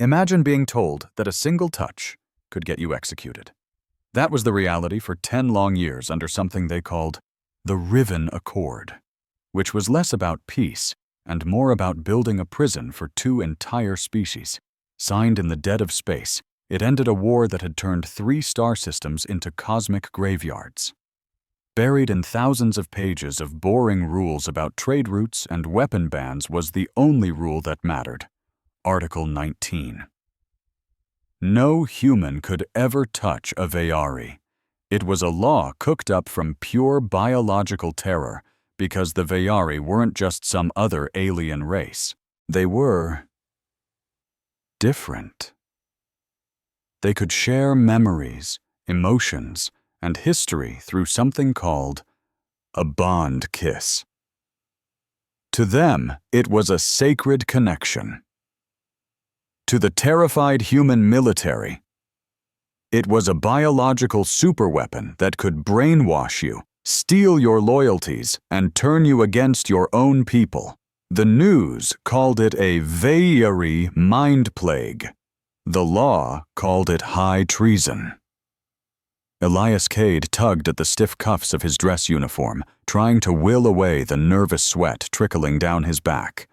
Imagine being told that a single touch could get you executed. That was the reality for 10 long years under something they called the Riven Accord, which was less about peace and more about building a prison for two entire species. Signed in the dead of space, it ended a war that had turned 3 star systems into cosmic graveyards. Buried in thousands of pages of boring rules about trade routes and weapon bans was the only rule that mattered: Article 19. No human could ever touch a Veyari. It was a law cooked up from pure biological terror because the Veyari weren't just some other alien race. They were different. They could share memories, emotions, and history through something called a bond kiss. To them, it was a sacred connection. To the terrified human military, it was a biological superweapon that could brainwash you, steal your loyalties, and turn you against your own people. The news called it a Veyari mind plague. The law called it high treason. Elias Cade tugged at the stiff cuffs of his dress uniform, trying to will away the nervous sweat trickling down his back.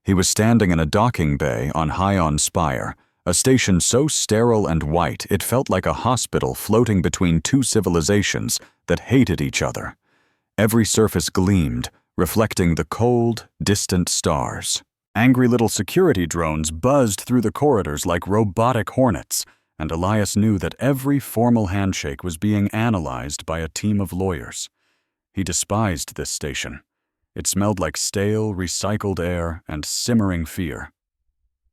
He was standing in a docking bay on High-On Spire, a station so sterile and white it felt like a hospital floating between 2 civilizations that hated each other. Every surface gleamed, reflecting the cold, distant stars. Angry little security drones buzzed through the corridors like robotic hornets, and Elias knew that every formal handshake was being analyzed by a team of lawyers. He despised this station. It smelled like stale, recycled air and simmering fear.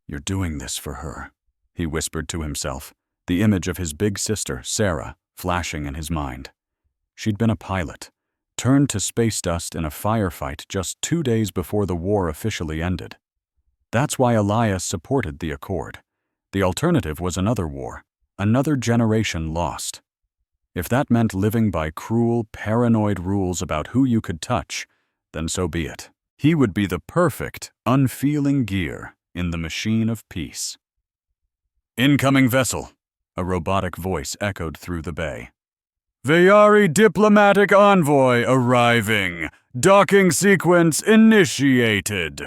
"You're doing this for her," he whispered to himself, the image of his big sister, Sarah, flashing in his mind. She'd been a pilot, turned to space dust in a firefight just 2 days before the war officially ended. That's why Elias supported the Accord. The alternative was another war, another generation lost. If that meant living by cruel, paranoid rules about who you could touch, then so be it. He would be the perfect, unfeeling gear in the machine of peace. "Incoming vessel," a robotic voice echoed through the bay. "Veyari diplomatic envoy arriving. Docking sequence initiated."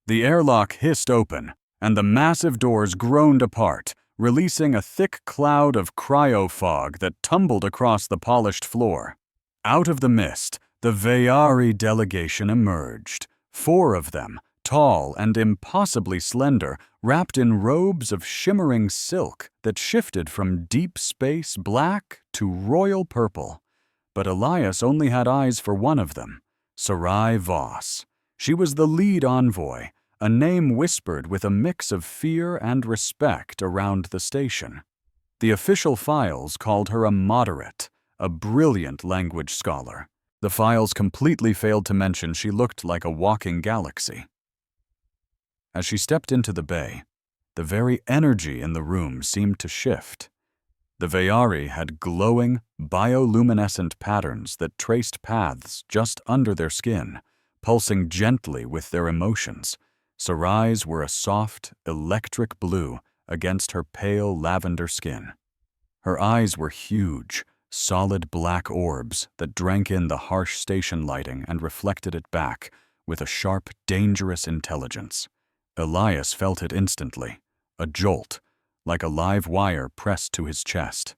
The airlock hissed open, and the massive doors groaned apart, releasing a thick cloud of cryo-fog that tumbled across the polished floor. Out of the mist, the Veyari delegation emerged, 4 of them, tall and impossibly slender, wrapped in robes of shimmering silk that shifted from deep space black to royal purple. But Elias only had eyes for one of them, Sarai Voss. She was the lead envoy, a name whispered with a mix of fear and respect around the station. The official files called her a moderate, a brilliant language scholar. The files completely failed to mention she looked like a walking galaxy. As she stepped into the bay, the very energy in the room seemed to shift. The Veyari had glowing, bioluminescent patterns that traced paths just under their skin, pulsing gently with their emotions. Sarai's were a soft, electric blue against her pale lavender skin. Her eyes were huge, solid black orbs that drank in the harsh station lighting and reflected it back with a sharp, dangerous intelligence. Elias felt it instantly, a jolt, like a live wire pressed to his chest.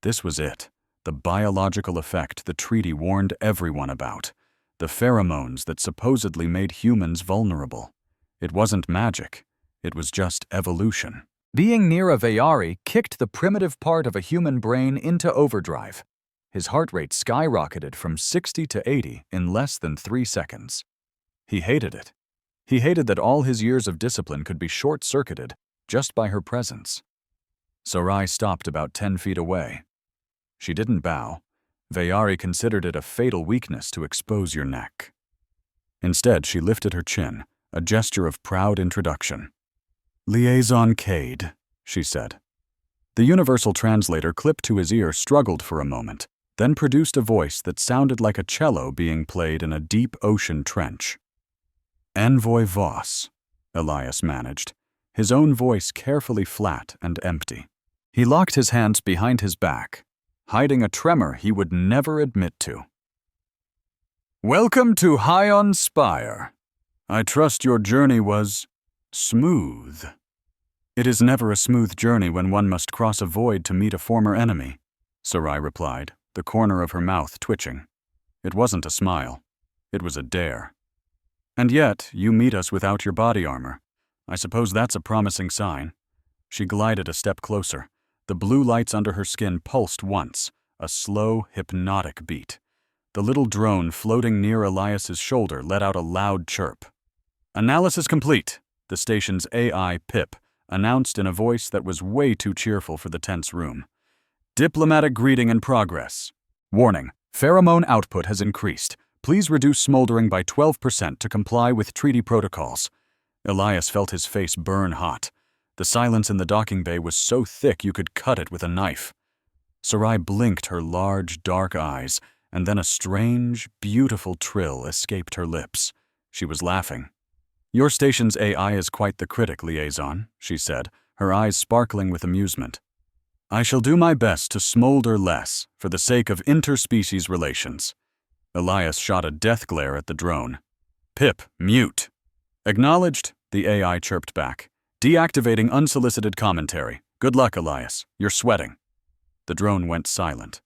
This was it, the biological effect the treaty warned everyone about, the pheromones that supposedly made humans vulnerable. It wasn't magic, it was just evolution. Being near a Veyari kicked the primitive part of a human brain into overdrive. His heart rate skyrocketed from 60 to 80 in less than 3 seconds. He hated it. He hated that all his years of discipline could be short-circuited just by her presence. Sarai stopped about 10 feet away. She didn't bow. Veyari considered it a fatal weakness to expose your neck. Instead, she lifted her chin, a gesture of proud introduction. "Liaison Cade," she said. The universal translator clipped to his ear struggled for a moment, then produced a voice that sounded like a cello being played in a deep ocean trench. "Envoy Voss," Elias managed, his own voice carefully flat and empty. He locked his hands behind his back, hiding a tremor he would never admit to. "Welcome to High on Spire. I trust your journey was smooth." "It is never a smooth journey when one must cross a void to meet a former enemy," Sarai replied, the corner of her mouth twitching. It wasn't a smile. It was a dare. "And yet, you meet us without your body armor. I suppose that's a promising sign." She glided a step closer. The blue lights under her skin pulsed once, a slow, hypnotic beat. The little drone floating near Elias's shoulder let out a loud chirp. "Analysis complete," the station's AI, Pip, announced in a voice that was way too cheerful for the tense room. "Diplomatic greeting in progress. Warning, pheromone output has increased. Please reduce smoldering by 12% to comply with treaty protocols." Elias felt his face burn hot. The silence in the docking bay was so thick you could cut it with a knife. Sarai blinked her large, dark eyes, and then a strange, beautiful trill escaped her lips. She was laughing. "Your station's AI is quite the critic, liaison," she said, her eyes sparkling with amusement. "I shall do my best to smolder less for the sake of interspecies relations." Elias shot a death glare at the drone. "Pip, mute." "Acknowledged," the AI chirped back. "Deactivating unsolicited commentary. Good luck, Elias. You're sweating." The drone went silent.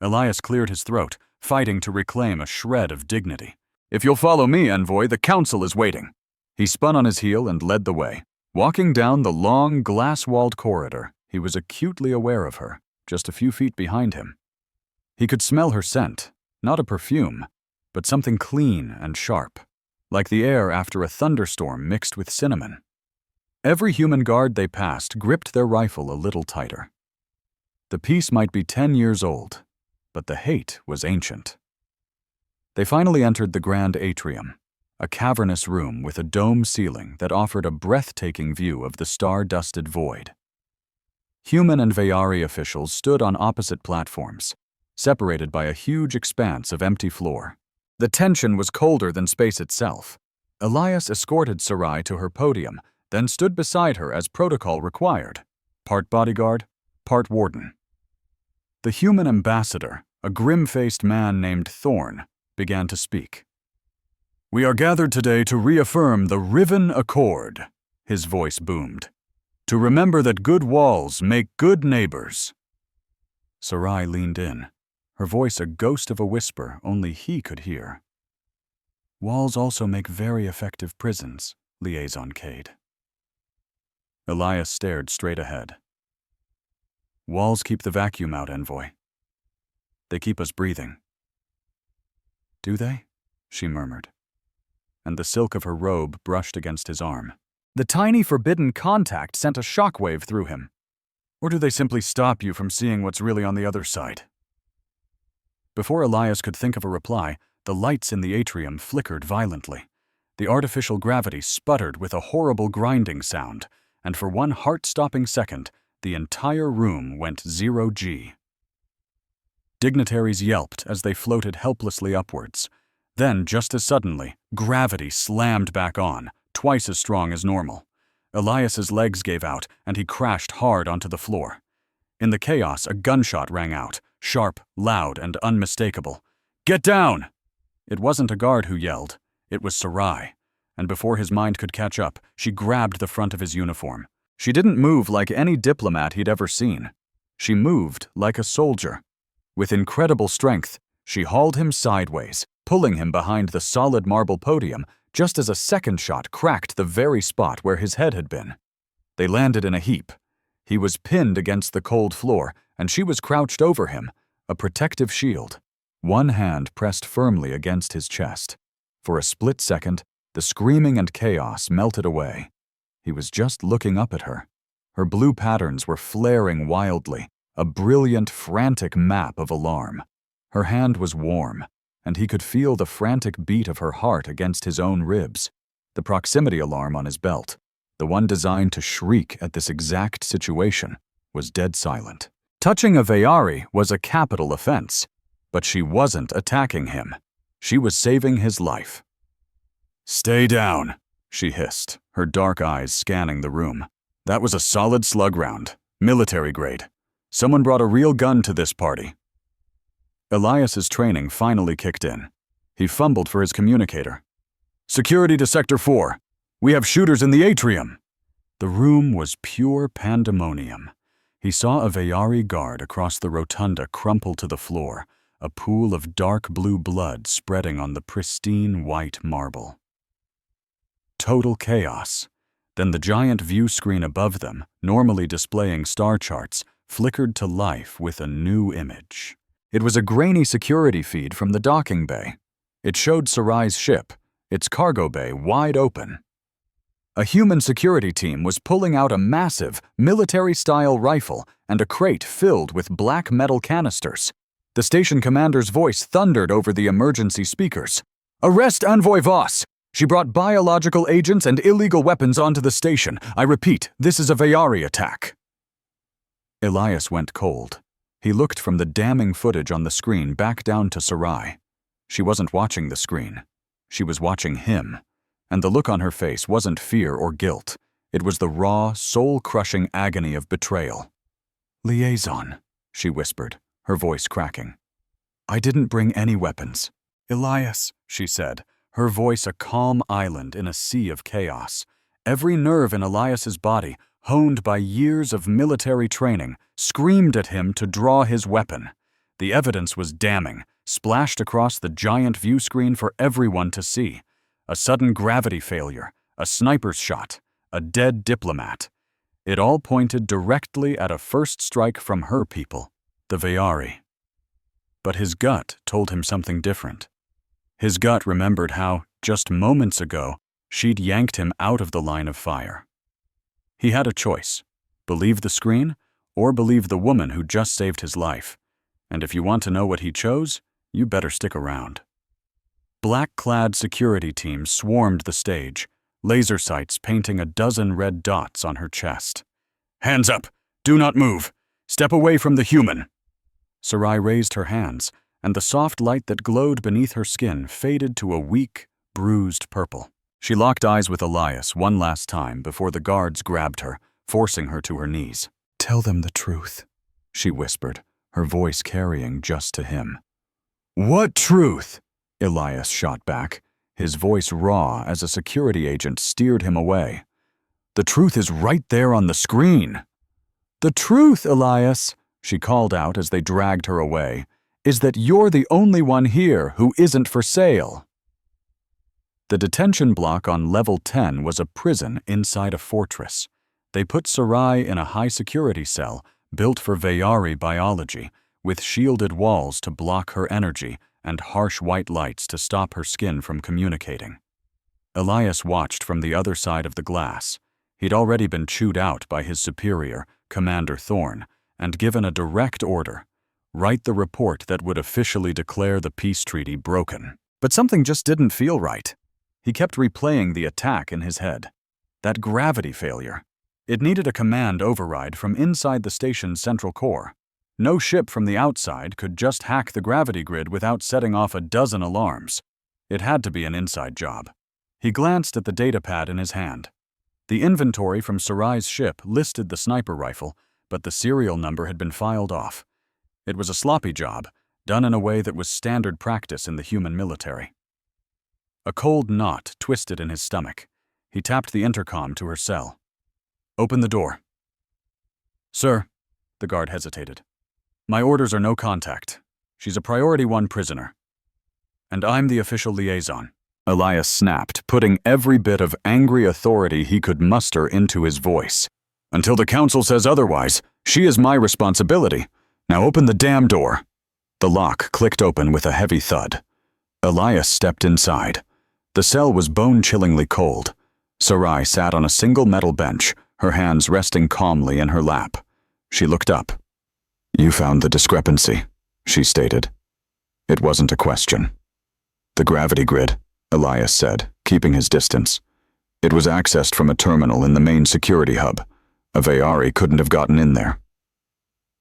Elias cleared his throat, fighting to reclaim a shred of dignity. "If you'll follow me, envoy, the council is waiting." He spun on his heel and led the way. Walking down the long, glass-walled corridor, he was acutely aware of her, just a few feet behind him. He could smell her scent, not a perfume, but something clean and sharp, like the air after a thunderstorm mixed with cinnamon. Every human guard they passed gripped their rifle a little tighter. The peace might be 10 years old, but the hate was ancient. They finally entered the grand atrium, a cavernous room with a dome ceiling that offered a breathtaking view of the star-dusted void. Human and Veyari officials stood on opposite platforms, separated by a huge expanse of empty floor. The tension was colder than space itself. Elias escorted Sarai to her podium, then stood beside her as protocol required, part bodyguard, part warden. The human ambassador, a grim-faced man named Thorn, began to speak. "We are gathered today to reaffirm the Riven Accord," his voice boomed. "To remember that good walls make good neighbors." Sarai leaned in, her voice a ghost of a whisper only he could hear. "Walls also make very effective prisons, Liaison Cade." Elias stared straight ahead. "Walls keep the vacuum out, envoy. They keep us breathing." "Do they?" she murmured, and the silk of her robe brushed against his arm. The tiny forbidden contact sent a shockwave through him. "Or do they simply stop you from seeing what's really on the other side?" Before Elias could think of a reply, the lights in the atrium flickered violently. The artificial gravity sputtered with a horrible grinding sound, and for one heart-stopping second, the entire room went 0G. Dignitaries yelped as they floated helplessly upwards. Then, just as suddenly, gravity slammed back on, twice as strong as normal. Elias's legs gave out, and he crashed hard onto the floor. In the chaos, a gunshot rang out, sharp, loud, and unmistakable. "Get down!" It wasn't a guard who yelled. It was Sarai. And before his mind could catch up, she grabbed the front of his uniform. She didn't move like any diplomat he'd ever seen. She moved like a soldier. With incredible strength, she hauled him sideways, pulling him behind the solid marble podium just as a second shot cracked the very spot where his head had been. They landed in a heap. He was pinned against the cold floor, and she was crouched over him, a protective shield. One hand pressed firmly against his chest. For a split second, the screaming and chaos melted away. He was just looking up at her. Her blue patterns were flaring wildly, a brilliant, frantic map of alarm. Her hand was warm, and he could feel the frantic beat of her heart against his own ribs. The proximity alarm on his belt, the one designed to shriek at this exact situation, was dead silent. Touching a Veyari was a capital offense, but she wasn't attacking him. She was saving his life. "Stay down," she hissed, her dark eyes scanning the room. That was a solid slug round, military grade. Someone brought a real gun to this party. Elias's training finally kicked in. He fumbled for his communicator. Security to Sector 4. We have shooters in the atrium. The room was pure pandemonium. He saw a Veyari guard across the rotunda crumple to the floor, a pool of dark blue blood spreading on the pristine white marble. Total chaos. Then the giant view screen above them, normally displaying star charts, flickered to life with a new image. It was a grainy security feed from the docking bay. It showed Sarai's ship, its cargo bay wide open. A human security team was pulling out a massive, military-style rifle and a crate filled with black metal canisters. The station commander's voice thundered over the emergency speakers. "Arrest Envoy Voss! She brought biological agents and illegal weapons onto the station. I repeat, this is a Veyari attack." Elias went cold. He looked from the damning footage on the screen back down to Sarai. She wasn't watching the screen. She was watching him. And the look on her face wasn't fear or guilt. It was the raw, soul-crushing agony of betrayal. "Liaison," she whispered, her voice cracking. "I didn't bring any weapons." "Elias," she said, her voice a calm island in a sea of chaos. Every nerve in Elias's body, honed by years of military training, screamed at him to draw his weapon. The evidence was damning, splashed across the giant view screen for everyone to see. A sudden gravity failure, a sniper's shot, a dead diplomat. It all pointed directly at a first strike from her people, the Veyari. But his gut told him something different. His gut remembered how, just moments ago, she'd yanked him out of the line of fire. He had a choice: believe the screen or believe the woman who just saved his life. And if you want to know what he chose, you better stick around. Black-clad security teams swarmed the stage, laser sights painting a dozen red dots on her chest. "Hands up! Do not move! Step away from the human!" Sarai raised her hands, and the soft light that glowed beneath her skin faded to a weak, bruised purple. She locked eyes with Elias one last time before the guards grabbed her, forcing her to her knees. "Tell them the truth," she whispered, her voice carrying just to him. "What truth?" Elias shot back, his voice raw as a security agent steered him away. "The truth is right there on the screen." "The truth, Elias," she called out as they dragged her away, "is that you're the only one here who isn't for sale." The detention block on level 10 was a prison inside a fortress. They put Sarai in a high-security cell built for Veyari biology, with shielded walls to block her energy and harsh white lights to stop her skin from communicating. Elias watched from the other side of the glass. He'd already been chewed out by his superior, Commander Thorne, and given a direct order: write the report that would officially declare the peace treaty broken. But something just didn't feel right. He kept replaying the attack in his head. That gravity failure. It needed a command override from inside the station's central core. No ship from the outside could just hack the gravity grid without setting off a dozen alarms. It had to be an inside job. He glanced at the datapad in his hand. The inventory from Sarai's ship listed the sniper rifle, but the serial number had been filed off. It was a sloppy job, done in a way that was standard practice in the human military. A cold knot twisted in his stomach. He tapped the intercom to her cell. "Open the door." "Sir," the guard hesitated. "My orders are no contact. She's a Priority 1 prisoner. And I'm the official liaison." Elias snapped, putting every bit of angry authority he could muster into his voice. "Until the council says otherwise, she is my responsibility. Now open the damn door." The lock clicked open with a heavy thud. Elias stepped inside. The cell was bone-chillingly cold. Sarai sat on a single metal bench, her hands resting calmly in her lap. She looked up. "You found the discrepancy," she stated. It wasn't a question. "The gravity grid," Elias said, keeping his distance. "It was accessed from a terminal in the main security hub. A Veyari couldn't have gotten in there."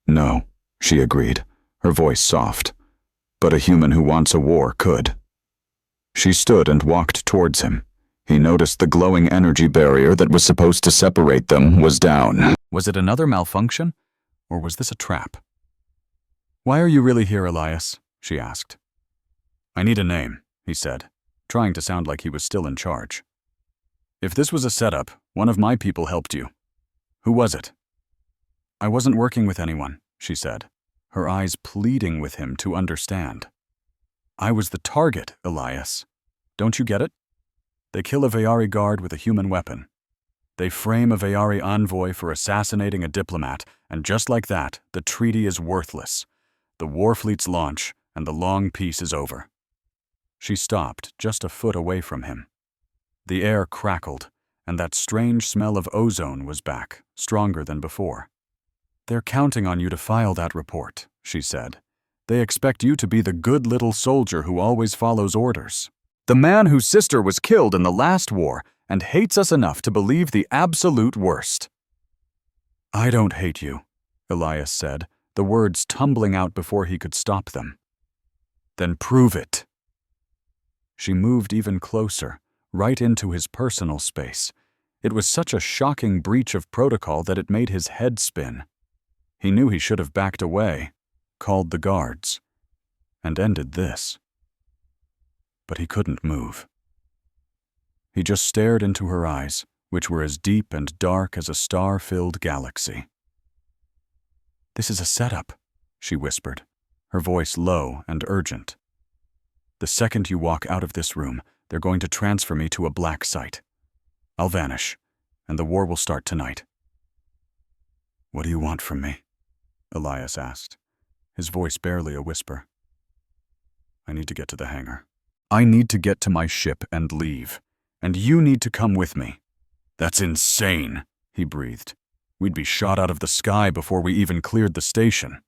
"No," she agreed, her voice soft. "But a human who wants a war could." She stood and walked towards him. He noticed the glowing energy barrier that was supposed to separate them was down. Was it another malfunction, or was this a trap? "Why are you really here, Elias?" she asked. "I need a name," he said, trying to sound like he was still in charge. "If this was a setup, one of my people helped you. Who was it?" "I wasn't working with anyone," she said, her eyes pleading with him to understand. "I was the target, Elias. Don't you get it? They kill a Vayari guard with a human weapon. They frame a Vayari envoy for assassinating a diplomat, and just like that, the treaty is worthless. The warfleets launch, and the long peace is over." She stopped just a foot away from him. The air crackled, and that strange smell of ozone was back, stronger than before. "They're counting on you to file that report," she said. "They expect you to be the good little soldier who always follows orders. The man whose sister was killed in the last war and hates us enough to believe the absolute worst." "I don't hate you," Elias said, the words tumbling out before he could stop them. "Then prove it." She moved even closer, right into his personal space. It was such a shocking breach of protocol that it made his head spin. He knew he should have backed away, called the guards, and ended this. But he couldn't move. He just stared into her eyes, which were as deep and dark as a star-filled galaxy. "This is a setup," she whispered, her voice low and urgent. "The second you walk out of this room, they're going to transfer me to a black site. I'll vanish, and the war will start tonight." "What do you want from me?" Elias asked, his voice barely a whisper. "I need to get to the hangar. I need to get to my ship and leave, and you need to come with me." "That's insane," he breathed. "We'd be shot out of the sky before we even cleared the station."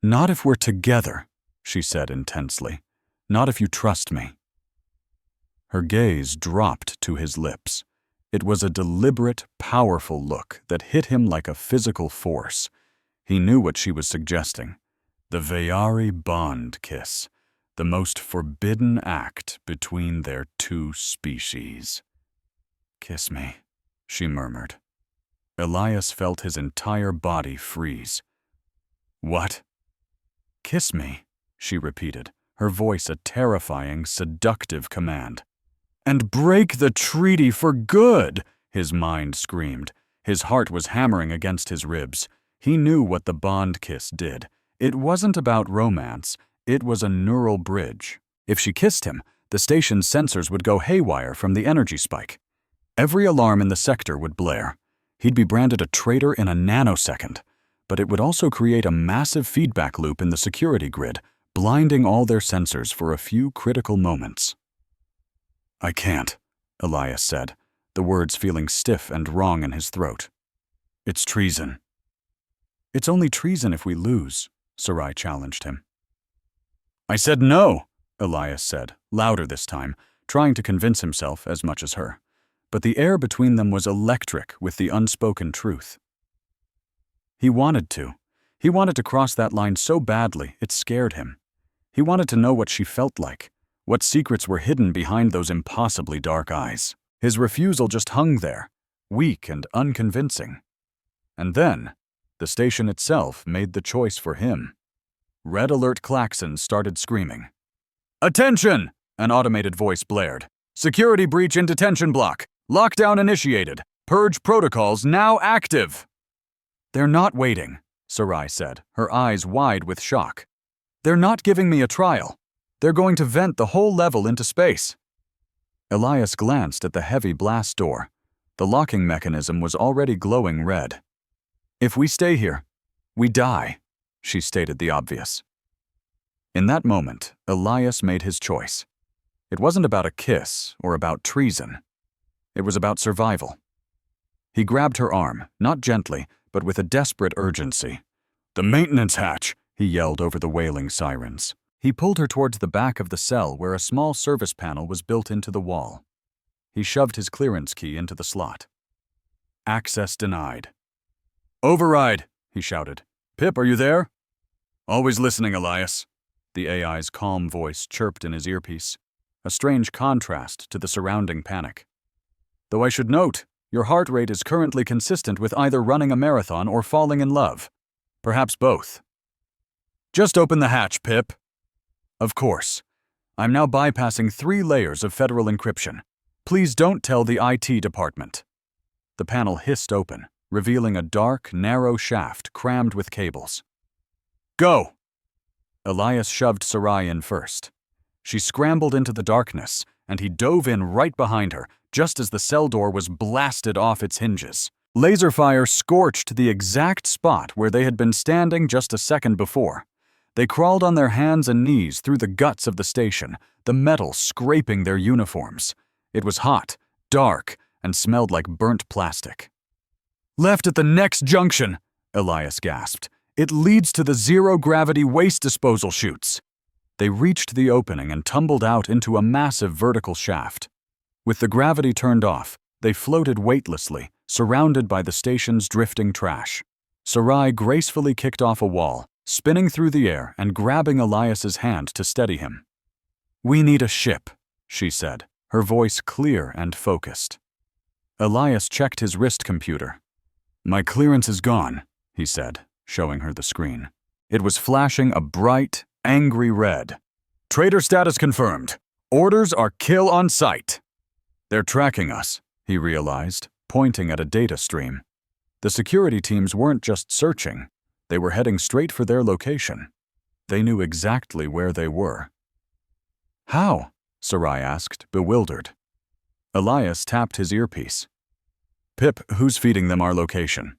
"Not if we're together," she said intensely. "Not if you trust me." Her gaze dropped to his lips. It was a deliberate, powerful look that hit him like a physical force. He knew what she was suggesting. The Vayari bond kiss, the most forbidden act between their two species. "Kiss me," she murmured. Elias felt his entire body freeze. "What?" "Kiss me," she repeated, her voice a terrifying, seductive command. "And break the treaty for good," his mind screamed. His heart was hammering against his ribs. He knew what the bond kiss did. It wasn't about romance, it was a neural bridge. If she kissed him, the station's sensors would go haywire from the energy spike. Every alarm in the sector would blare. He'd be branded a traitor in a nanosecond. But it would also create a massive feedback loop in the security grid, blinding all their sensors for a few critical moments. "I can't," Elias said, the words feeling stiff and wrong in his throat. "It's treason." "It's only treason if we lose," Sarai challenged him. "I said no," Elias said, louder this time, trying to convince himself as much as her. But the air between them was electric with the unspoken truth. He wanted to. He wanted to cross that line so badly, it scared him. He wanted to know what she felt like, what secrets were hidden behind those impossibly dark eyes. His refusal just hung there, weak and unconvincing. And then, the station itself made the choice for him. Red alert klaxons started screaming. "Attention!" an automated voice blared. "Security breach in detention block. Lockdown initiated. Purge protocols now active." "They're not waiting," Sarai said, her eyes wide with shock. "They're not giving me a trial. They're going to vent the whole level into space." Elias glanced at the heavy blast door. The locking mechanism was already glowing red. "If we stay here, we die," she stated the obvious. In that moment, Elias made his choice. It wasn't about a kiss or about treason. It was about survival. He grabbed her arm, not gently, but with a desperate urgency. "The maintenance hatch!" he yelled over the wailing sirens. He pulled her towards the back of the cell where a small service panel was built into the wall. He shoved his clearance key into the slot. "Access denied." "Override!" he shouted. "Pip, are you there?" "Always listening, Elias," the AI's calm voice chirped in his earpiece. a strange contrast to the surrounding panic. "Though I should note, your heart rate is currently consistent with either running a marathon or falling in love. Perhaps both." "Just open the hatch, Pip." "Of course. I'm now bypassing 3 layers of federal encryption. Please don't tell the IT department." The panel hissed open, revealing a dark, narrow shaft crammed with cables. "Go!" Elias shoved Sarai in first. She scrambled into the darkness, and he dove in right behind her, just as the cell door was blasted off its hinges. Laser fire scorched the exact spot where they had been standing just a second before. They crawled on their hands and knees through the guts of the station, the metal scraping their uniforms. It was hot, dark, and smelled like burnt plastic. "Left at the next junction," Elias gasped. "It leads to the zero-gravity waste disposal chutes." They reached the opening and tumbled out into a massive vertical shaft. With the gravity turned off, they floated weightlessly, surrounded by the station's drifting trash. Sarai gracefully kicked off a wall, spinning through the air and grabbing Elias's hand to steady him. "We need a ship," she said, her voice clear and focused. Elias checked his wrist computer. "My clearance is gone," he said, showing her the screen. It was flashing a bright, angry red. "Trader status confirmed. Orders are kill on sight." "They're tracking us," he realized, pointing at a data stream. The security teams weren't just searching. They were heading straight for their location. They knew exactly where they were. "How?" Sarai asked, bewildered. Elias tapped his earpiece. "Pip, who's feeding them our location?"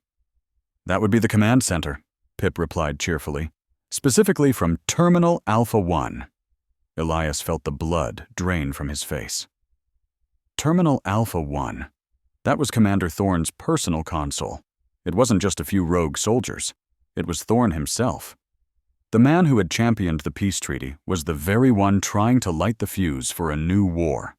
"That would be the command center," Pip replied cheerfully. "Specifically from Terminal Alpha 1. Elias felt the blood drain from his face. Terminal Alpha 1. That was Commander Thorne's personal console. It wasn't just a few rogue soldiers. It was Thorne himself. The man who had championed the peace treaty was the very one trying to light the fuse for a new war.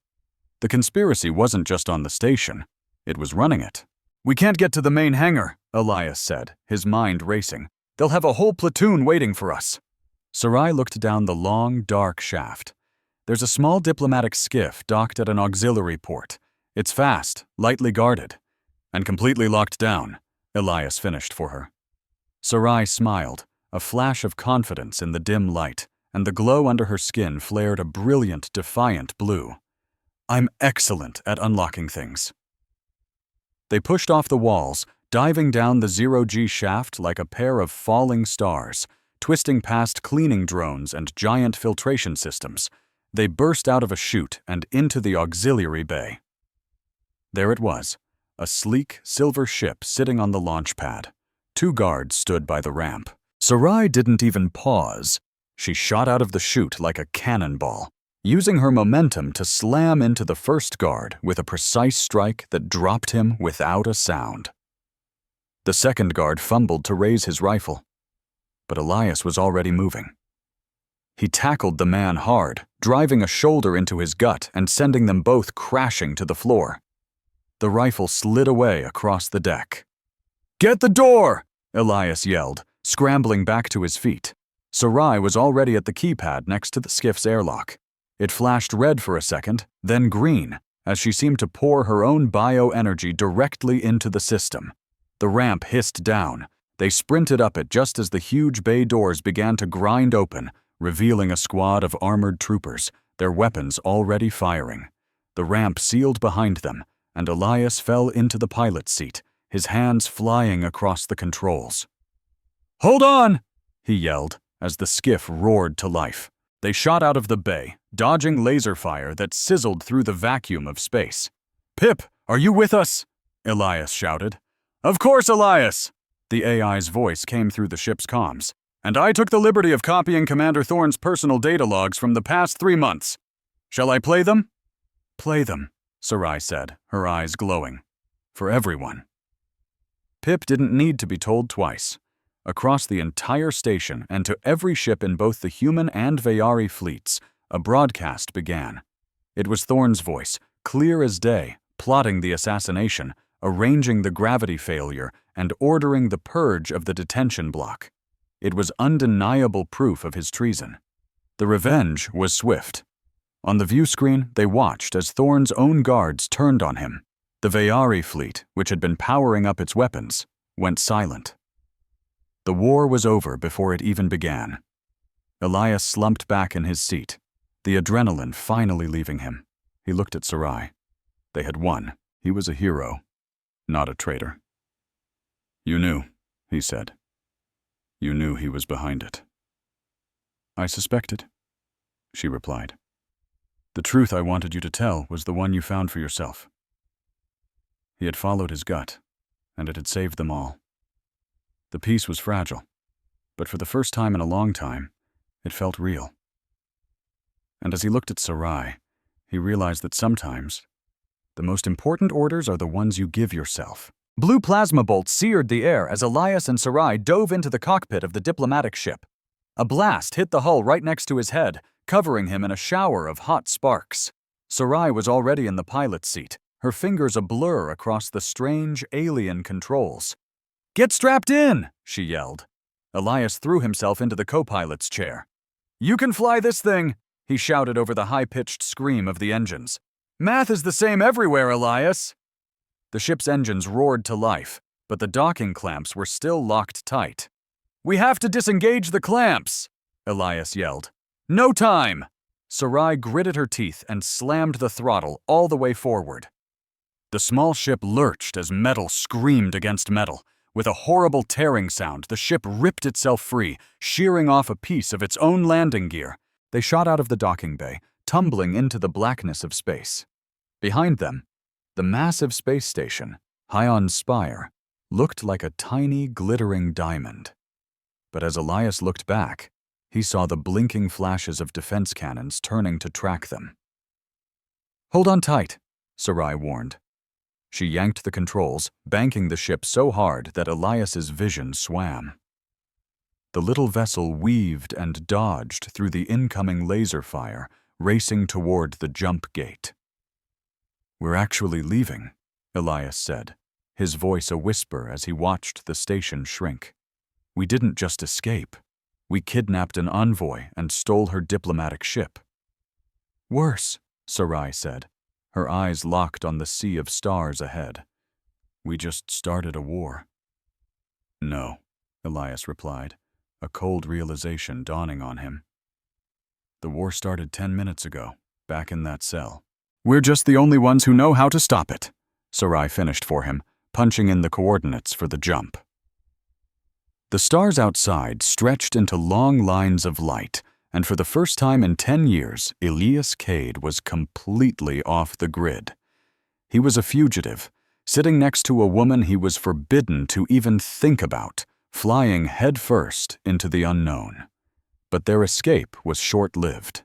The conspiracy wasn't just on the station. It was running it. "We can't get to the main hangar," Elias said, his mind racing. "They'll have a whole platoon waiting for us." Sarai looked down the long, dark shaft. "There's a small diplomatic skiff docked at an auxiliary port. It's fast, lightly guarded, and completely locked down," Elias finished for her. Sarai smiled, a flash of confidence in the dim light, and the glow under her skin flared a brilliant, defiant blue. "I'm excellent at unlocking things." They pushed off the walls, diving down the zero-G shaft like a pair of falling stars, twisting past cleaning drones and giant filtration systems. They burst out of a chute and into the auxiliary bay. There it was, a sleek, silver ship sitting on the launch pad. 2 guards stood by the ramp. Sarai didn't even pause. She shot out of the chute like a cannonball, using her momentum to slam into the first guard with a precise strike that dropped him without a sound. The second guard fumbled to raise his rifle, but Elias was already moving. He tackled the man hard, driving a shoulder into his gut and sending them both crashing to the floor. The rifle slid away across the deck. "Get the door!" Elias yelled, scrambling back to his feet. Sarai was already at the keypad next to the skiff's airlock. It flashed red for a second, then green, as she seemed to pour her own bioenergy directly into the system. The ramp hissed down. They sprinted up it just as the huge bay doors began to grind open, revealing a squad of armored troopers, their weapons already firing. The ramp sealed behind them, and Elias fell into the pilot's seat, his hands flying across the controls. "Hold on!" he yelled as the skiff roared to life. They shot out of the bay, dodging laser fire that sizzled through the vacuum of space. "Pip, are you with us?" Elias shouted. "Of course, Elias!" The AI's voice came through the ship's comms. "And I took the liberty of copying Commander Thorne's personal data logs from the past 3 months. Shall I play them?" "Play them," Sarai said, her eyes glowing. "For everyone." Pip didn't need to be told twice. Across the entire station and to every ship in both the human and Veyari fleets, a broadcast began. It was Thorne's voice, clear as day, plotting the assassination, arranging the gravity failure, and ordering the purge of the detention block. It was undeniable proof of his treason. The revenge was swift. On the view screen, they watched as Thorn's own guards turned on him. The Vayari fleet, which had been powering up its weapons, went silent. The war was over before it even began. Elias slumped back in his seat, the adrenaline finally leaving him. He looked at Sarai. They had won. He was a hero, not a traitor. "You knew," he said. "You knew he was behind it." "I suspected," she replied. "The truth I wanted you to tell was the one you found for yourself." He had followed his gut, and it had saved them all. The peace was fragile, but for the first time in a long time, it felt real. And as he looked at Sarai, he realized that sometimes the most important orders are the ones you give yourself. Blue plasma bolts seared the air as Elias and Sarai dove into the cockpit of the diplomatic ship. A blast hit the hull right next to his head, covering him in a shower of hot sparks. Sarai was already in the pilot's seat, her fingers a blur across the strange alien controls. "Get strapped in!" she yelled. Elias threw himself into the co-pilot's chair. "You can fly this thing!" he shouted over the high-pitched scream of the engines. "Math is the same everywhere, Elias!" The ship's engines roared to life, but the docking clamps were still locked tight. "We have to disengage the clamps!" Elias yelled. "No time!" Sarai gritted her teeth and slammed the throttle all the way forward. The small ship lurched as metal screamed against metal. With a horrible tearing sound, the ship ripped itself free, shearing off a piece of its own landing gear. They shot out of the docking bay, tumbling into the blackness of space. Behind them, the massive space station, high on spire, looked like a tiny, glittering diamond. But as Elias looked back, he saw the blinking flashes of defense cannons turning to track them. "Hold on tight," Sarai warned. She yanked the controls, banking the ship so hard that Elias's vision swam. The little vessel weaved and dodged through the incoming laser fire, racing toward the jump gate. "We're actually leaving," Elias said, his voice a whisper as he watched the station shrink. "We didn't just escape. We kidnapped an envoy and stole her diplomatic ship." "Worse," Sarai said, her eyes locked on the sea of stars ahead. "We just started a war." "No," Elias replied, a cold realization dawning on him. "The war started 10 minutes ago, back in that cell. We're just the only ones who know how to stop it," Sarai finished for him, punching in the coordinates for the jump. The stars outside stretched into long lines of light, and for the first time in 10 years, Elias Cade was completely off the grid. He was a fugitive, sitting next to a woman he was forbidden to even think about, flying headfirst into the unknown. But their escape was short-lived.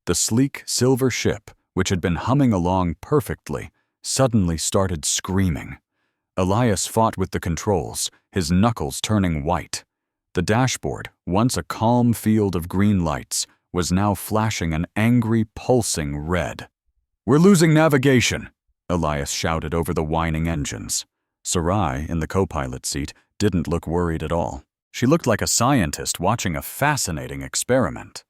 The sleek silver ship, which had been humming along perfectly, suddenly started screaming. Elias fought with the controls, his knuckles turning white. The dashboard, once a calm field of green lights, was now flashing an angry, pulsing red. "We're losing navigation," Elias shouted over the whining engines. Sarai, in the co-pilot seat, didn't look worried at all. She looked like a scientist watching a fascinating experiment.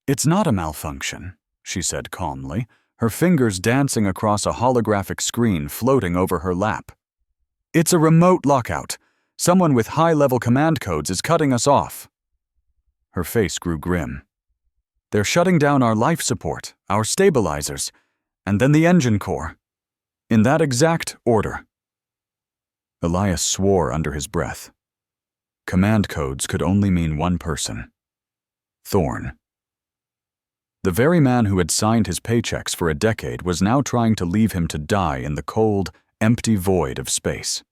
"It's not a malfunction," she said calmly, her fingers dancing across a holographic screen floating over her lap. "It's a remote lockout. Someone with high-level command codes is cutting us off." Her face grew grim. "They're shutting down our life support, our stabilizers, and then the engine core. In that exact order." Elias swore under his breath. Command codes could only mean one person: Thorn. The very man who had signed his paychecks for a decade was now trying to leave him to die in the cold, empty void of space.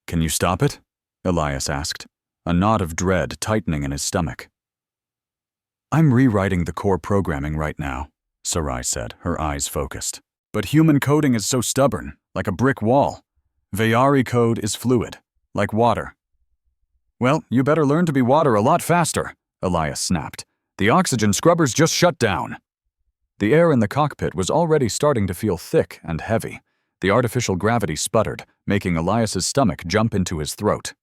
"Can you stop it?" Elias asked, a knot of dread tightening in his stomach. "I'm rewriting the core programming right now," Sarai said, her eyes focused. "But human coding is so stubborn, like a brick wall. Vayari code is fluid, like water." "Well, you better learn to be water a lot faster," Elias snapped. "The oxygen scrubbers just shut down." The air in the cockpit was already starting to feel thick and heavy. The artificial gravity sputtered, making Elias's stomach jump into his throat.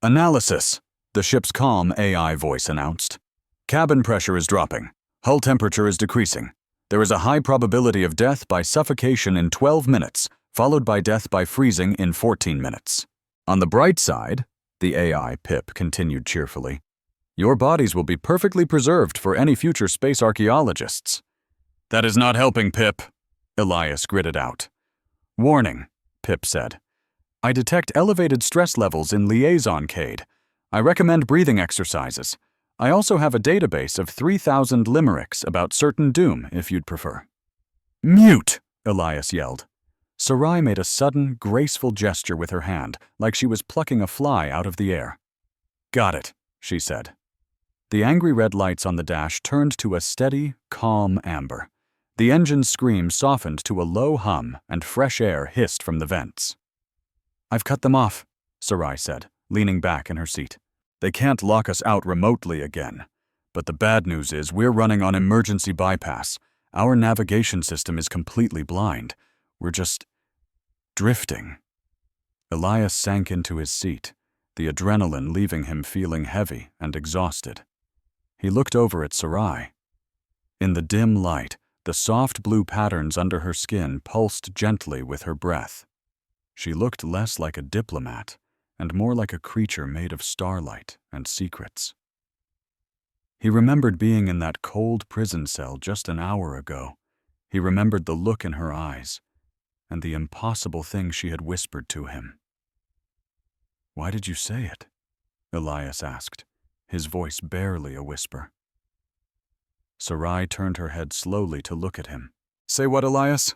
"Analysis," the ship's calm AI voice announced. "Cabin pressure is dropping. Hull temperature is decreasing. There is a high probability of death by suffocation in 12 minutes, followed by death by freezing in 14 minutes. On the bright side, the AI Pip continued cheerfully, your bodies will be perfectly preserved for any future space archaeologists. That is not helping, Pip, Elias gritted out. Warning, Pip said. I detect elevated stress levels in liaison Cade. I recommend breathing exercises. I also have a database of 3,000 limericks about certain doom, if you'd prefer. Mute, Elias yelled. Sarai made a sudden, graceful gesture with her hand, like she was plucking a fly out of the air. Got it, she said. The angry red lights on the dash turned to a steady, calm amber. The engine's scream softened to a low hum, and fresh air hissed from the vents. I've cut them off, Sarai said, leaning back in her seat. They can't lock us out remotely again. But the bad news is we're running on emergency bypass. Our navigation system is completely blind. We're just drifting. Elias sank into his seat, the adrenaline leaving him feeling heavy and exhausted. He looked over at Sarai. In the dim light, the soft blue patterns under her skin pulsed gently with her breath. She looked less like a diplomat and more like a creature made of starlight and secrets. He remembered being in that cold prison cell just an hour ago. He remembered the look in her eyes and the impossible thing she had whispered to him. Why did you say it? Elias asked, his voice barely a whisper. Sarai turned her head slowly to look at him. Say what, Elias?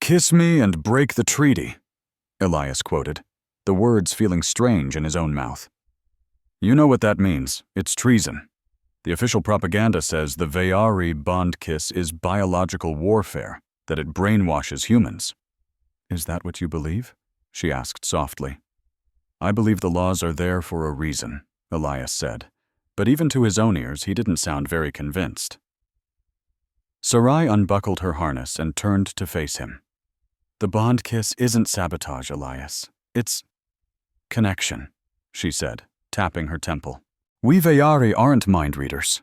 Kiss me and break the treaty, Elias quoted, the words feeling strange in his own mouth. You know what that means. It's treason. The official propaganda says the Veyari bond kiss is biological warfare, that it brainwashes humans. Is that what you believe? She asked softly. I believe the laws are there for a reason, Elias said, but even to his own ears he didn't sound very convinced. Sarai unbuckled her harness and turned to face him. The bond kiss isn't sabotage, Elias. It's connection, she said, tapping her temple. We Veyari aren't mind readers.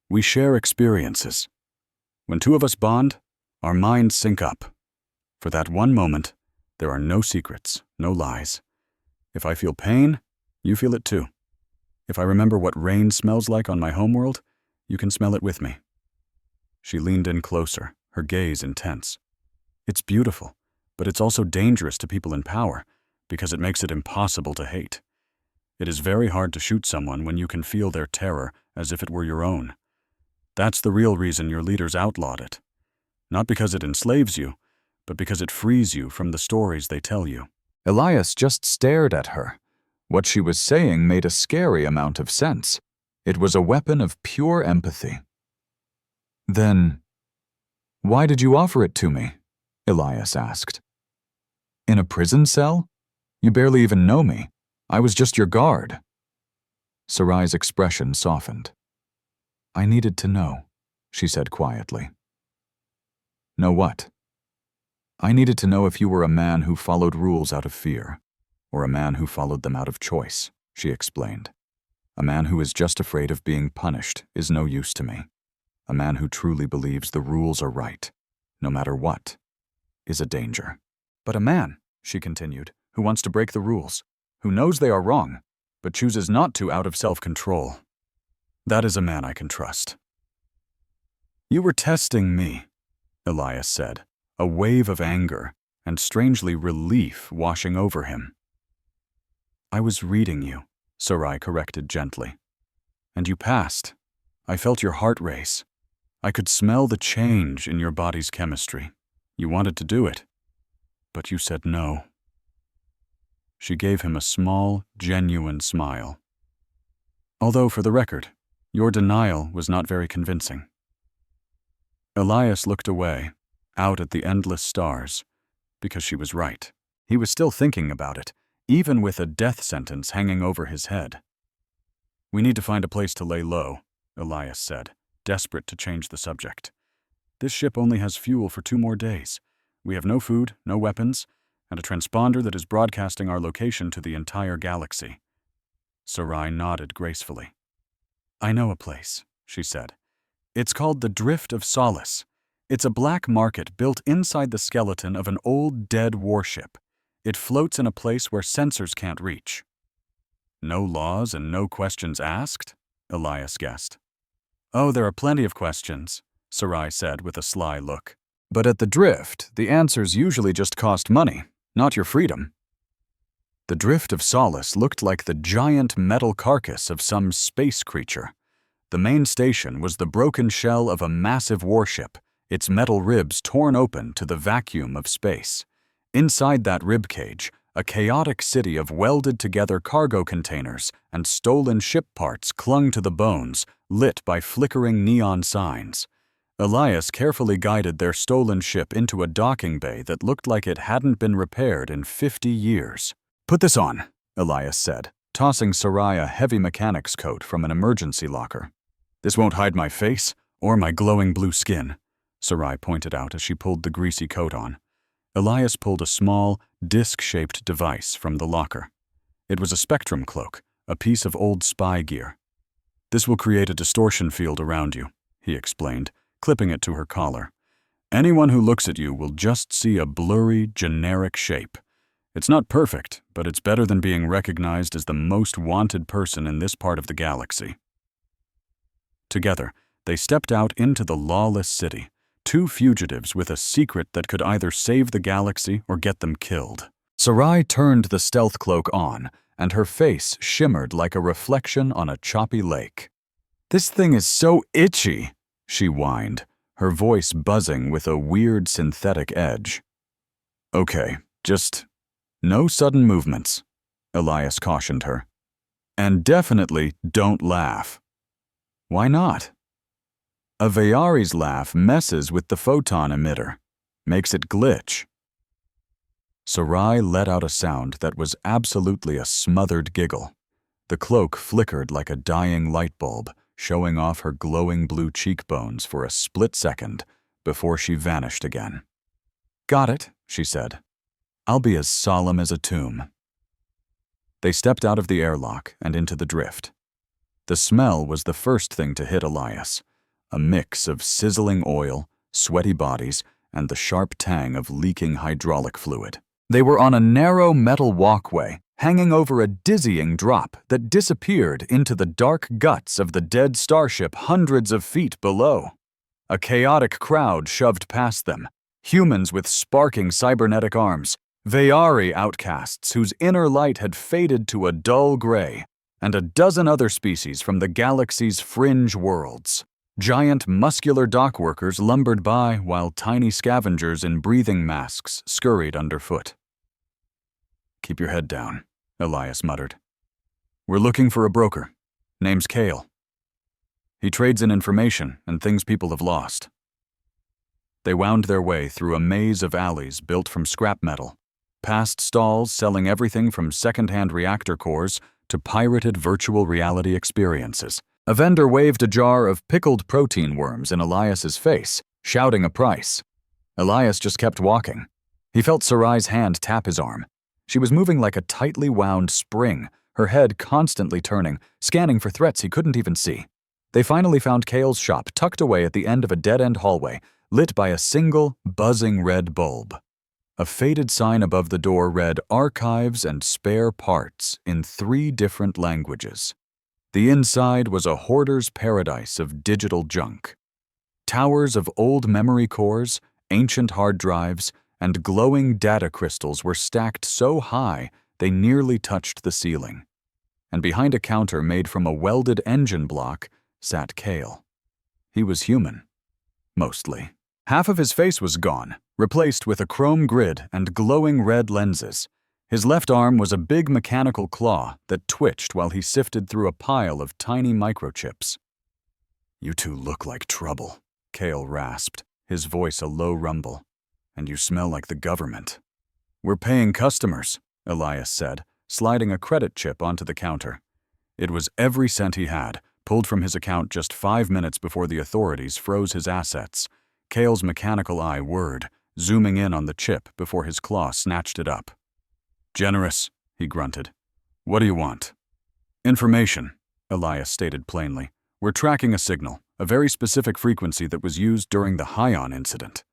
We share experiences. When two of us bond, our minds sync up. For that one moment, there are no secrets, no lies. If I feel pain, you feel it too. If I remember what rain smells like on my homeworld, you can smell it with me. She leaned in closer, her gaze intense. It's beautiful, but it's also dangerous to people in power, because it makes it impossible to hate. It is very hard to shoot someone when you can feel their terror as if it were your own. That's the real reason your leaders outlawed it. Not because it enslaves you, but because it frees you from the stories they tell you. Elias just stared at her. What she was saying made a scary amount of sense. It was a weapon of pure empathy. Then, why did you offer it to me? Elias asked. In a prison cell? You barely even know me. I was just your guard. Sarai's expression softened. I needed to know, she said quietly. Know what? I needed to know if you were a man who followed rules out of fear, or a man who followed them out of choice, she explained. A man who is just afraid of being punished is no use to me. A man who truly believes the rules are right, no matter what, is a danger. But a man, she continued, who wants to break the rules, who knows they are wrong, but chooses not to out of self-control. That is a man I can trust. You were testing me, Elias said, a wave of anger and strangely relief washing over him. I was reading you, Sarai corrected gently. And you passed. I felt your heart race. I could smell the change in your body's chemistry. You wanted to do it, but you said no. She gave him a small, genuine smile. Although, for the record, your denial was not very convincing. Elias looked away, out at the endless stars, because she was right. He was still thinking about it, even with a death sentence hanging over his head. We need to find a place to lay low, Elias said, desperate to change the subject. This ship only has fuel for 2 more days. We have no food, no weapons, and a transponder that is broadcasting our location to the entire galaxy. Sarai nodded gracefully. I know a place, she said. It's called the Drift of Solace. It's a black market built inside the skeleton of an old dead warship. It floats in a place where sensors can't reach. No laws and no questions asked? Elias guessed. Oh, there are plenty of questions, Sarai said with a sly look. But at the Drift, the answers usually just cost money, not your freedom. The Drift of Solace looked like the giant metal carcass of some space creature. The main station was the broken shell of a massive warship, its metal ribs torn open to the vacuum of space. Inside that ribcage, a chaotic city of welded-together cargo containers and stolen ship parts clung to the bones, lit by flickering neon signs. Elias carefully guided their stolen ship into a docking bay that looked like it hadn't been repaired in 50 years. "Put this on," Elias said, tossing Sarai a heavy mechanic's coat from an emergency locker. "This won't hide my face or my glowing blue skin," Sarai pointed out as she pulled the greasy coat on. Elias pulled a small, disc-shaped device from the locker. It was a spectrum cloak, a piece of old spy gear. "This will create a distortion field around you," he explained, clipping it to her collar. "Anyone who looks at you will just see a blurry, generic shape. It's not perfect, but it's better than being recognized as the most wanted person in this part of the galaxy." Together, they stepped out into the lawless city, two fugitives with a secret that could either save the galaxy or get them killed. Sarai turned the stealth cloak on, and her face shimmered like a reflection on a choppy lake. "This thing is so itchy," she whined, her voice buzzing with a weird synthetic edge. "Okay, just no sudden movements," Elias cautioned her. "And definitely don't laugh." "Why not?" "A Vayari's laugh messes with the photon emitter, makes it glitch." Sarai let out a sound that was absolutely a smothered giggle. The cloak flickered like a dying light bulb, showing off her glowing blue cheekbones for a split second before she vanished again. "Got it," she said. "I'll be as solemn as a tomb." They stepped out of the airlock and into the Drift. The smell was the first thing to hit Elias, a mix of sizzling oil, sweaty bodies, and the sharp tang of leaking hydraulic fluid. They were on a narrow metal walkway, hanging over a dizzying drop that disappeared into the dark guts of the dead starship hundreds of feet below. A chaotic crowd shoved past them, humans with sparking cybernetic arms, Vayari outcasts whose inner light had faded to a dull gray, and a dozen other species from the galaxy's fringe worlds. Giant, muscular dock workers lumbered by while tiny scavengers in breathing masks scurried underfoot. "Keep your head down," Elias muttered. "We're looking for a broker. Name's Kale. He trades in information and things people have lost." They wound their way through a maze of alleys built from scrap metal, past stalls selling everything from second-hand reactor cores to pirated virtual reality experiences. A vendor waved a jar of pickled protein worms in Elias's face, shouting a price. Elias just kept walking. He felt Sarai's hand tap his arm. She was moving like a tightly wound spring, her head constantly turning, scanning for threats he couldn't even see. They finally found Kale's shop tucked away at the end of a dead-end hallway, lit by a single, buzzing red bulb. A faded sign above the door read "Archives and Spare Parts" in 3 different languages. The inside was a hoarder's paradise of digital junk. Towers of old memory cores, ancient hard drives, and glowing data crystals were stacked so high they nearly touched the ceiling. And behind a counter made from a welded engine block sat Kale. He was human. Mostly. Half of his face was gone, replaced with a chrome grid and glowing red lenses. His left arm was a big mechanical claw that twitched while he sifted through a pile of tiny microchips. "You two look like trouble," Kale rasped, his voice a low rumble. "And you smell like the government." "We're paying customers," Elias said, sliding a credit chip onto the counter. It was every cent he had, pulled from his account just 5 minutes before the authorities froze his assets. Kale's mechanical eye whirred, zooming in on the chip before his claw snatched it up. "Generous," he grunted. "What do you want?" "Information," Elias stated plainly. "We're tracking a signal, a very specific frequency that was used during the Hyon incident.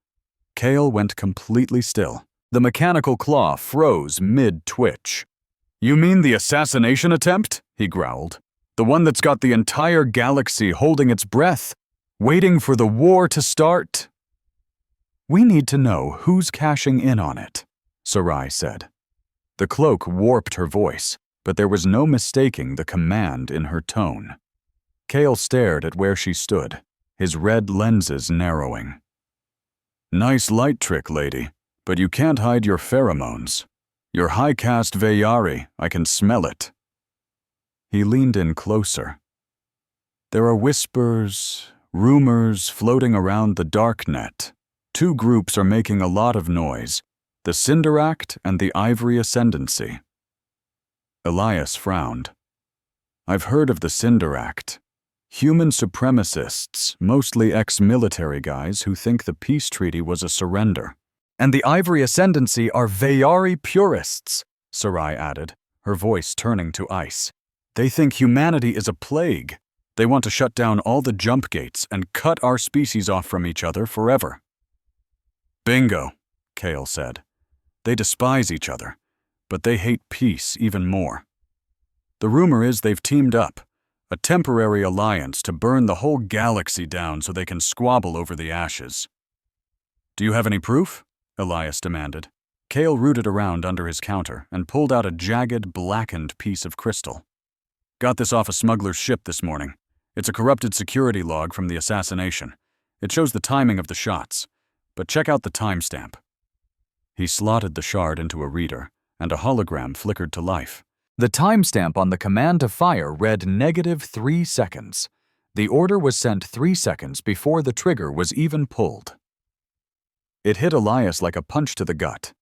Kale went completely still. The mechanical claw froze mid-twitch. "You mean the assassination attempt?" he growled. "The one that's got the entire galaxy holding its breath, waiting for the war to start?" "We need to know who's cashing in on it," Sarai said. The cloak warped her voice, but there was no mistaking the command in her tone. Kale stared at where she stood, his red lenses narrowing. "Nice light trick, lady, but you can't hide your pheromones. Your high-caste Veyari, I can smell it." He leaned in closer. "There are whispers, rumors floating around the darknet. Two groups are making a lot of noise, the Cinderact and the Ivory Ascendancy." Elias frowned. "I've heard of the Cinderact. Human supremacists, mostly ex-military guys who think the peace treaty was a surrender. And the Ivory Ascendancy are Veyari purists," Sarai added, her voice turning to ice. "They think humanity is a plague. They want to shut down all the jump gates and cut our species off from each other forever." "Bingo," Kale said. "They despise each other, but they hate peace even more. The rumor is they've teamed up, a temporary alliance to burn the whole galaxy down so they can squabble over the ashes." "Do you have any proof?" Elias demanded. Kale rooted around under his counter and pulled out a jagged, blackened piece of crystal. "Got this off a smuggler's ship this morning. It's a corrupted security log from the assassination. It shows the timing of the shots, but check out the timestamp." He slotted the shard into a reader, and a hologram flickered to life. The timestamp on the command to fire read -3 seconds. The order was sent 3 seconds before the trigger was even pulled. It hit Elias like a punch to the gut.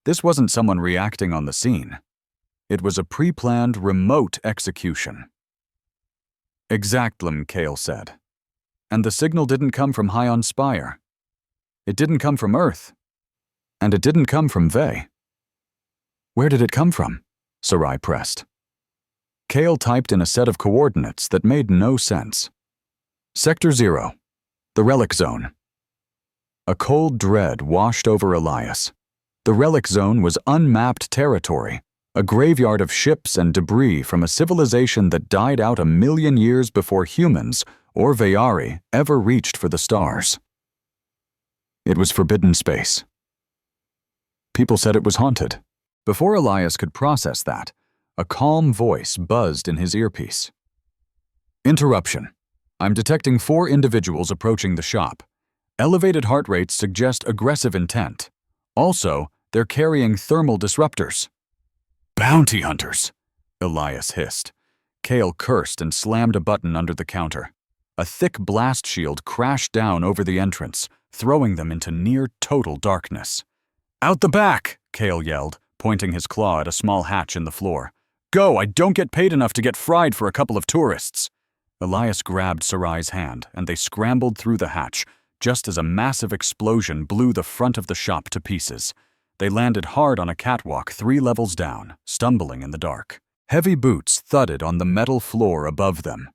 This wasn't someone reacting on the scene. It was a pre-planned remote execution. "Exactly," Kale said. "And the signal didn't come from Hyon Spire. It didn't come from Earth. And it didn't come from Vey." "Where did it come from?" Sarai pressed. Kale typed in a set of coordinates that made no sense. "Sector 0, the Relic Zone." A cold dread washed over Elias. The Relic Zone was unmapped territory, a graveyard of ships and debris from a civilization that died out 1,000,000 years before humans, or Veyari, ever reached for the stars. It was forbidden space. People said it was haunted. Before Elias could process that, a calm voice buzzed in his earpiece. "Interruption. I'm detecting 4 individuals approaching the shop. Elevated heart rates suggest aggressive intent. Also, they're carrying thermal disruptors." "Bounty hunters," Elias hissed. Kale cursed and slammed a button under the counter. A thick blast shield crashed down over the entrance, throwing them into near-total darkness. "Out the back!" Kale yelled, pointing his claw at a small hatch in the floor. "Go, I don't get paid enough to get fried for a couple of tourists." Elias grabbed Sarai's hand, and they scrambled through the hatch, just as a massive explosion blew the front of the shop to pieces. They landed hard on a catwalk 3 levels down, stumbling in the dark. Heavy boots thudded on the metal floor above them.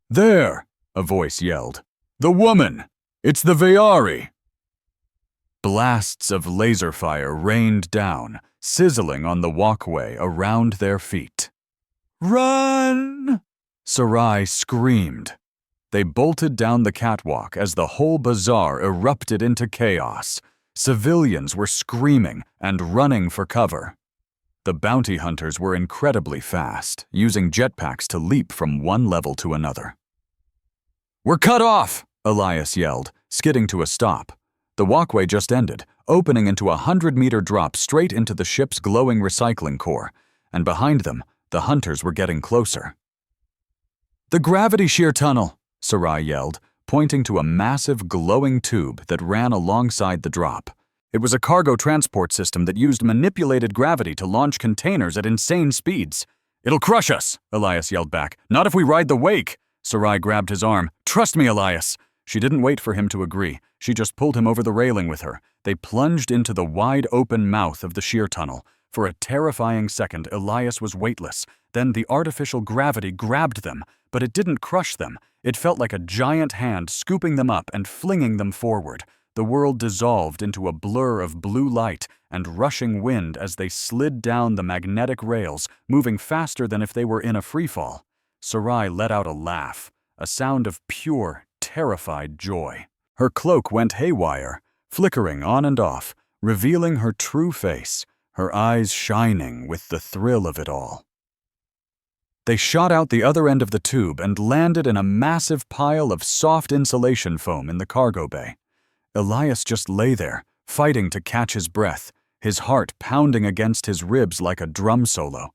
"There!" a voice yelled. "The woman! It's the Veyari!" Blasts of laser fire rained down, sizzling on the walkway around their feet. "Run!" Sarai screamed. They bolted down the catwalk as the whole bazaar erupted into chaos. Civilians were screaming and running for cover. The bounty hunters were incredibly fast, using jetpacks to leap from one level to another. "We're cut off!" Elias yelled, skidding to a stop. The walkway just ended, opening into a 100-meter drop straight into the ship's glowing recycling core, and behind them, the hunters were getting closer. "The gravity shear tunnel!" Sarai yelled, pointing to a massive glowing tube that ran alongside the drop. It was a cargo transport system that used manipulated gravity to launch containers at insane speeds. "It'll crush us," Elias yelled back. "Not if we ride the wake." Sarai grabbed his arm. "Trust me, Elias." She didn't wait for him to agree. She just pulled him over the railing with her. They plunged into the wide-open mouth of the shear tunnel, For a terrifying second, Elias was weightless. Then the artificial gravity grabbed them, but it didn't crush them. It felt like a giant hand scooping them up and flinging them forward. The world dissolved into a blur of blue light and rushing wind as they slid down the magnetic rails, moving faster than if they were in a freefall. Sarai let out a laugh, a sound of pure, terrified joy. Her cloak went haywire, flickering on and off, revealing her true face, her eyes shining with the thrill of it all. They shot out the other end of the tube and landed in a massive pile of soft insulation foam in the cargo bay. Elias just lay there, fighting to catch his breath, his heart pounding against his ribs like a drum solo.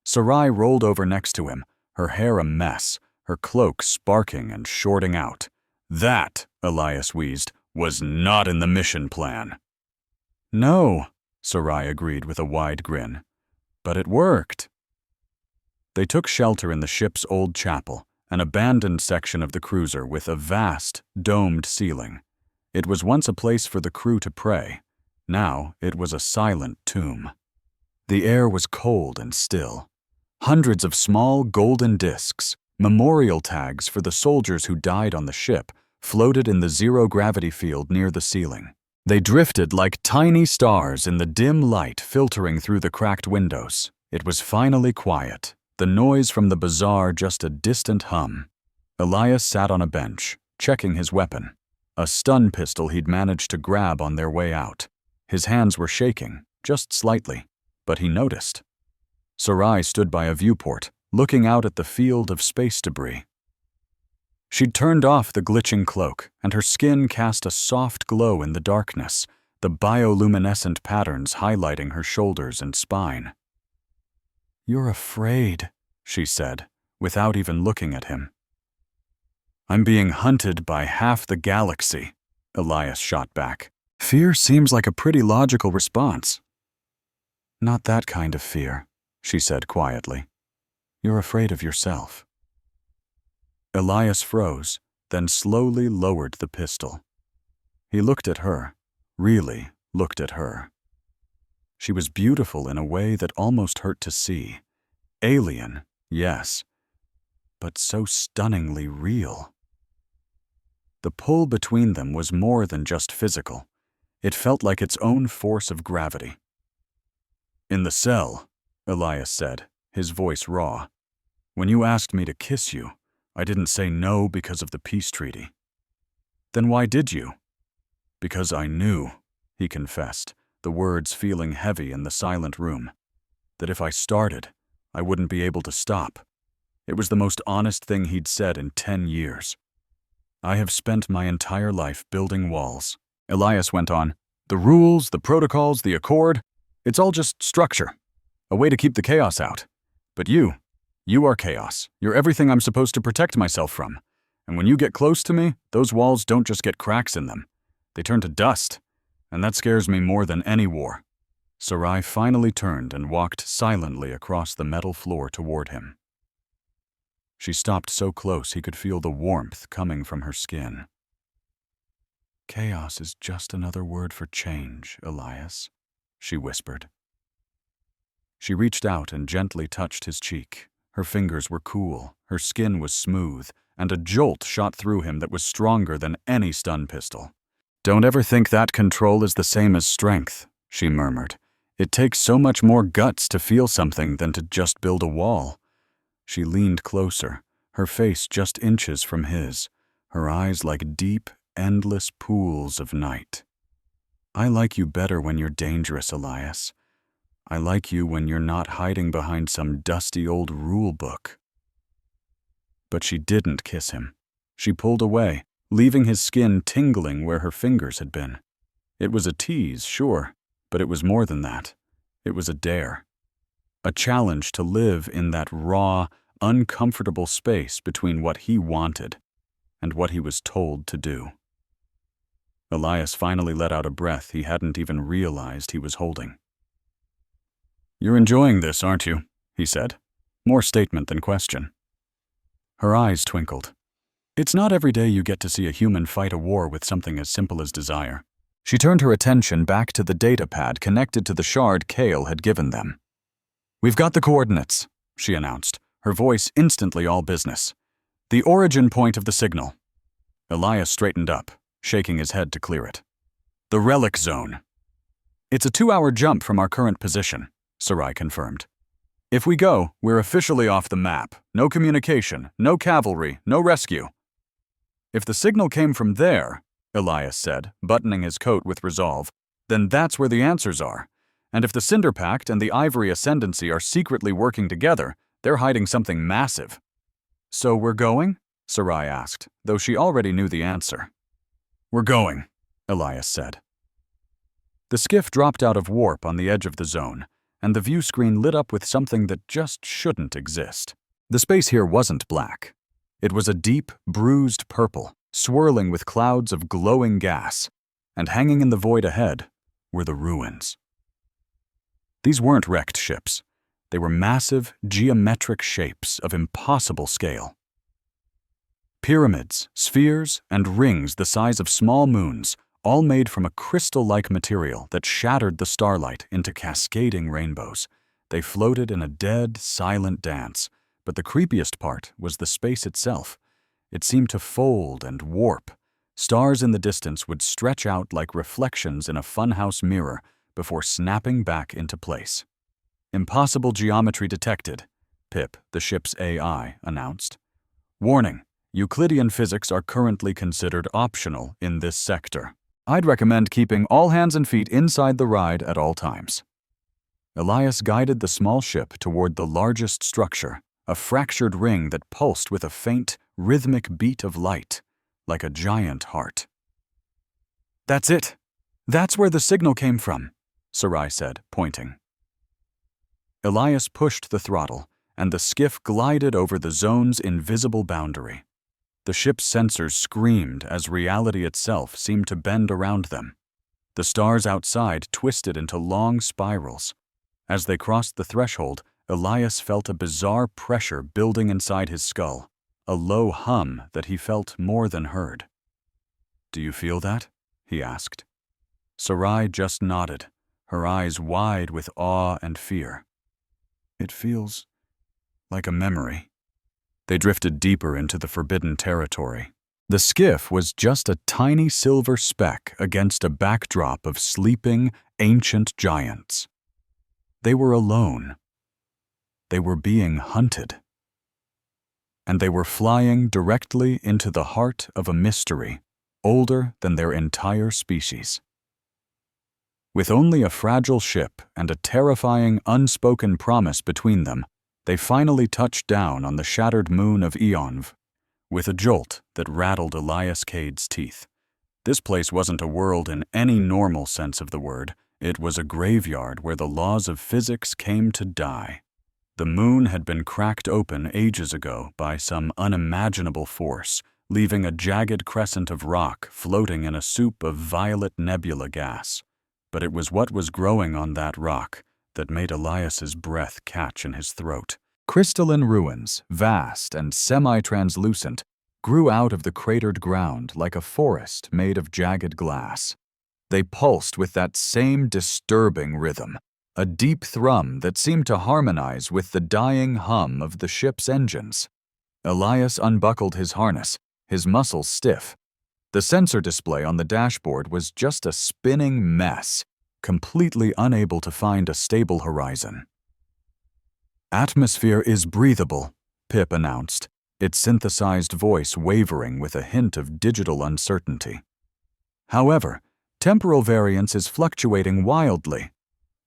Sarai rolled over next to him, her hair a mess, her cloak sparking and shorting out. That, Elias wheezed, was not in the mission plan. No, Sarai agreed with a wide grin. But it worked. They took shelter in the ship's old chapel, an abandoned section of the cruiser with a vast, domed ceiling. It was once a place for the crew to pray. Now it was a silent tomb. The air was cold and still. Hundreds of small golden discs, memorial tags for the soldiers who died on the ship, floated in the zero-gravity field near the ceiling. They drifted like tiny stars in the dim light filtering through the cracked windows. It was finally quiet, the noise from the bazaar just a distant hum. Elias sat on a bench, checking his weapon, a stun pistol he'd managed to grab on their way out. His hands were shaking, just slightly, but he noticed. Sarai stood by a viewport, looking out at the field of space debris. She'd turned off the glitching cloak, and her skin cast a soft glow in the darkness, the bioluminescent patterns highlighting her shoulders and spine. "You're afraid," she said, without even looking at him. "I'm being hunted by half the galaxy," Elias shot back. "Fear seems like a pretty logical response." "Not that kind of fear," she said quietly. "You're afraid of yourself." Elias froze, then slowly lowered the pistol. He looked at her, really looked at her. She was beautiful in a way that almost hurt to see. Alien, yes, but so stunningly real. The pull between them was more than just physical. It felt like its own force of gravity. "In the cell," Elias said, his voice raw. "When you asked me to kiss you, I didn't say no because of the peace treaty." "Then why did you?" "Because I knew," he confessed, the words feeling heavy in the silent room, "that if I started, I wouldn't be able to stop." It was the most honest thing he'd said in 10 years. "I have spent my entire life building walls," Elias went on. "The rules, the protocols, the accord, it's all just structure, a way to keep the chaos out. But you are chaos. You're everything I'm supposed to protect myself from. And when you get close to me, those walls don't just get cracks in them. They turn to dust. And that scares me more than any war." Sarai finally turned and walked silently across the metal floor toward him. She stopped so close he could feel the warmth coming from her skin. "Chaos is just another word for change, Elias," she whispered. She reached out and gently touched his cheek. Her fingers were cool, her skin was smooth, and a jolt shot through him that was stronger than any stun pistol. "Don't ever think that control is the same as strength," she murmured. "It takes so much more guts to feel something than to just build a wall." She leaned closer, her face just inches from his, her eyes like deep, endless pools of night. "I like you better when you're dangerous, Elias. I like you when you're not hiding behind some dusty old rule book." But she didn't kiss him. She pulled away, leaving his skin tingling where her fingers had been. It was a tease, sure, but it was more than that. It was a dare. A challenge to live in that raw, uncomfortable space between what he wanted and what he was told to do. Elias finally let out a breath he hadn't even realized he was holding. "You're enjoying this, aren't you?" he said, more statement than question. Her eyes twinkled. "It's not every day you get to see a human fight a war with something as simple as desire. She turned her attention back to the data pad connected to the shard Kale had given them. "We've got the coordinates," she announced, her voice instantly all business. "The origin point of the signal." Elias straightened up, shaking his head to clear it. "The relic zone." "It's a 2-hour jump from our current position," Sarai confirmed. "If we go, we're officially off the map. No communication, no cavalry, no rescue." "If the signal came from there," Elias said, buttoning his coat with resolve, "then that's where the answers are. And if the Cinder Pact and the Ivory Ascendancy are secretly working together, they're hiding something massive." "So we're going?" Sarai asked, though she already knew the answer. "We're going," Elias said. The skiff dropped out of warp on the edge of the zone, and the view screen lit up with something that just shouldn't exist. The space here wasn't black. It was a deep, bruised purple, swirling with clouds of glowing gas, and hanging in the void ahead were the ruins. These weren't wrecked ships. They were massive, geometric shapes of impossible scale. Pyramids, spheres, and rings the size of small moons, all made from a crystal-like material that shattered the starlight into cascading rainbows. They floated in a dead, silent dance, but the creepiest part was the space itself. It seemed to fold and warp. Stars in the distance would stretch out like reflections in a funhouse mirror before snapping back into place. "Impossible geometry detected," Pip, the ship's AI, announced. "Warning, Euclidean physics are currently considered optional in this sector. I'd recommend keeping all hands and feet inside the ride at all times." Elias guided the small ship toward the largest structure, a fractured ring that pulsed with a faint, rhythmic beat of light, like a giant heart. "That's it. That's where the signal came from," Sarai said, pointing. Elias pushed the throttle, and the skiff glided over the zone's invisible boundary. The ship's sensors screamed as reality itself seemed to bend around them. The stars outside twisted into long spirals. As they crossed the threshold, Elias felt a bizarre pressure building inside his skull, a low hum that he felt more than heard. "Do you feel that?" he asked. Sarai just nodded, her eyes wide with awe and fear. "It feels like a memory." They drifted deeper into the forbidden territory. The skiff was just a tiny silver speck against a backdrop of sleeping, ancient giants. They were alone. They were being hunted. And they were flying directly into the heart of a mystery, older than their entire species. With only a fragile ship and a terrifying, unspoken promise between them, they finally touched down on the shattered moon of Eonv, with a jolt that rattled Elias Cade's teeth. This place wasn't a world in any normal sense of the word. It was a graveyard where the laws of physics came to die. The moon had been cracked open ages ago by some unimaginable force, leaving a jagged crescent of rock floating in a soup of violet nebula gas. But it was what was growing on that rock that made Elias's breath catch in his throat. Crystalline ruins, vast and semi-translucent, grew out of the cratered ground like a forest made of jagged glass. They pulsed with that same disturbing rhythm, a deep thrum that seemed to harmonize with the dying hum of the ship's engines. Elias unbuckled his harness, his muscles stiff. The sensor display on the dashboard was just a spinning mess, completely unable to find a stable horizon. "Atmosphere is breathable," Pip announced, its synthesized voice wavering with a hint of digital uncertainty. "However, temporal variance is fluctuating wildly.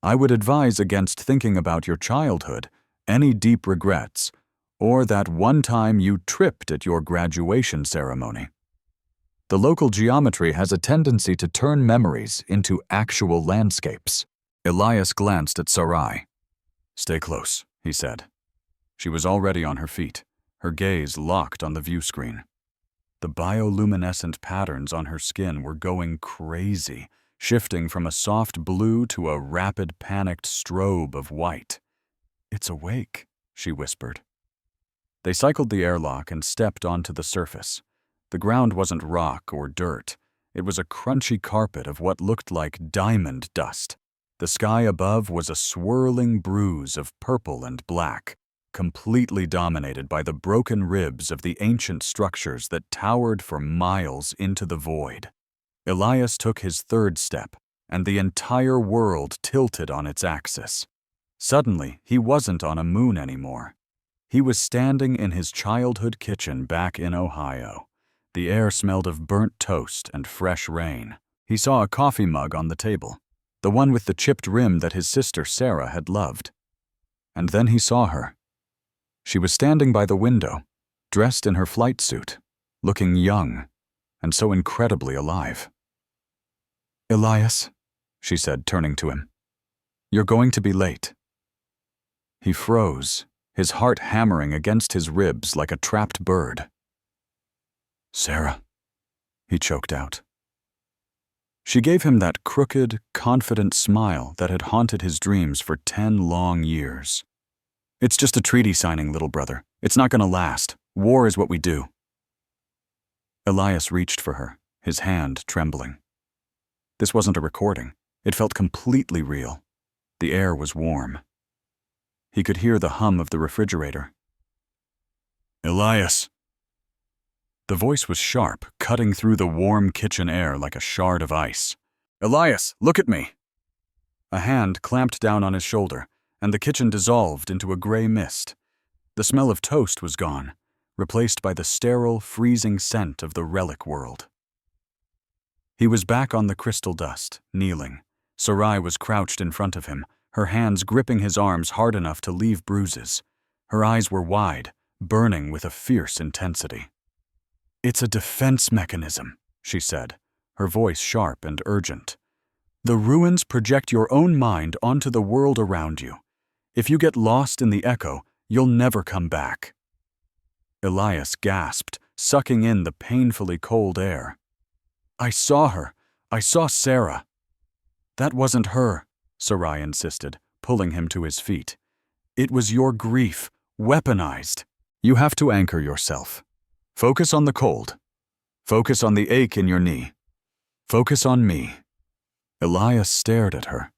I would advise against thinking about your childhood, any deep regrets, or that one time you tripped at your graduation ceremony. The local geometry has a tendency to turn memories into actual landscapes." Elias glanced at Sarai. "Stay close," he said. She was already on her feet, her gaze locked on the view screen. The bioluminescent patterns on her skin were going crazy, shifting from a soft blue to a rapid, panicked strobe of white. "It's awake," she whispered. They cycled the airlock and stepped onto the surface. The ground wasn't rock or dirt. It was a crunchy carpet of what looked like diamond dust. The sky above was a swirling bruise of purple and black, completely dominated by the broken ribs of the ancient structures that towered for miles into the void. Elias took his third step, and the entire world tilted on its axis. Suddenly, he wasn't on a moon anymore. He was standing in his childhood kitchen back in Ohio. The air smelled of burnt toast and fresh rain. He saw a coffee mug on the table, the one with the chipped rim that his sister Sarah had loved. And then he saw her. She was standing by the window, dressed in her flight suit, looking young and so incredibly alive. "Elias," she said, turning to him, "you're going to be late." He froze, his heart hammering against his ribs like a trapped bird. "Sarah," he choked out. She gave him that crooked, confident smile that had haunted his dreams for 10 long years. "It's just a treaty signing, little brother. It's not going to last. War is what we do." Elias reached for her, his hand trembling. This wasn't a recording. It felt completely real. The air was warm. He could hear the hum of the refrigerator. "Elias." The voice was sharp, cutting through the warm kitchen air like a shard of ice. "Elias, look at me." A hand clamped down on his shoulder, and the kitchen dissolved into a gray mist. The smell of toast was gone, replaced by the sterile, freezing scent of the relic world. He was back on the crystal dust, kneeling. Sarai was crouched in front of him, her hands gripping his arms hard enough to leave bruises. Her eyes were wide, burning with a fierce intensity. "It's a defense mechanism," she said, her voice sharp and urgent. "The ruins project your own mind onto the world around you. If you get lost in the echo, you'll never come back." Elias gasped, sucking in the painfully cold air. "I saw her. I saw Sarah." "That wasn't her," Sarai insisted, pulling him to his feet. "It was your grief, weaponized. You have to anchor yourself. Focus on the cold. Focus on the ache in your knee. Focus on me." Elias stared at her.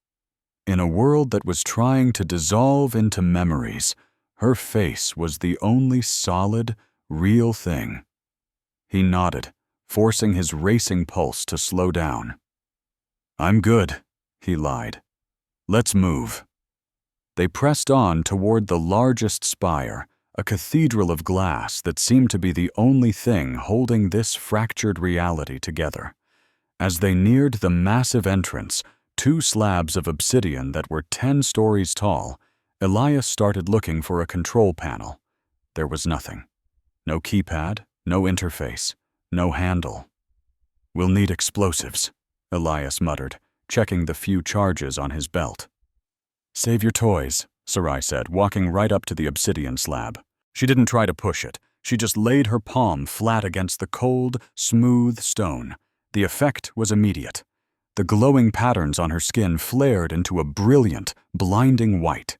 In a world that was trying to dissolve into memories, her face was the only solid, real thing. He nodded, forcing his racing pulse to slow down. "I'm good," he lied. "Let's move." They pressed on toward the largest spire, a cathedral of glass that seemed to be the only thing holding this fractured reality together. As they neared the massive entrance, 2 slabs of obsidian that were 10 stories tall, Elias started looking for a control panel. There was nothing. No keypad, no interface, no handle. "We'll need explosives," Elias muttered, checking the few charges on his belt. "Save your toys," Sarai said, walking right up to the obsidian slab. She didn't try to push it. She just laid her palm flat against the cold, smooth stone. The effect was immediate. The glowing patterns on her skin flared into a brilliant, blinding white.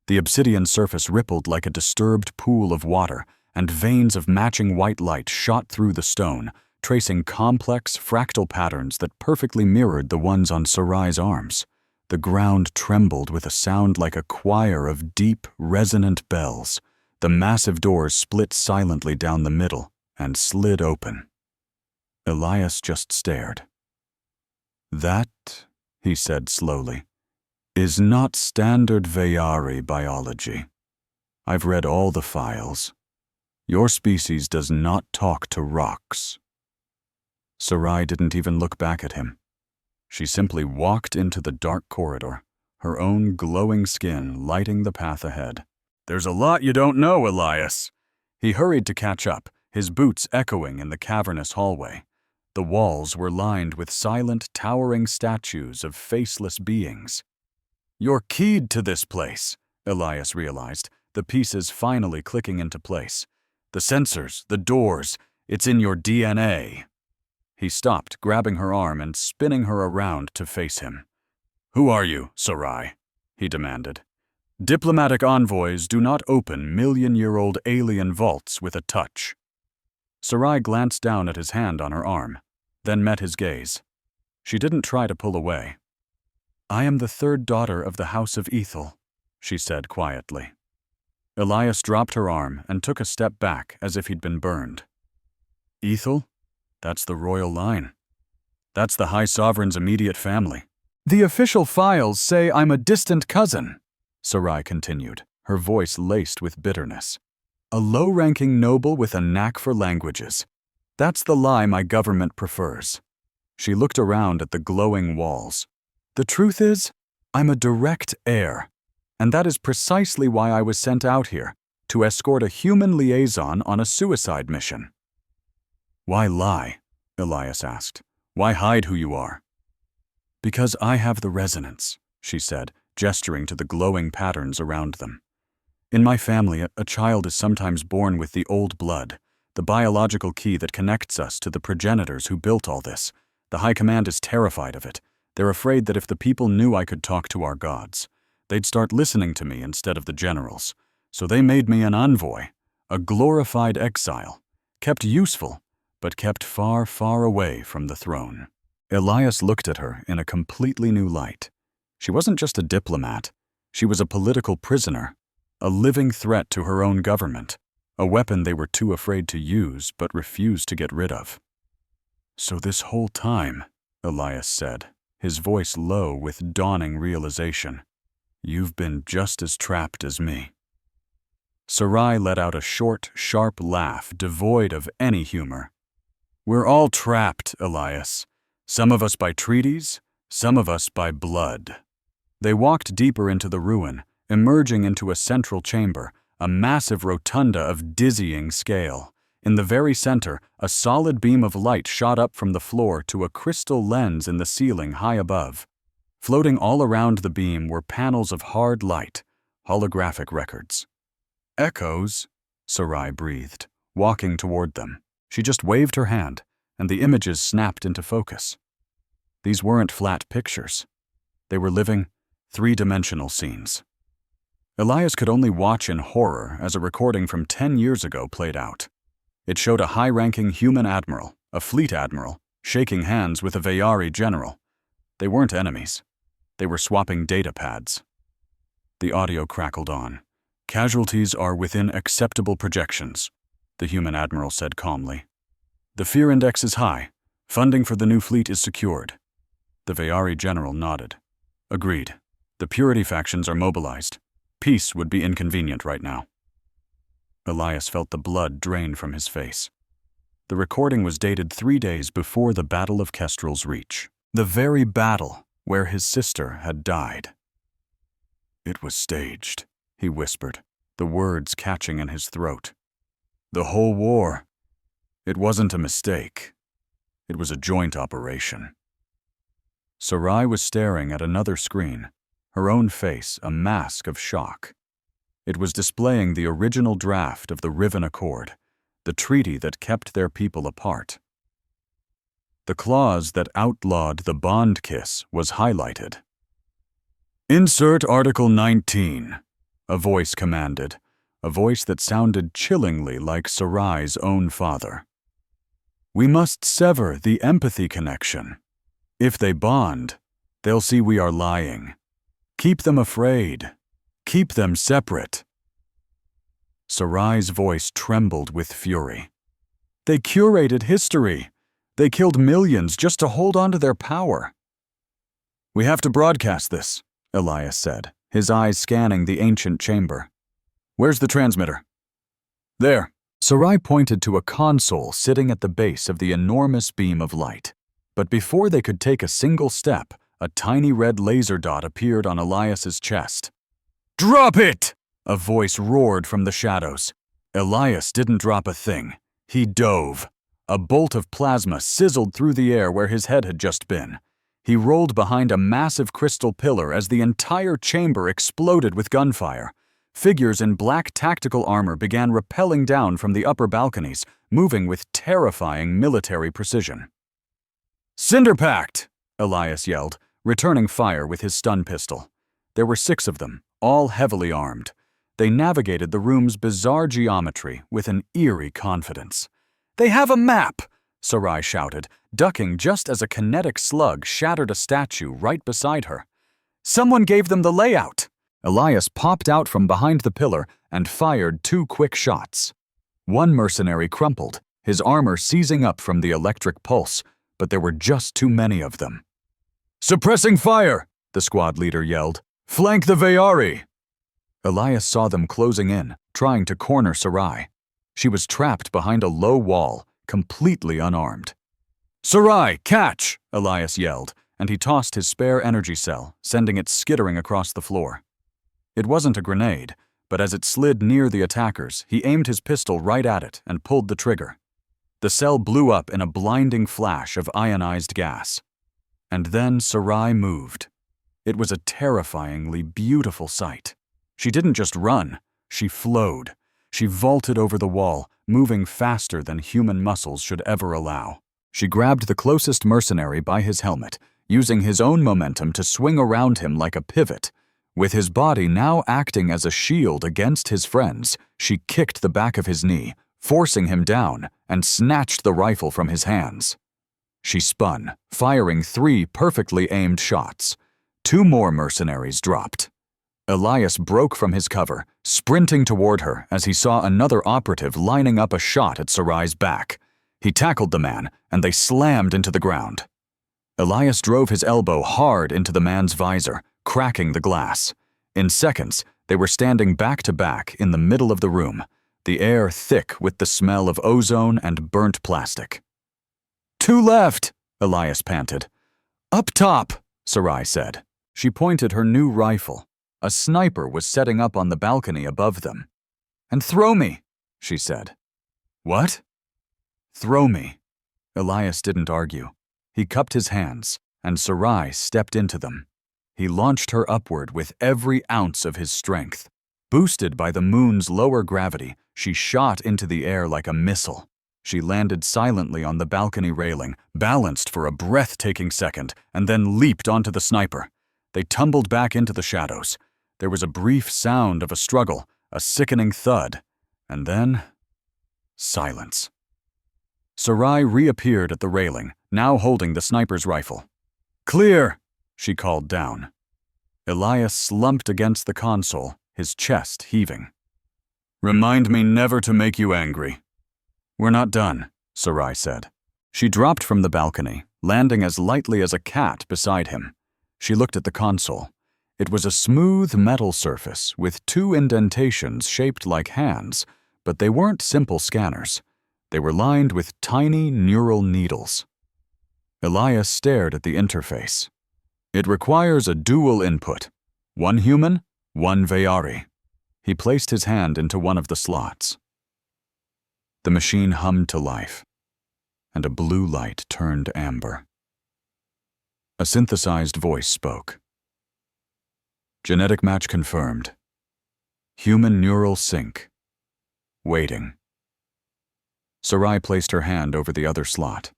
The obsidian surface rippled like a disturbed pool of water, and veins of matching white light shot through the stone, tracing complex, fractal patterns that perfectly mirrored the ones on Sarai's arms. The ground trembled with a sound like a choir of deep, resonant bells. The massive doors split silently down the middle and slid open. Elias just stared. "That," he said slowly, "is not standard Veyari biology. I've read all the files. Your species does not talk to rocks." Sarai didn't even look back at him. She simply walked into the dark corridor, her own glowing skin lighting the path ahead. "There's a lot you don't know, Elias." He hurried to catch up, his boots echoing in the cavernous hallway. The walls were lined with silent, towering statues of faceless beings. "You're keyed to this place," Elias realized, the pieces finally clicking into place. "The sensors, the doors, it's in your DNA." He stopped, grabbing her arm and spinning her around to face him. "Who are you, Sarai?" he demanded. "Diplomatic envoys do not open million-year-old alien vaults with a touch." Sarai glanced down at his hand on her arm. then met his gaze. She didn't try to pull away. "I am the third daughter of the House of Ethel," she said quietly. Elias dropped her arm and took a step back as if he'd been burned. "Ethel? That's the royal line. That's the High Sovereign's immediate family." "The official files say I'm a distant cousin," Sarai continued, her voice laced with bitterness. "A low-ranking noble with a knack for languages. That's the lie my government prefers." She looked around at the glowing walls. "The truth is, I'm a direct heir, and that is precisely why I was sent out here, to escort a human liaison on a suicide mission." "Why lie?" Elias asked. "Why hide who you are?" "Because I have the resonance," she said, gesturing to the glowing patterns around them. "In my family, a child is sometimes born with the old blood, the biological key that connects us to the progenitors who built all this. The High Command is terrified of it. They're afraid that if the people knew I could talk to our gods, they'd start listening to me instead of the generals. So they made me an envoy, a glorified exile, kept useful, but kept far, far away from the throne." Elias looked at her in a completely new light. She wasn't just a diplomat. She was a political prisoner, a living threat to her own government, a weapon they were too afraid to use but refused to get rid of. "So this whole time," Elias said, his voice low with dawning realization, "you've been just as trapped as me." Sarai let out a short, sharp laugh devoid of any humor. "We're all trapped, Elias. Some of us by treaties, some of us by blood." They walked deeper into the ruin, emerging into a central chamber, a massive rotunda of dizzying scale. In the very center, a solid beam of light shot up from the floor to a crystal lens in the ceiling high above. Floating all around the beam were panels of hard light, holographic records. "Echoes," Sarai breathed, walking toward them. She just waved her hand, and the images snapped into focus. These weren't flat pictures. They were living, three-dimensional scenes. Elias could only watch in horror as a recording from 10 years ago played out. It showed a high-ranking human admiral, a fleet admiral, shaking hands with a Veyari general. They weren't enemies. They were swapping data pads. The audio crackled on. "Casualties are within acceptable projections," the human admiral said calmly. "The fear index is high. Funding for the new fleet is secured." The Veyari general nodded. "Agreed. The Purity factions are mobilized. Peace would be inconvenient right now." Elias felt the blood drain from his face. The recording was dated 3 days before the Battle of Kestrel's Reach, the very battle where his sister had died. "It was staged," he whispered, the words catching in his throat. "The whole war. It wasn't a mistake. It was a joint operation." Sarai was staring at another screen, her own face a mask of shock. It was displaying the original draft of the Riven Accord, the treaty that kept their people apart. The clause that outlawed the bond kiss was highlighted. "Insert Article 19, a voice commanded, a voice that sounded chillingly like Sarai's own father. "We must sever the empathy connection. If they bond, they'll see we are lying. Keep them afraid. Keep them separate." Sarai's voice trembled with fury. "They curated history. They killed millions just to hold on to their power." "We have to broadcast this," Elias said, his eyes scanning the ancient chamber. "Where's the transmitter?" "There." Sarai pointed to a console sitting at the base of the enormous beam of light. But before they could take a single step, a tiny red laser dot appeared on Elias's chest. "Drop it!" a voice roared from the shadows. Elias didn't drop a thing. He dove. A bolt of plasma sizzled through the air where his head had just been. He rolled behind a massive crystal pillar as the entire chamber exploded with gunfire. Figures in black tactical armor began rappelling down from the upper balconies, moving with terrifying military precision. "Cinderpact!" Elias yelled, returning fire with his stun pistol. There were 6 of them, all heavily armed. They navigated the room's bizarre geometry with an eerie confidence. "They have a map!" Sarai shouted, ducking just as a kinetic slug shattered a statue right beside her. Someone gave them the layout! Elias popped out from behind the pillar and fired 2 quick shots. One mercenary crumpled, his armor seizing up from the electric pulse, but there were just too many of them. "Suppressing fire!" the squad leader yelled. "Flank the Veyari!" Elias saw them closing in, trying to corner Sarai. She was trapped behind a low wall, completely unarmed. "Sarai, catch!" Elias yelled, and he tossed his spare energy cell, sending it skittering across the floor. It wasn't a grenade, but as it slid near the attackers, he aimed his pistol right at it and pulled the trigger. The cell blew up in a blinding flash of ionized gas. And then Sarai moved. It was a terrifyingly beautiful sight. She didn't just run, she flowed. She vaulted over the wall, moving faster than human muscles should ever allow. She grabbed the closest mercenary by his helmet, using his own momentum to swing around him like a pivot. With his body now acting as a shield against his friends, she kicked the back of his knee, forcing him down, and snatched the rifle from his hands. She spun, firing 3 perfectly aimed shots. 2 more mercenaries dropped. Elias broke from his cover, sprinting toward her as he saw another operative lining up a shot at Sarai's back. He tackled the man, and they slammed into the ground. Elias drove his elbow hard into the man's visor, cracking the glass. In seconds, they were standing back to back in the middle of the room, the air thick with the smell of ozone and burnt plastic. "2 left," Elias panted. "Up top," Sarai said. She pointed her new rifle. A sniper was setting up on the balcony above them. "And throw me," she said. "What?" "Throw me." Elias didn't argue. He cupped his hands, and Sarai stepped into them. He launched her upward with every ounce of his strength. Boosted by the moon's lower gravity, she shot into the air like a missile. She landed silently on the balcony railing, balanced for a breathtaking second, and then leaped onto the sniper. They tumbled back into the shadows. There was a brief sound of a struggle, a sickening thud, and then silence. Sarai reappeared at the railing, now holding the sniper's rifle. "Clear!" she called down. Elias slumped against the console, his chest heaving. "Remind me never to make you angry." "We're not done," Sarai said. She dropped from the balcony, landing as lightly as a cat beside him. She looked at the console. It was a smooth metal surface with 2 indentations shaped like hands, but they weren't simple scanners. They were lined with tiny neural needles. Elias stared at the interface. "It requires a dual input. 1 human, 1 Veyari." He placed his hand into one of the slots. The machine hummed to life, and a blue light turned amber. A synthesized voice spoke. "Genetic match confirmed. Human neural sync. Waiting." Sarai placed her hand over the other slot.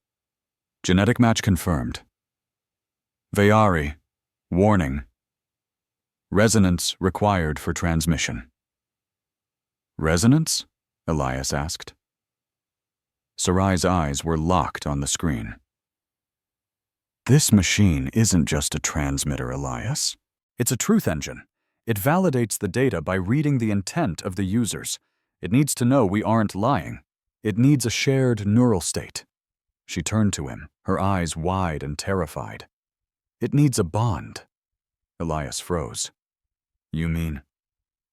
"Genetic match confirmed. Veyari. Warning. Resonance required for transmission." "Resonance?" Elias asked. Sarai's eyes were locked on the screen. "This machine isn't just a transmitter, Elias. It's a truth engine. It validates the data by reading the intent of the users. It needs to know we aren't lying. It needs a shared neural state." She turned to him, her eyes wide and terrified. "It needs a bond." Elias froze. "You mean?"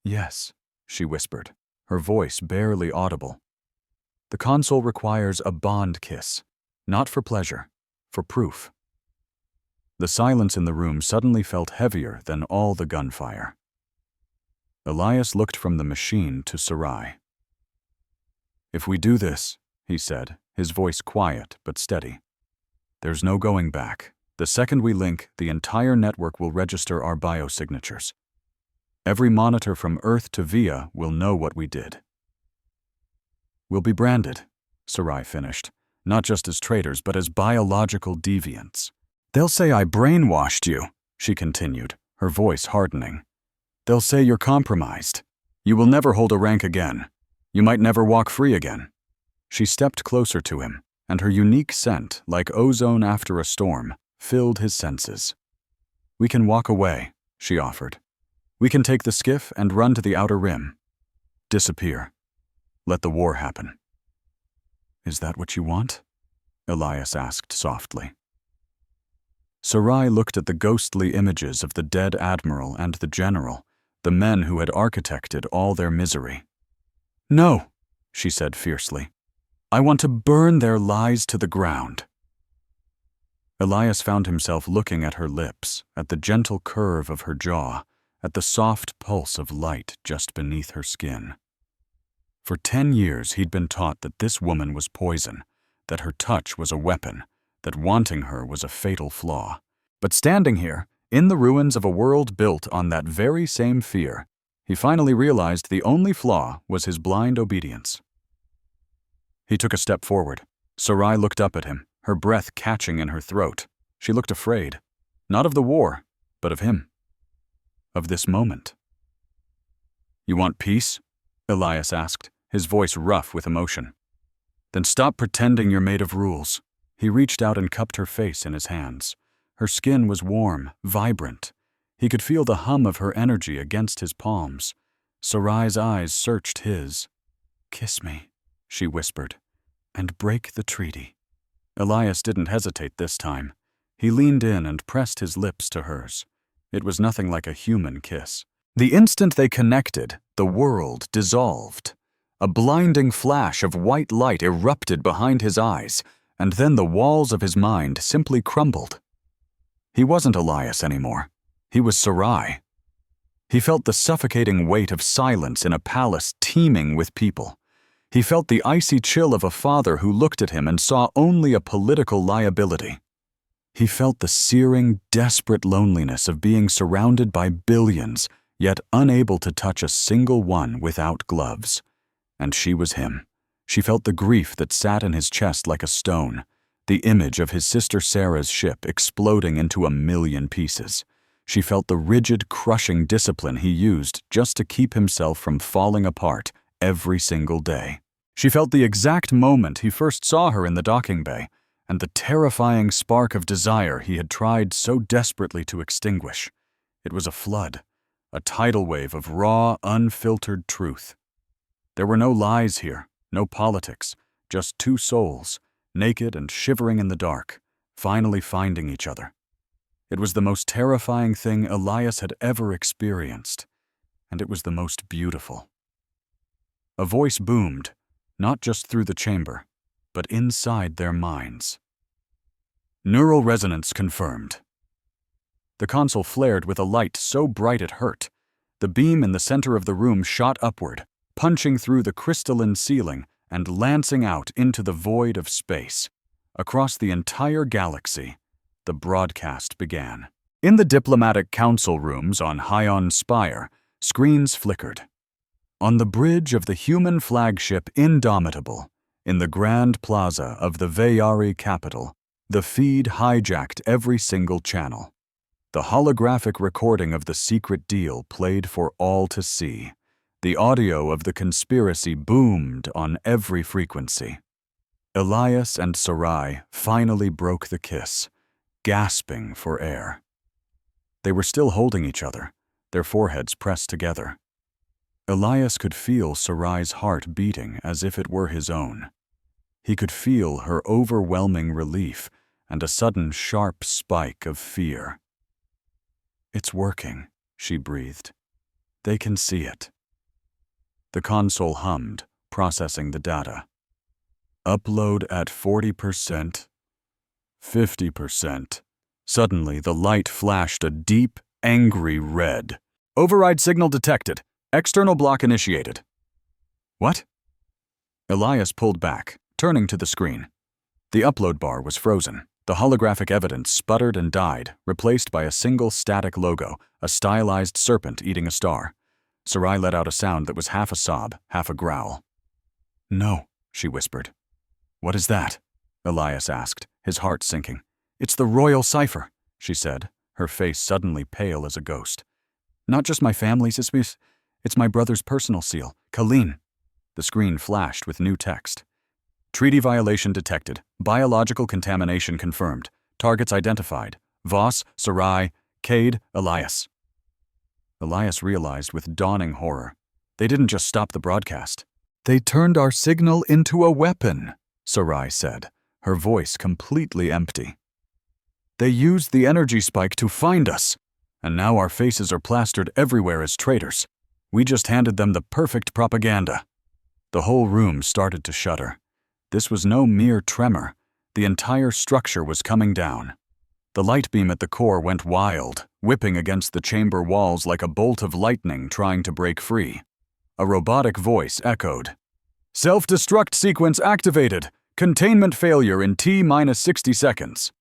"Yes," she whispered, her voice barely audible. "The console requires a bond kiss, not for pleasure, for proof." The silence in the room suddenly felt heavier than all the gunfire. Elias looked from the machine to Sarai. "If we do this," he said, his voice quiet but steady, "there's no going back. The second we link, the entire network will register our biosignatures. Every monitor from Earth to Via will know what we did." "We'll be branded," Sarai finished, "not just as traitors, but as biological deviants. They'll say I brainwashed you," she continued, her voice hardening. "They'll say you're compromised. You will never hold a rank again. You might never walk free again." She stepped closer to him, and her unique scent, like ozone after a storm, filled his senses. "We can walk away," she offered. "We can take the skiff and run to the outer rim. Disappear. Let the war happen." "Is that what you want?" Elias asked softly. Sarai looked at the ghostly images of the dead admiral and the general, the men who had architected all their misery. "No," she said fiercely. "I want to burn their lies to the ground." Elias found himself looking at her lips, at the gentle curve of her jaw, at the soft pulse of light just beneath her skin. For 10 years he'd been taught that this woman was poison, that her touch was a weapon, that wanting her was a fatal flaw. But standing here, in the ruins of a world built on that very same fear, he finally realized the only flaw was his blind obedience. He took a step forward. Sarai looked up at him, her breath catching in her throat. She looked afraid, not of the war, but of him. Of this moment. "You want peace?" Elias asked, his voice rough with emotion. "Then stop pretending you're made of rules." He reached out and cupped her face in his hands. Her skin was warm, vibrant. He could feel the hum of her energy against his palms. Sarai's eyes searched his. "Kiss me," she whispered, "and break the treaty." Elias didn't hesitate this time. He leaned in and pressed his lips to hers. It was nothing like a human kiss. The instant they connected, the world dissolved. A blinding flash of white light erupted behind his eyes, and then the walls of his mind simply crumbled. He wasn't Elias anymore. He was Sarai. He felt the suffocating weight of silence in a palace teeming with people. He felt the icy chill of a father who looked at him and saw only a political liability. He felt the searing, desperate loneliness of being surrounded by billions, yet unable to touch a single one without gloves. And she was him. She felt the grief that sat in his chest like a stone, the image of his sister Sarah's ship exploding into a million pieces. She felt the rigid, crushing discipline he used just to keep himself from falling apart every single day. She felt the exact moment he first saw her in the docking bay, and the terrifying spark of desire he had tried so desperately to extinguish. It was a flood, a tidal wave of raw, unfiltered truth. There were no lies here, no politics, just two souls, naked and shivering in the dark, finally finding each other. It was the most terrifying thing Elias had ever experienced, and it was the most beautiful. A voice boomed, not just through the chamber, but inside their minds. "Neural resonance confirmed." The console flared with a light so bright it hurt. The beam in the center of the room shot upward, punching through the crystalline ceiling and lancing out into the void of space. Across the entire galaxy, the broadcast began. In the diplomatic council rooms on Hion Spire, screens flickered. On the bridge of the human flagship Indomitable, in the Grand Plaza of the Veyari capital, the feed hijacked every single channel. The holographic recording of the secret deal played for all to see. The audio of the conspiracy boomed on every frequency. Elias and Sarai finally broke the kiss, gasping for air. They were still holding each other, their foreheads pressed together. Elias could feel Sarai's heart beating as if it were his own. He could feel her overwhelming relief and a sudden sharp spike of fear. "It's working," she breathed. "They can see it." The console hummed, processing the data. "Upload at 40%, 50%. Suddenly, the light flashed a deep, angry red. "Override signal detected. External block initiated." "What?" Elias pulled back, turning to the screen. The upload bar was frozen. The holographic evidence sputtered and died, replaced by a single static logo, a stylized serpent eating a star. Sarai let out a sound that was half a sob, half a growl. "No," she whispered. "What is that?" Elias asked, his heart sinking. "It's the royal cipher," she said, her face suddenly pale as a ghost. "Not just my family's, it's my brother's personal seal, Colleen." The screen flashed with new text. Treaty violation detected. Biological contamination confirmed. Targets identified. Voss, Sarai, Cade, Elias. Elias realized with dawning horror. They didn't just stop the broadcast. They turned our signal into a weapon, Sarai said, her voice completely empty. They used the energy spike to find us, and now our faces are plastered everywhere as traitors. We just handed them the perfect propaganda. The whole room started to shudder. This was no mere tremor. The entire structure was coming down. The light beam at the core went wild, whipping against the chamber walls like a bolt of lightning trying to break free. A robotic voice echoed. Self-destruct sequence activated. Containment failure in T-60 seconds.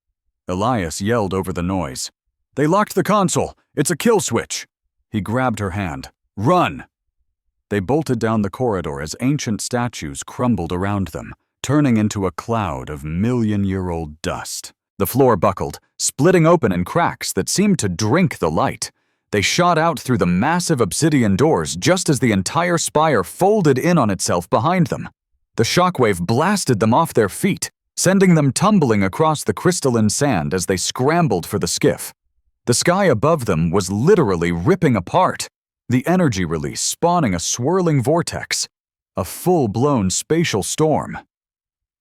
Elias yelled over the noise. They locked the console. It's a kill switch. He grabbed her hand. Run! They bolted down the corridor as ancient statues crumbled around them, turning into a cloud of million-year-old dust. The floor buckled, splitting open in cracks that seemed to drink the light. They shot out through the massive obsidian doors just as the entire spire folded in on itself behind them. The shockwave blasted them off their feet, sending them tumbling across the crystalline sand as they scrambled for the skiff. The sky above them was literally ripping apart, the energy release spawning a swirling vortex, a full-blown spatial storm.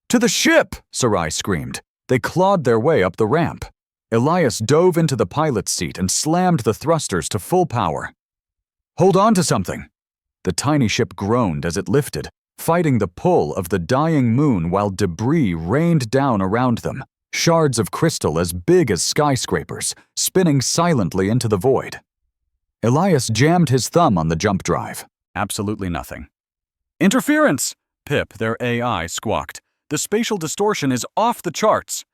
To the ship! Sarai screamed. They clawed their way up the ramp. Elias dove into the pilot's seat and slammed the thrusters to full power. Hold on to something! The tiny ship groaned as it lifted, fighting the pull of the dying moon while debris rained down around them, shards of crystal as big as skyscrapers, spinning silently into the void. Elias jammed his thumb on the jump drive. Absolutely nothing. Interference! Pip, their AI, squawked. The spatial distortion is off the charts.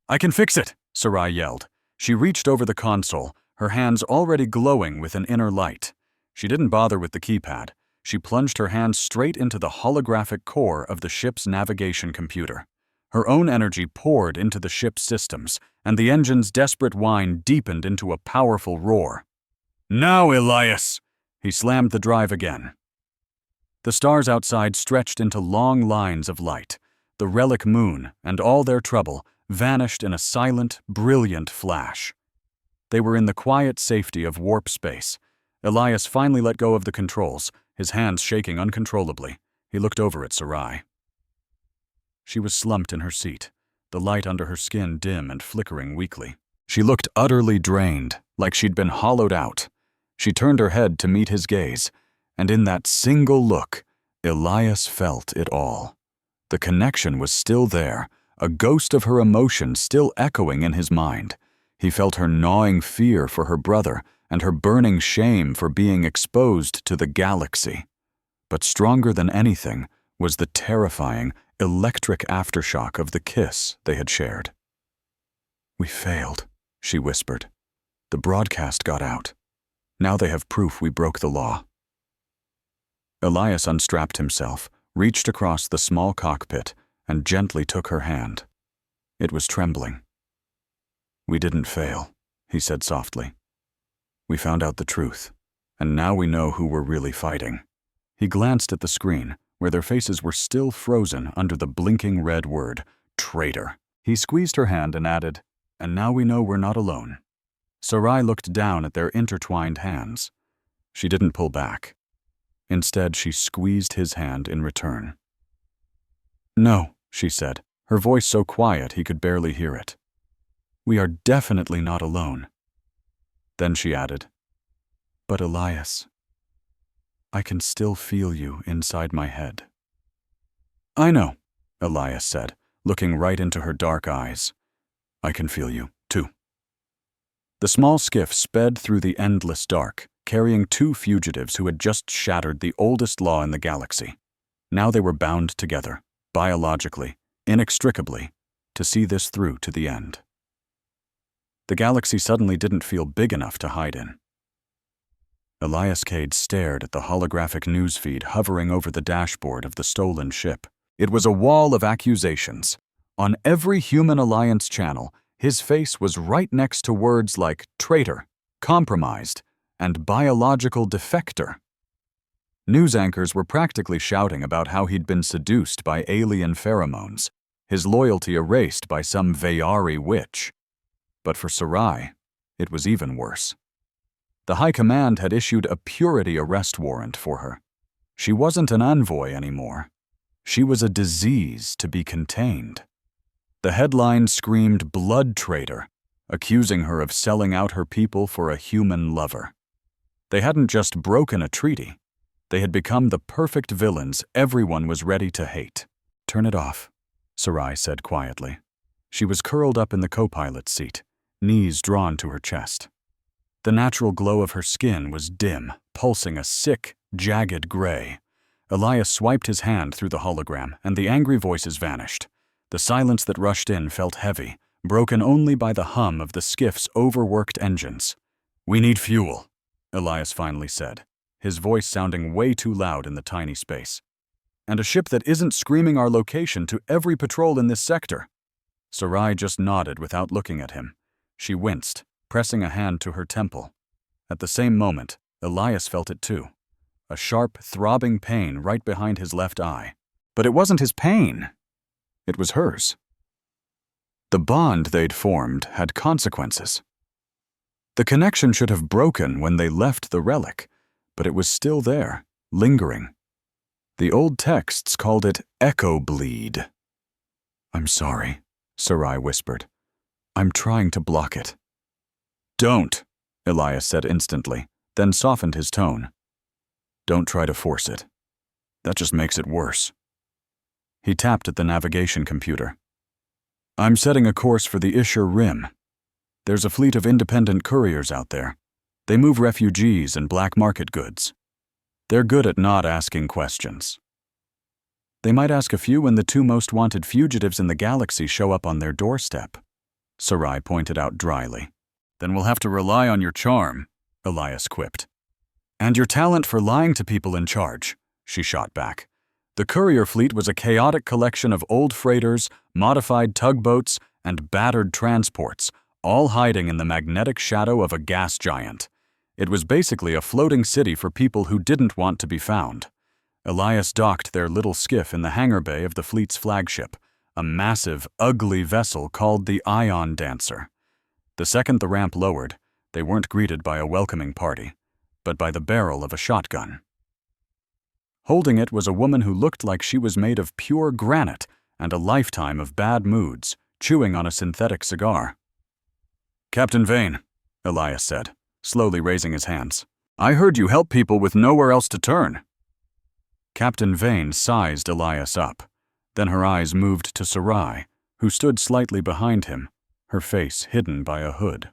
I can fix it, Sarai yelled. She reached over the console, her hands already glowing with an inner light. She didn't bother with the keypad. She plunged her hand straight into the holographic core of the ship's navigation computer. Her own energy poured into the ship's systems, and the engine's desperate whine deepened into a powerful roar. Now, Elias! He slammed the drive again. The stars outside stretched into long lines of light. The relic moon and all their trouble vanished in a silent, brilliant flash. They were in the quiet safety of warp space. Elias finally let go of the controls, his hands shaking uncontrollably. He looked over at Sarai. She was slumped in her seat, the light under her skin dim and flickering weakly. She looked utterly drained, like she'd been hollowed out. She turned her head to meet his gaze, and in that single look, Elias felt it all. The connection was still there, a ghost of her emotion still echoing in his mind. He felt her gnawing fear for her brother and her burning shame for being exposed to the galaxy. But stronger than anything was the terrifying, electric aftershock of the kiss they had shared. We failed, she whispered. The broadcast got out. Now they have proof we broke the law. Elias unstrapped himself, reached across the small cockpit, and gently took her hand. It was trembling. We didn't fail, he said softly. We found out the truth, and now we know who we're really fighting. He glanced at the screen, where their faces were still frozen under the blinking red word, traitor. He squeezed her hand and added, and now we know we're not alone. Sarai looked down at their intertwined hands. She didn't pull back. Instead, she squeezed his hand in return. No, she said, her voice so quiet he could barely hear it. We are definitely not alone. Then she added, but Elias, I can still feel you inside my head. I know, Elias said, looking right into her dark eyes. I can feel you, too. The small skiff sped through the endless dark, carrying two fugitives who had just shattered the oldest law in the galaxy. Now they were bound together, biologically, inextricably, to see this through to the end. The galaxy suddenly didn't feel big enough to hide in. Elias Cade stared at the holographic newsfeed hovering over the dashboard of the stolen ship. It was a wall of accusations. On every Human Alliance channel, his face was right next to words like traitor, compromised, and biological defector. News anchors were practically shouting about how he'd been seduced by alien pheromones, his loyalty erased by some Veyari witch. But for Sarai, it was even worse. The High Command had issued a purity arrest warrant for her. She wasn't an envoy anymore. She was a disease to be contained. The headline screamed blood traitor, accusing her of selling out her people for a human lover. They hadn't just broken a treaty. They had become the perfect villains everyone was ready to hate. "Turn it off," Sarai said quietly. She was curled up in the co-pilot's seat, knees drawn to her chest. The natural glow of her skin was dim, pulsing a sick, jagged gray. Elias swiped his hand through the hologram, and the angry voices vanished. The silence that rushed in felt heavy, broken only by the hum of the skiff's overworked engines. "We need fuel," Elias finally said, his voice sounding way too loud in the tiny space. "And a ship that isn't screaming our location to every patrol in this sector." Sarai just nodded without looking at him. She winced, pressing a hand to her temple. At the same moment, Elias felt it too. A sharp, throbbing pain right behind his left eye. But it wasn't his pain. It was hers. The bond they'd formed had consequences. The connection should have broken when they left the relic, but it was still there, lingering. The old texts called it echo bleed. "I'm sorry," Sarai whispered. "I'm trying to block it." "Don't," Elias said instantly, then softened his tone. "Don't try to force it. That just makes it worse." He tapped at the navigation computer. "I'm setting a course for the Isher Rim. There's a fleet of independent couriers out there. They move refugees and black market goods. They're good at not asking questions. They might ask a few when the two most wanted fugitives in the galaxy show up on their doorstep," Sarai pointed out dryly. "Then we'll have to rely on your charm," Elias quipped. "And your talent for lying to people in charge," she shot back. The courier fleet was a chaotic collection of old freighters, modified tugboats, and battered transports, all hiding in the magnetic shadow of a gas giant. It was basically a floating city for people who didn't want to be found. Elias docked their little skiff in the hangar bay of the fleet's flagship, a massive, ugly vessel called the Ion Dancer. The second the ramp lowered, they weren't greeted by a welcoming party, but by the barrel of a shotgun. Holding it was a woman who looked like she was made of pure granite and a lifetime of bad moods, chewing on a synthetic cigar. "Captain Vane," Elias said, slowly raising his hands. "I heard you help people with nowhere else to turn." Captain Vane sized Elias up. Then her eyes moved to Sarai, who stood slightly behind him, her face hidden by a hood.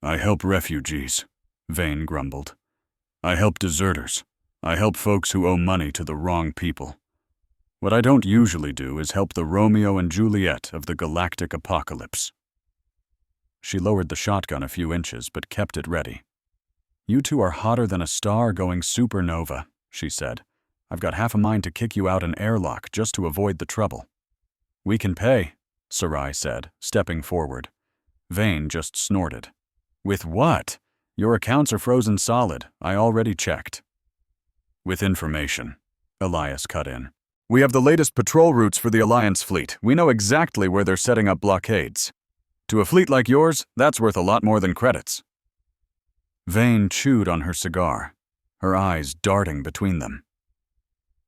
"I help refugees," Vane grumbled. "I help deserters. I help folks who owe money to the wrong people. What I don't usually do is help the Romeo and Juliet of the galactic apocalypse." She lowered the shotgun a few inches, but kept it ready. "You two are hotter than a star going supernova," she said. "I've got half a mind to kick you out an airlock just to avoid the trouble." "We can pay," Sarai said, stepping forward. Vane just snorted. "With what? Your accounts are frozen solid. I already checked." "With information," Elias cut in. "We have the latest patrol routes for the Alliance fleet. We know exactly where they're setting up blockades. To a fleet like yours, that's worth a lot more than credits." Vane chewed on her cigar, her eyes darting between them.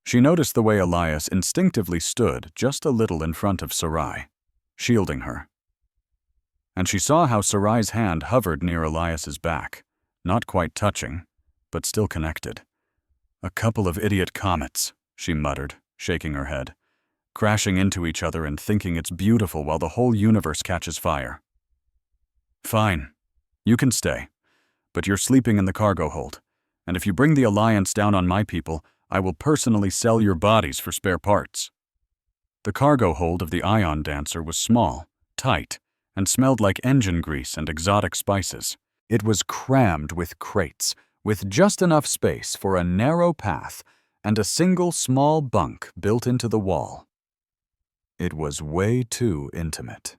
She noticed the way Elias instinctively stood just a little in front of Sarai, shielding her. And she saw how Sarai's hand hovered near Elias's back, not quite touching, but still connected. "A couple of idiot comets," she muttered, shaking her head, "crashing into each other and thinking it's beautiful while the whole universe catches fire." "Fine. You can stay. But you're sleeping in the cargo hold. And if you bring the Alliance down on my people, I will personally sell your bodies for spare parts." The cargo hold of the Ion Dancer was small, tight, and smelled like engine grease and exotic spices. It was crammed with crates, with just enough space for a narrow path and a single small bunk built into the wall. It was way too intimate.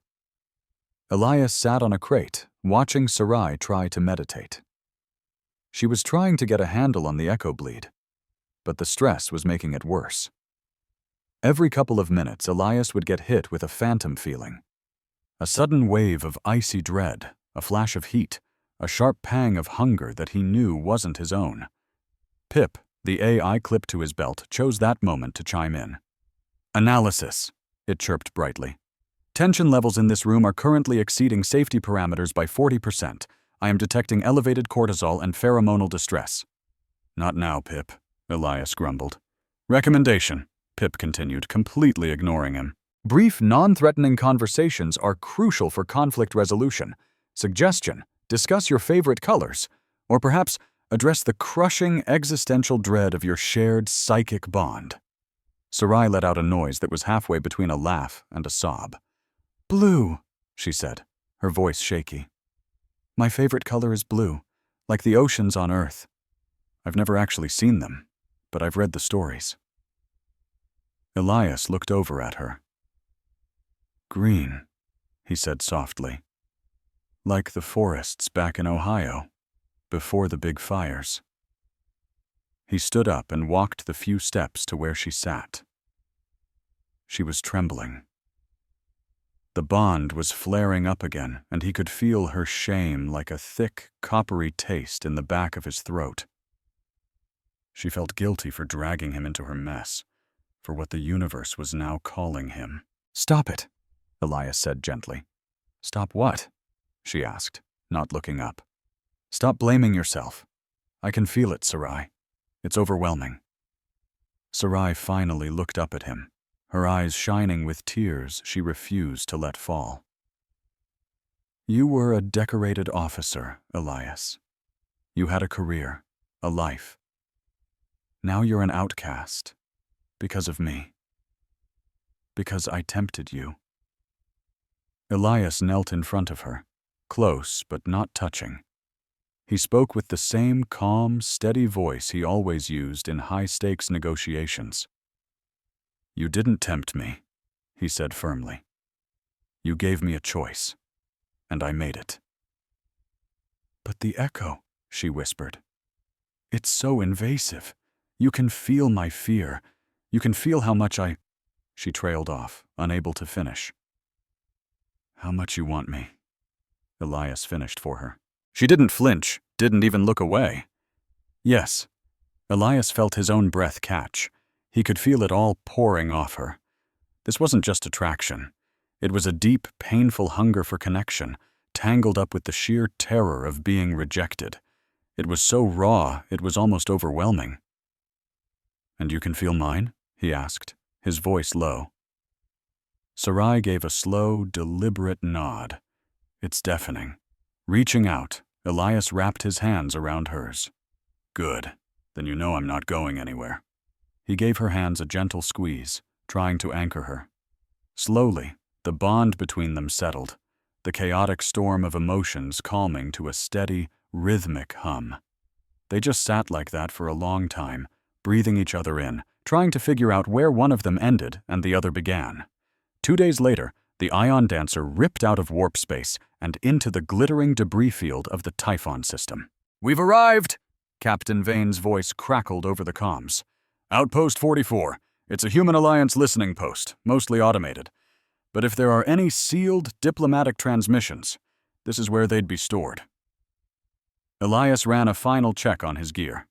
Elias sat on a crate, watching Sarai try to meditate. She was trying to get a handle on the echo bleed, but the stress was making it worse. Every couple of minutes, Elias would get hit with a phantom feeling. A sudden wave of icy dread, a flash of heat, a sharp pang of hunger that he knew wasn't his own. Pip, the AI clipped to his belt, chose that moment to chime in. "Analysis," it chirped brightly. "Tension levels in this room are currently exceeding safety parameters by 40%. I am detecting elevated cortisol and pheromonal distress." "Not now, Pip," Elias grumbled. "Recommendation," Pip continued, completely ignoring him. "Brief, non-threatening conversations are crucial for conflict resolution. Suggestion: discuss your favorite colors, or perhaps address the crushing existential dread of your shared psychic bond." Sarai let out a noise that was halfway between a laugh and a sob. "Blue," she said, her voice shaky. "My favorite color is blue, like the oceans on Earth. I've never actually seen them, but I've read the stories." Elias looked over at her. "Green," he said softly. "Like the forests back in Ohio, before the big fires." He stood up and walked the few steps to where she sat. She was trembling. The bond was flaring up again, and he could feel her shame like a thick, coppery taste in the back of his throat. She felt guilty for dragging him into her mess, for what the universe was now calling him. "Stop it," Elias said gently. "Stop what?" she asked, not looking up. "Stop blaming yourself. I can feel it, Sarai. It's overwhelming." Sarai finally looked up at him, her eyes shining with tears she refused to let fall. "You were a decorated officer, Elias. You had a career, a life. Now you're an outcast, because of me. Because I tempted you." Elias knelt in front of her, close but not touching. He spoke with the same calm, steady voice he always used in high-stakes negotiations. "You didn't tempt me," he said firmly. "You gave me a choice, and I made it." "But the echo," she whispered. "It's so invasive. You can feel my fear. You can feel how much I—" She trailed off, unable to finish. "How much you want me," Elias finished for her. She didn't flinch, didn't even look away. "Yes." Elias felt his own breath catch. He could feel it all pouring off her. This wasn't just attraction. It was a deep, painful hunger for connection, tangled up with the sheer terror of being rejected. It was so raw, it was almost overwhelming. "And you can feel mine?" he asked, his voice low. Sarai gave a slow, deliberate nod. It's deafening. Reaching out, Elias wrapped his hands around hers. "Good. Then you know I'm not going anywhere." He gave her hands a gentle squeeze, trying to anchor her. Slowly, the bond between them settled, the chaotic storm of emotions calming to a steady, rhythmic hum. They just sat like that for a long time, breathing each other in, trying to figure out where one of them ended and the other began. 2 days later, the Ion Dancer ripped out of warp space and into the glittering debris field of the Typhon system. "We've arrived!" Captain Vane's voice crackled over the comms. "Outpost 44. It's a Human Alliance listening post, mostly automated. But if there are any sealed diplomatic transmissions, this is where they'd be stored." Elias ran a final check on his gear.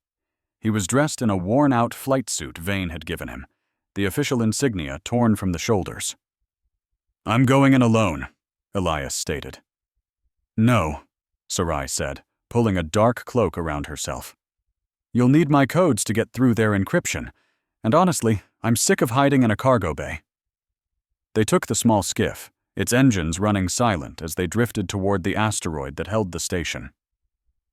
He was dressed in a worn-out flight suit Vane had given him, the official insignia torn from the shoulders. "I'm going in alone," Elias stated. "No," Sarai said, pulling a dark cloak around herself. "You'll need my codes to get through their encryption, and honestly, I'm sick of hiding in a cargo bay." They took the small skiff, its engines running silent as they drifted toward the asteroid that held the station.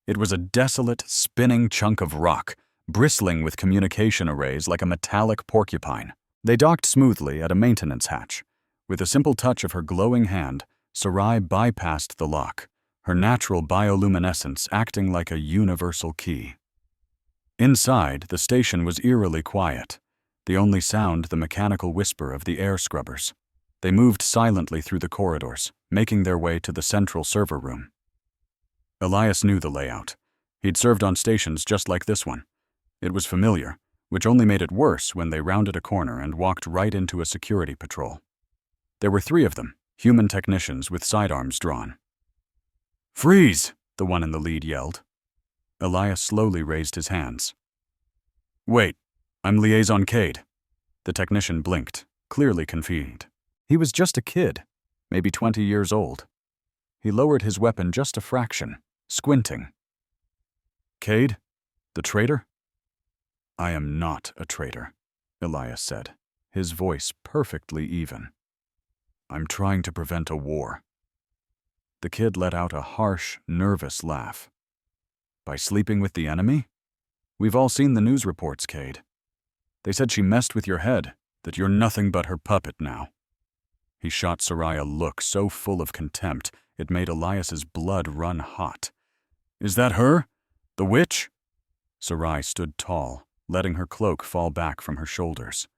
It was a desolate, spinning chunk of rock, bristling with communication arrays like a metallic porcupine. They docked smoothly at a maintenance hatch. With a simple touch of her glowing hand, Sarai bypassed the lock, her natural bioluminescence acting like a universal key. Inside, the station was eerily quiet, the only sound the mechanical whisper of the air scrubbers. They moved silently through the corridors, making their way to the central server room. Elias knew the layout. He'd served on stations just like this one. It was familiar, which only made it worse when they rounded a corner and walked right into a security patrol. There were 3 of them, human technicians with sidearms drawn. "Freeze!" the one in the lead yelled. Elias slowly raised his hands. "Wait, I'm Liaison Cade." The technician blinked, clearly confused. He was just a kid, maybe 20 years old. He lowered his weapon just a fraction, squinting. "Cade? The traitor?" "I am not a traitor," Elias said, his voice perfectly even. "I'm trying to prevent a war." The kid let out a harsh, nervous laugh. "By sleeping with the enemy? We've all seen the news reports, Cade. They said she messed with your head, that you're nothing but her puppet now." He shot Sarai a look so full of contempt, it made Elias's blood run hot. "Is that her? The witch?" Sarai stood tall, letting her cloak fall back from her shoulders.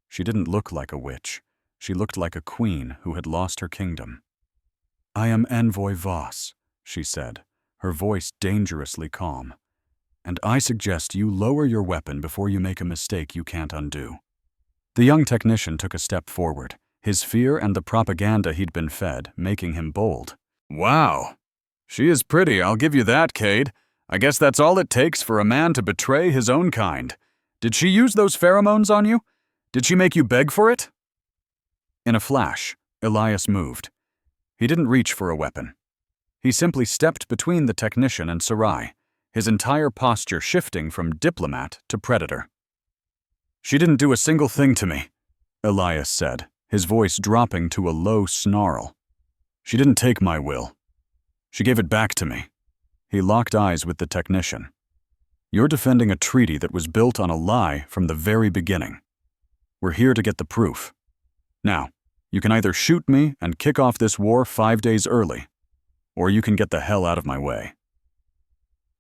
She didn't look like a witch. She looked like a queen who had lost her kingdom. "I am Envoy Voss," she said, her voice dangerously calm. "And I suggest you lower your weapon before you make a mistake you can't undo." The young technician took a step forward, his fear and the propaganda he'd been fed making him bold. "Wow. She is pretty, I'll give you that, Cade. I guess that's all it takes for a man to betray his own kind. Did she use those pheromones on you? Did she make you beg for it?" In a flash, Elias moved. He didn't reach for a weapon. He simply stepped between the technician and Sarai, his entire posture shifting from diplomat to predator. "She didn't do a single thing to me," Elias said, his voice dropping to a low snarl. "She didn't take my will. She gave it back to me." He locked eyes with the technician. "You're defending a treaty that was built on a lie from the very beginning. We're here to get the proof. Now, you can either shoot me and kick off this war 5 days early, or you can get the hell out of my way."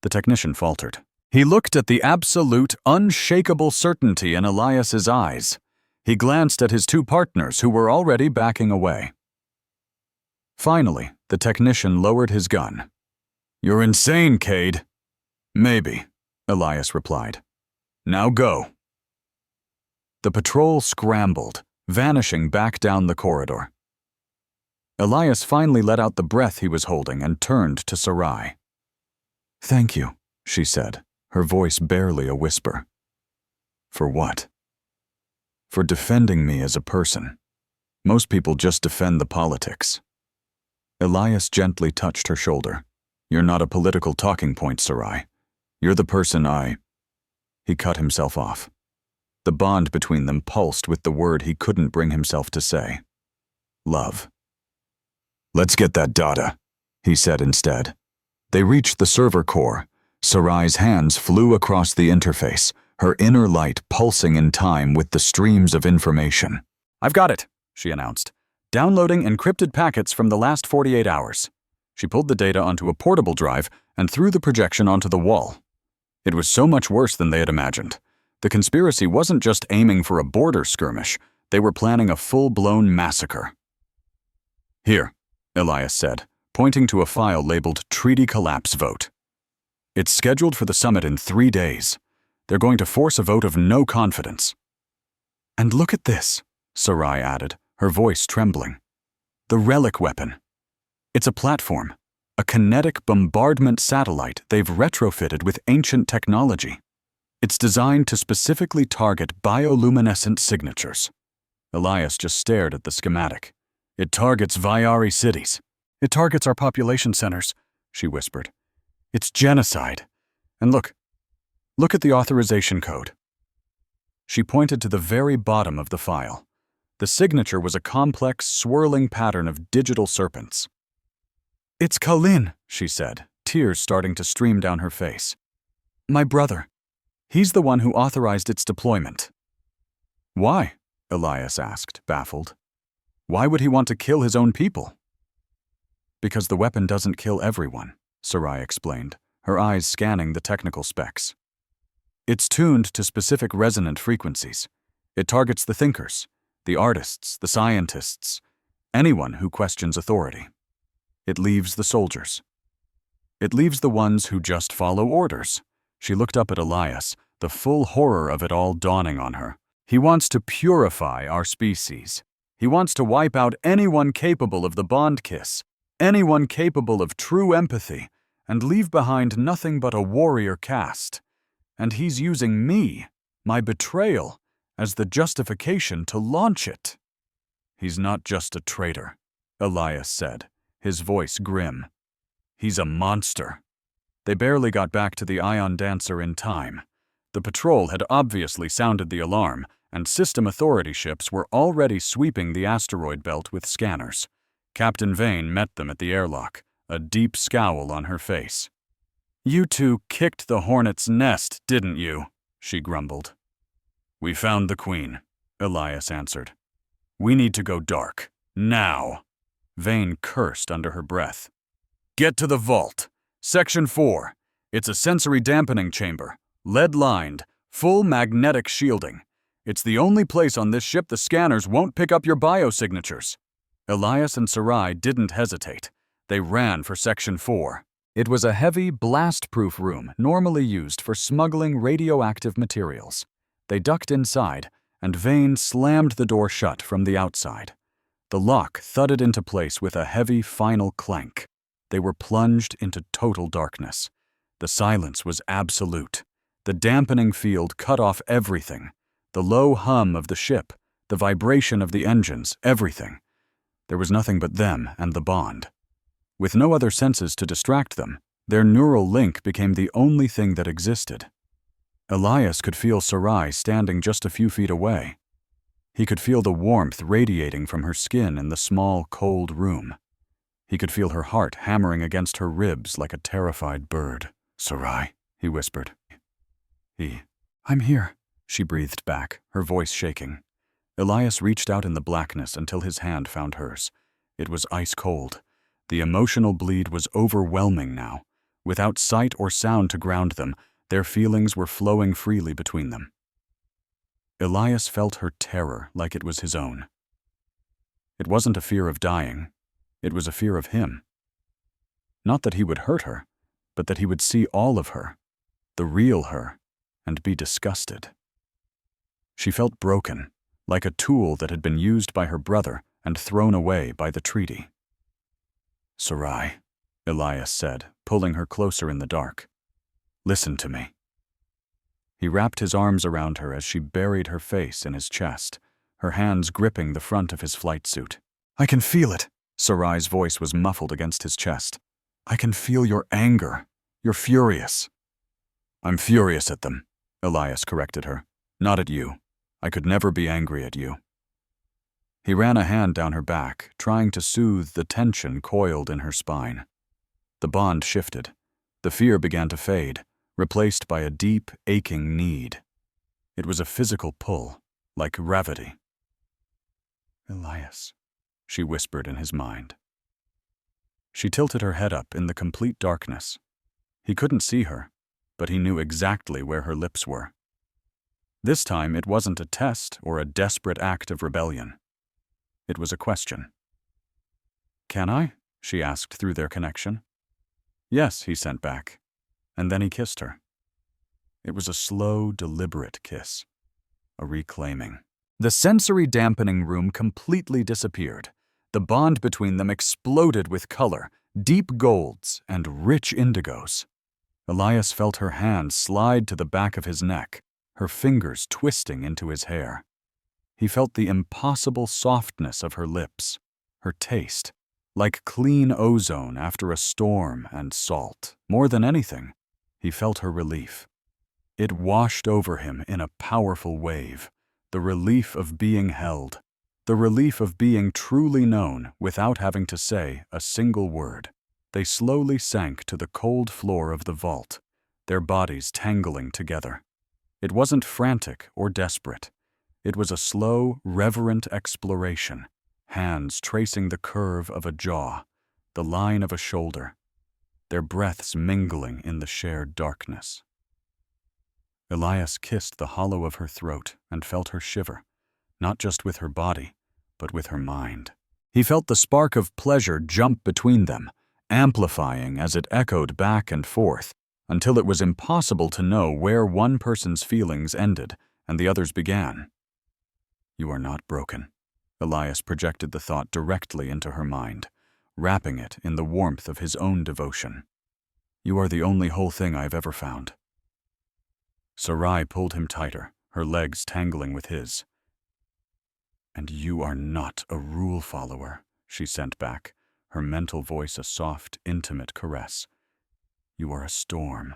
The technician faltered. He looked at the absolute, unshakable certainty in Elias's eyes. He glanced at his 2 partners who were already backing away. Finally, the technician lowered his gun. "You're insane, Cade." "Maybe," Elias replied. "Now go." The patrol scrambled, vanishing back down the corridor. Elias finally let out the breath he was holding and turned to Sarai. "Thank you," she said, her voice barely a whisper. "For what?" "For defending me as a person. Most people just defend the politics." Elias gently touched her shoulder. "You're not a political talking point, Sarai. You're the person I—" He cut himself off. The bond between them pulsed with the word he couldn't bring himself to say. Love. "Let's get that data," he said instead. They reached the server core. Sarai's hands flew across the interface, her inner light pulsing in time with the streams of information. "I've got it," she announced. "Downloading encrypted packets from the last 48 hours. She pulled the data onto a portable drive and threw the projection onto the wall. It was so much worse than they had imagined. The conspiracy wasn't just aiming for a border skirmish. They were planning a full-blown massacre. "Here," Elias said, pointing to a file labeled Treaty Collapse Vote. "It's scheduled for the summit in 3 days. They're going to force a vote of no confidence." "And look at this," Sarai added, her voice trembling. "The relic weapon. It's a platform, a kinetic bombardment satellite they've retrofitted with ancient technology. It's designed to specifically target bioluminescent signatures." Elias just stared at the schematic. "It targets Vyari cities. It targets our population centers," she whispered. "It's genocide. And look at the authorization code." She pointed to the very bottom of the file. The signature was a complex, swirling pattern of digital serpents. "It's Kalin," she said, tears starting to stream down her face. "My brother. He's the one who authorized its deployment." "Why?" Elias asked, baffled. "Why would he want to kill his own people?" "Because the weapon doesn't kill everyone," Sarai explained, her eyes scanning the technical specs. "It's tuned to specific resonant frequencies. It targets the thinkers, the artists, the scientists, anyone who questions authority. It leaves the soldiers. It leaves the ones who just follow orders." She looked up at Elias, the full horror of it all dawning on her. He wants to purify our species. He wants to wipe out anyone capable of the bond kiss, anyone capable of true empathy, and leave behind nothing but a warrior caste. And he's using me, my betrayal, as the justification to launch it. He's not just a traitor, Elias said, his voice grim. He's a monster. They barely got back to the Ion Dancer in time. The patrol had obviously sounded the alarm, and system authority ships were already sweeping the asteroid belt with scanners. Captain Vane met them at the airlock, a deep scowl on her face. "You two kicked the hornet's nest, didn't you?" she grumbled. "We found the Queen," Elias answered. "We need to go dark. Now." Vane cursed under her breath. "Get to the vault. Section 4. It's a sensory dampening chamber, lead-lined, full magnetic shielding. It's the only place on this ship the scanners won't pick up your biosignatures." Elias and Sarai didn't hesitate. They ran for Section 4. It was a heavy, blast-proof room normally used for smuggling radioactive materials. They ducked inside, and Vane slammed the door shut from the outside. The lock thudded into place with a heavy final clank. They were plunged into total darkness. The silence was absolute. The dampening field cut off everything. The low hum of the ship, the vibration of the engines, everything. There was nothing but them and the bond. With no other senses to distract them, their neural link became the only thing that existed. Elias could feel Sarai standing just a few feet away. He could feel the warmth radiating from her skin in the small, cold room. He could feel her heart hammering against her ribs like a terrified bird. "Sarai," he whispered. "I'm here," she breathed back, her voice shaking. Elias reached out in the blackness until his hand found hers. It was ice cold. The emotional bleed was overwhelming now. Without sight or sound to ground them, their feelings were flowing freely between them. Elias felt her terror like it was his own. It wasn't a fear of dying. It was a fear of him. Not that he would hurt her, but that he would see all of her, the real her, and be disgusted. She felt broken, like a tool that had been used by her brother and thrown away by the treaty. "Sarai," Elias said, pulling her closer in the dark. "Listen to me." He wrapped his arms around her as she buried her face in his chest, her hands gripping the front of his flight suit. "I can feel it." Sarai's voice was muffled against his chest. "I can feel your anger. You're furious." "I'm furious at them," Elias corrected her. "Not at you. I could never be angry at you." He ran a hand down her back, trying to soothe the tension coiled in her spine. The bond shifted. The fear began to fade, replaced by a deep, aching need. It was a physical pull, like gravity. "Elias," she whispered in his mind. She tilted her head up in the complete darkness. He couldn't see her, but he knew exactly where her lips were. This time it wasn't a test or a desperate act of rebellion. It was a question. "Can I?" she asked through their connection. "Yes," he sent back, and then he kissed her. It was a slow, deliberate kiss, a reclaiming. The sensory dampening room completely disappeared. The bond between them exploded with color, deep golds and rich indigos. Elias felt her hand slide to the back of his neck, her fingers twisting into his hair. He felt the impossible softness of her lips, her taste, like clean ozone after a storm and salt. More than anything, he felt her relief. It washed over him in a powerful wave, the relief of being held, the relief of being truly known without having to say a single word. They slowly sank to the cold floor of the vault, their bodies tangling together. It wasn't frantic or desperate. It was a slow, reverent exploration, hands tracing the curve of a jaw, the line of a shoulder, their breaths mingling in the shared darkness. Elias kissed the hollow of her throat and felt her shiver, not just with her body, but with her mind. He felt the spark of pleasure jump between them, amplifying as it echoed back and forth until it was impossible to know where one person's feelings ended and the other's began. You are not broken. Elias projected the thought directly into her mind, wrapping it in the warmth of his own devotion. You are the only whole thing I've ever found. Sarai pulled him tighter, her legs tangling with his. And you are not a rule follower, she sent back, her mental voice a soft, intimate caress. You are a storm.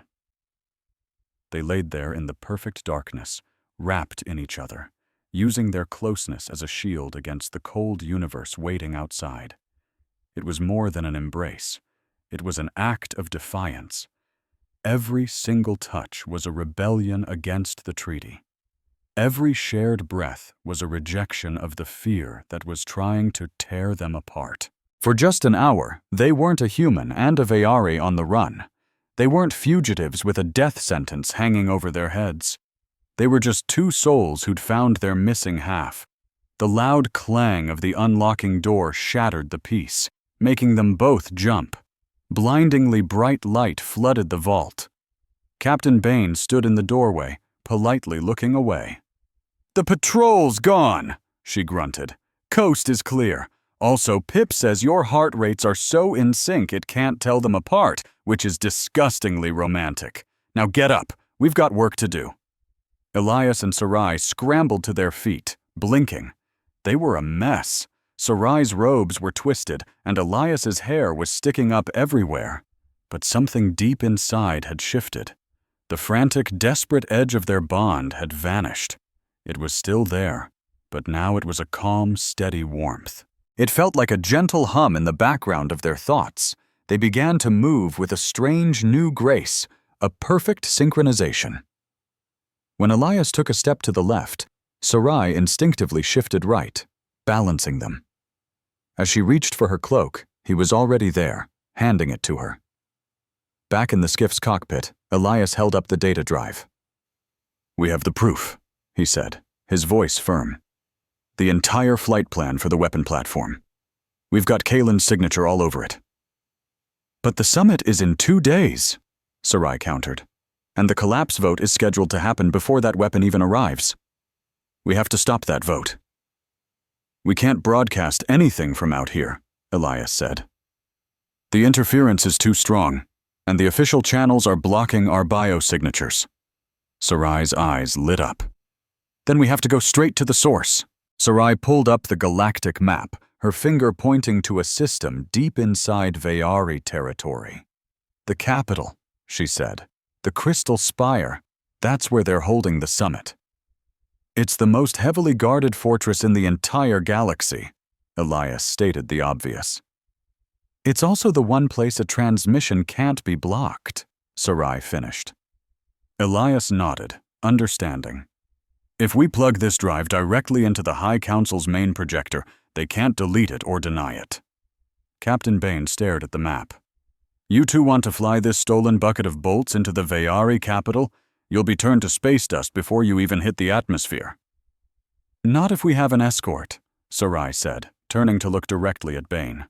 They laid there in the perfect darkness, wrapped in each other, using their closeness as a shield against the cold universe waiting outside. It was more than an embrace. It was an act of defiance. Every single touch was a rebellion against the treaty. Every shared breath was a rejection of the fear that was trying to tear them apart. For just an hour, they weren't a human and a Vayari on the run. They weren't fugitives with a death sentence hanging over their heads. They were just two souls who'd found their missing half. The loud clang of the unlocking door shattered the peace, making them both jump. Blindingly bright light flooded the vault. Captain Bain stood in the doorway, politely looking away. "The patrol's gone," she grunted. "Coast is clear. Also, Pip says your heart rates are so in sync it can't tell them apart, which is disgustingly romantic. Now get up. We've got work to do." Elias and Sarai scrambled to their feet, blinking. They were a mess. Sarai's robes were twisted, and Elias's hair was sticking up everywhere. But something deep inside had shifted. The frantic, desperate edge of their bond had vanished. It was still there, but now it was a calm, steady warmth. It felt like a gentle hum in the background of their thoughts. They began to move with a strange new grace, a perfect synchronization. When Elias took a step to the left, Sarai instinctively shifted right, balancing them. As she reached for her cloak, he was already there, handing it to her. Back in the skiff's cockpit, Elias held up the data drive. "We have the proof," he said, his voice firm. "The entire flight plan for the weapon platform. We've got Kalen's signature all over it." "But the summit is in 2 days," Sarai countered, "and the collapse vote is scheduled to happen before that weapon even arrives. We have to stop that vote." "We can't broadcast anything from out here," Elias said. "The interference is too strong, and the official channels are blocking our biosignatures." Sarai's eyes lit up. "Then we have to go straight to the source." Sarai pulled up the galactic map, her finger pointing to a system deep inside Vayari territory. "The capital," she said. "The Crystal Spire. That's where they're holding the summit." "It's the most heavily guarded fortress in the entire galaxy," Elias stated the obvious. "It's also the one place a transmission can't be blocked," Sarai finished. Elias nodded, understanding. "If we plug this drive directly into the High Council's main projector, they can't delete it or deny it." Captain Bain stared at the map. "You two want to fly this stolen bucket of bolts into the Vayari capital? You'll be turned to space dust before you even hit the atmosphere." "Not if we have an escort," Sarai said, turning to look directly at Bain.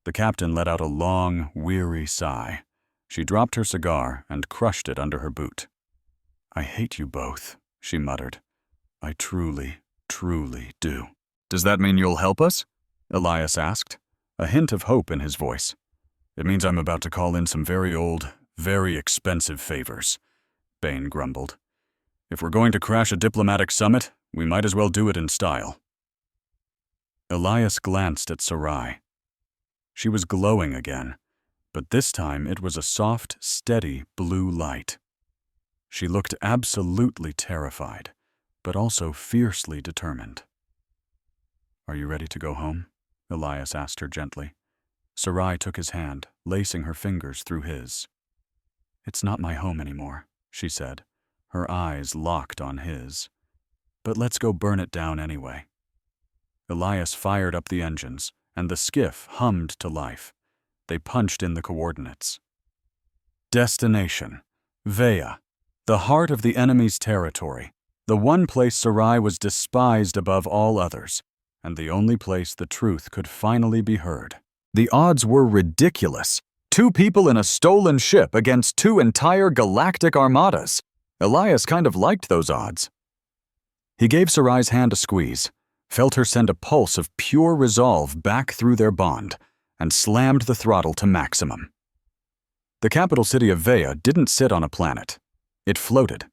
The captain let out a long, weary sigh. She dropped her cigar and crushed it under her boot. "I hate you both," she muttered. "I truly, truly do." "Does that mean you'll help us?" Elias asked, a hint of hope in his voice. "It means I'm about to call in some very old, very expensive favors," Bain grumbled. "If we're going to crash a diplomatic summit, we might as well do it in style." Elias glanced at Sarai. She was glowing again, but this time it was a soft, steady blue light. She looked absolutely terrified, but also fiercely determined. "Are you ready to go home?" Elias asked her gently. Sarai took his hand, lacing her fingers through his. "It's not my home anymore," she said, her eyes locked on his. "But let's go burn it down anyway." Elias fired up the engines, and the skiff hummed to life. They punched in the coordinates. Destination: Vaya, the heart of the enemy's territory, the one place Sarai was despised above all others, and the only place the truth could finally be heard. The odds were ridiculous. 2 people in a stolen ship against 2 entire galactic armadas. Elias kind of liked those odds. He gave Sarai's hand a squeeze, felt her send a pulse of pure resolve back through their bond, and slammed the throttle to maximum. The capital city of Vea didn't sit on a planet. It floated.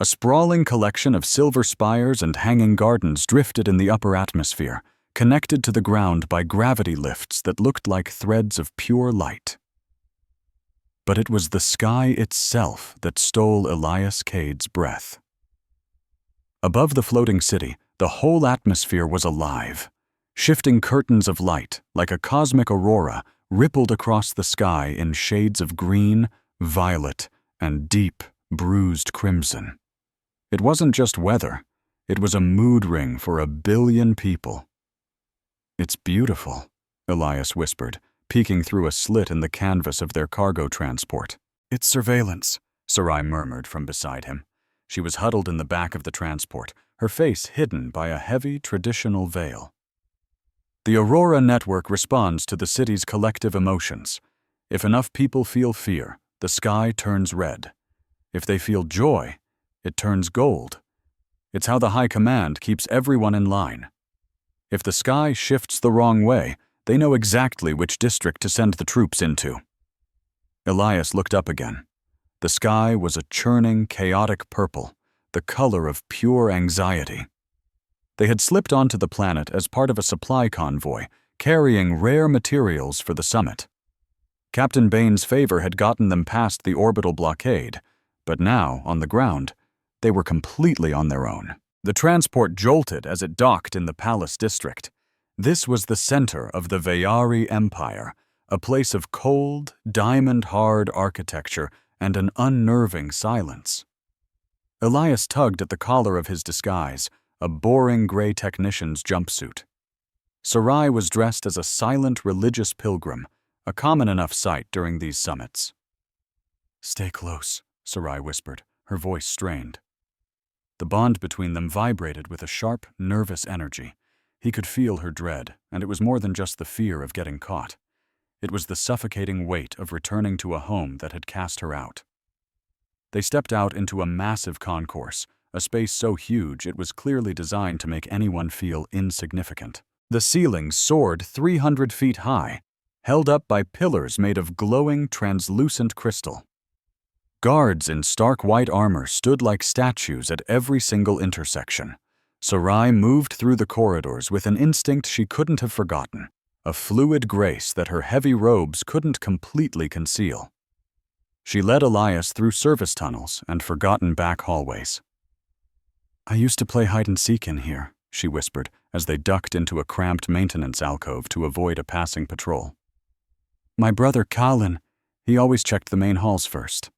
A sprawling collection of silver spires and hanging gardens drifted in the upper atmosphere, connected to the ground by gravity lifts that looked like threads of pure light. But it was the sky itself that stole Elias Cade's breath. Above the floating city, the whole atmosphere was alive. Shifting curtains of light, like a cosmic aurora, rippled across the sky in shades of green, violet, and deep, bruised crimson. It wasn't just weather. It was a mood ring for 1 billion people. "It's beautiful," Elias whispered, peeking through a slit in the canvas of their cargo transport. "It's surveillance," Sarai murmured from beside him. She was huddled in the back of the transport, her face hidden by a heavy traditional veil. The Aurora network responds to the city's collective emotions. If enough people feel fear, the sky turns red. If they feel joy, it turns gold. It's how the High Command keeps everyone in line. If the sky shifts the wrong way, they know exactly which district to send the troops into. Elias looked up again. The sky was a churning, chaotic purple, the color of pure anxiety. They had slipped onto the planet as part of a supply convoy, carrying rare materials for the summit. Captain Bain's favor had gotten them past the orbital blockade, but now, on the ground, they were completely on their own. The transport jolted as it docked in the Palace District. This was the center of the Veyari Empire, a place of cold, diamond-hard architecture and an unnerving silence. Elias tugged at the collar of his disguise, a boring gray technician's jumpsuit. Sarai was dressed as a silent religious pilgrim, a common enough sight during these summits. "Stay close," Sarai whispered, her voice strained. The bond between them vibrated with a sharp, nervous energy. He could feel her dread, and it was more than just the fear of getting caught. It was the suffocating weight of returning to a home that had cast her out. They stepped out into a massive concourse, a space so huge it was clearly designed to make anyone feel insignificant. The ceiling soared 300 feet high, held up by pillars made of glowing, translucent crystal. Guards in stark white armor stood like statues at every single intersection. Sarai moved through the corridors with an instinct she couldn't have forgotten, a fluid grace that her heavy robes couldn't completely conceal. She led Elias through service tunnels and forgotten back hallways. "I used to play hide-and-seek in here," she whispered as they ducked into a cramped maintenance alcove to avoid a passing patrol. "My brother Colin, he always checked the main halls first.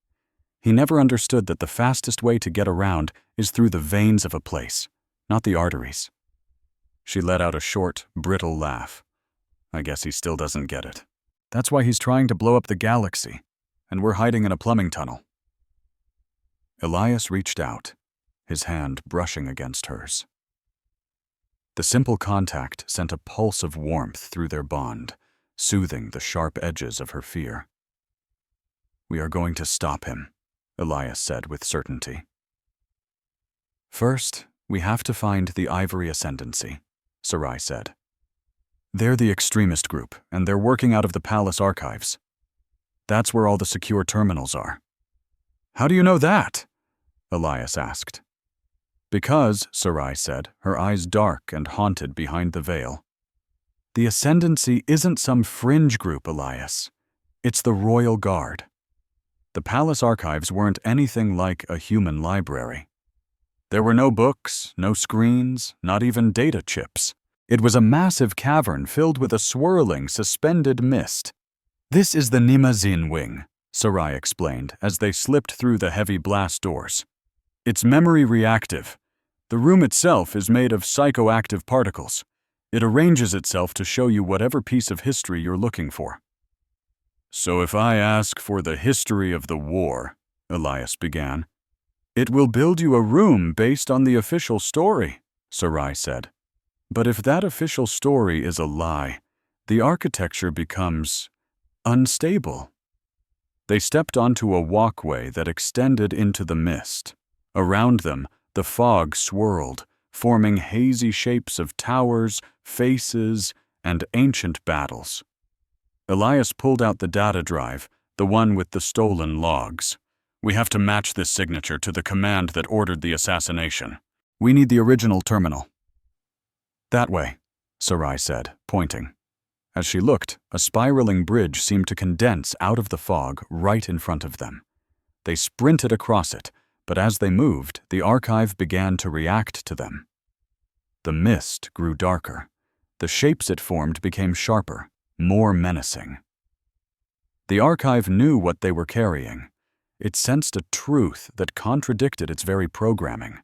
He never understood that the fastest way to get around is through the veins of a place, not the arteries." She let out a short, brittle laugh. "I guess he still doesn't get it. That's why he's trying to blow up the galaxy, and we're hiding in a plumbing tunnel." Elias reached out, his hand brushing against hers. The simple contact sent a pulse of warmth through their bond, soothing the sharp edges of her fear. "We are going to stop him," Elias said with certainty. "First, we have to find the Ivory Ascendancy," Sarai said. "They're the extremist group, and they're working out of the palace archives. That's where all the secure terminals are." "How do you know that?" Elias asked. "Because," Sarai said, her eyes dark and haunted behind the veil, "the Ascendancy isn't some fringe group, Elias. It's the Royal Guard. The palace archives weren't anything like a human library. There were no books, no screens, not even data chips. It was a massive cavern filled with a swirling, suspended mist. This is the Nimazin wing," Sarai explained as they slipped through the heavy blast doors. "It's memory reactive. The room itself is made of psychoactive particles. It arranges itself to show you whatever piece of history you're looking for." "So if I ask for the history of the war," Elias began. "It will build you a room based on the official story," Sarai said. "But if that official story is a lie, the architecture becomes unstable. They stepped onto a walkway that extended into the mist. Around them, the fog swirled, forming hazy shapes of towers, faces, and ancient battles. Elias pulled out the data drive, the one with the stolen logs. We have to match this signature to the command that ordered the assassination. We need the original terminal. That way, Sarai said, pointing. As she looked, a spiraling bridge seemed to condense out of the fog right in front of them. They sprinted across it, but as they moved, the archive began to react to them. The mist grew darker. The shapes it formed became sharper, more menacing. The archive knew what they were carrying. It sensed a truth that contradicted its very programming.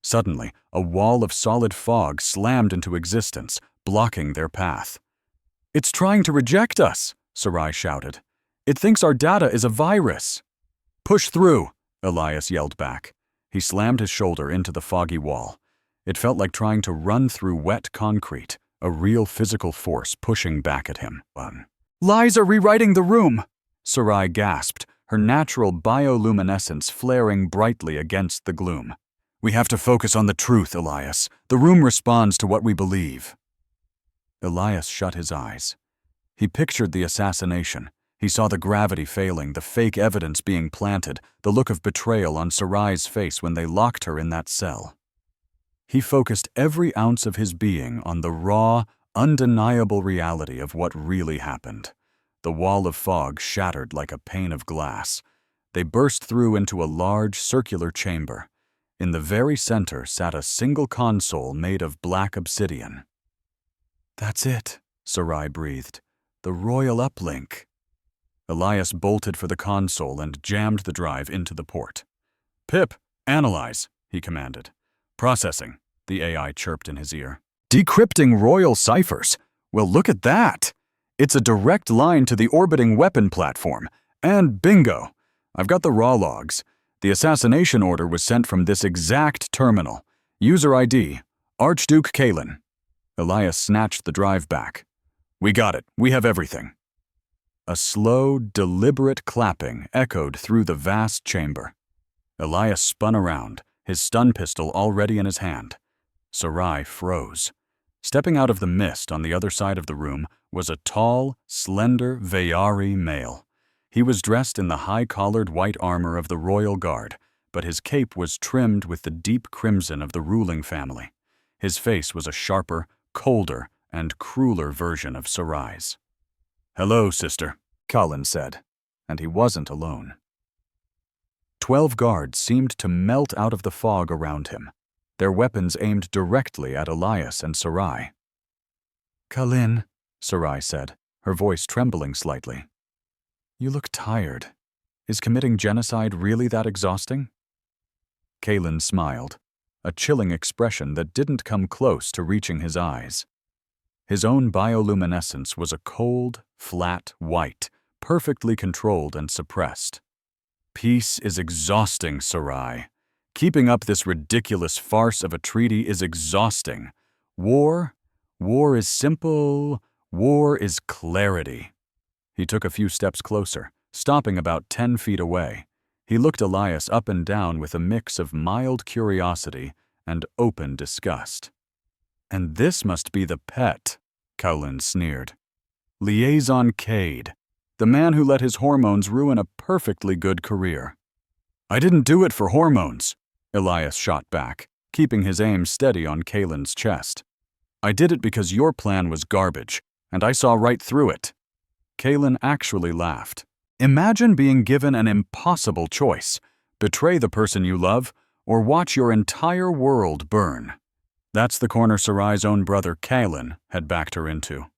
Suddenly, a wall of solid fog slammed into existence, blocking their path. "It's trying to reject us," Sarai shouted. "It thinks our data is a virus." "Push through," Elias yelled back. He slammed his shoulder into the foggy wall. It felt like trying to run through wet concrete, a real physical force pushing back at him. "Lies are rewriting the room," Sarai gasped, her natural bioluminescence flaring brightly against the gloom. "We have to focus on the truth, Elias. The room responds to what we believe." Elias shut his eyes. He pictured the assassination. He saw the gravity failing, the fake evidence being planted, the look of betrayal on Sarai's face when they locked her in that cell. He focused every ounce of his being on the raw, undeniable reality of what really happened. The wall of fog shattered like a pane of glass. They burst through into a large, circular chamber. In the very center sat a single console made of black obsidian. "That's it," Sarai breathed. "The royal uplink." Elias bolted for the console and jammed the drive into the port. "Pip, analyze," he commanded. "Processing," the AI chirped in his ear. "Decrypting royal ciphers. Well, look at that. It's a direct line to the orbiting weapon platform. And bingo, I've got the raw logs. The assassination order was sent from this exact terminal. User ID, Archduke Kalen." Elias snatched the drive back. "We got it. We have everything." A slow, deliberate clapping echoed through the vast chamber. Elias spun around, his stun pistol already in his hand. Sarai froze. Stepping out of the mist on the other side of the room was a tall, slender Veyari male. He was dressed in the high-collared white armor of the royal guard, but his cape was trimmed with the deep crimson of the ruling family. His face was a sharper, colder, and crueler version of Sarai's. "Hello, sister," Cullen said, and he wasn't alone. 12 guards seemed to melt out of the fog around him, their weapons aimed directly at Elias and Sarai. "Cullen," Sarai said, her voice trembling slightly. "You look tired. Is committing genocide really that exhausting?" Kalen smiled, a chilling expression that didn't come close to reaching his eyes. His own bioluminescence was a cold, flat white, perfectly controlled and suppressed. "Peace is exhausting, Sarai. Keeping up this ridiculous farce of a treaty is exhausting. War is simple. War is clarity." He took a few steps closer, stopping about 10 feet away. He looked Elias up and down with a mix of mild curiosity and open disgust. "And this must be the pet," Cullen sneered. "Liaison Cade, the man who let his hormones ruin a perfectly good career." "I didn't do it for hormones," Elias shot back, keeping his aim steady on Kalen's chest. "I did it because your plan was garbage, and I saw right through it." Kalen actually laughed. "Imagine being given an impossible choice: betray the person you love, or watch your entire world burn." That's the corner Sarai's own brother Kalen had backed her into.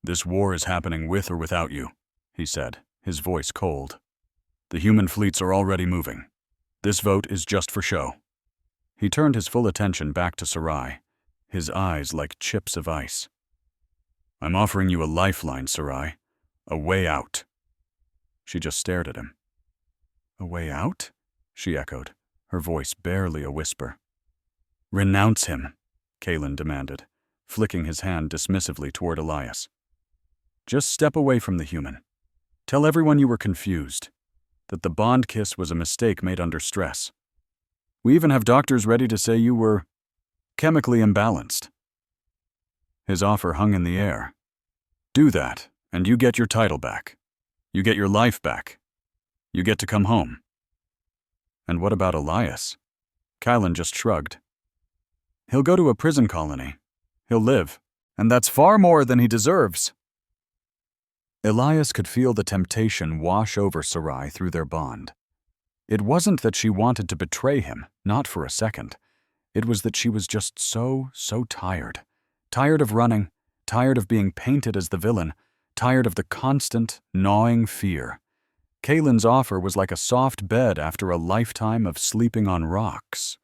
"This war is happening with or without you," he said, his voice cold. "The human fleets are already moving. This vote is just for show." He turned his full attention back to Sarai, his eyes like chips of ice. "I'm offering you a lifeline, Sarai. A way out." She just stared at him. "A way out?" she echoed, her voice barely a whisper. "Renounce him," Kalen demanded, flicking his hand dismissively toward Elias. Just step away from the human. Tell everyone you were confused, that the bond kiss was a mistake made under stress. We even have doctors ready to say you were chemically imbalanced." His offer hung in the air. Do that, and you get your title back. You get your life back. You get to come home. And what about Elias? Kylan just shrugged. He'll go to a prison colony. He'll live, and that's far more than he deserves. Elias could feel the temptation wash over Sarai through their bond. It wasn't that she wanted to betray him, not for a second. It was that she was just so tired. Tired of running, tired of being painted as the villain, tired of the constant, gnawing fear. Kaylin's offer was like a soft bed after a lifetime of sleeping on rocks.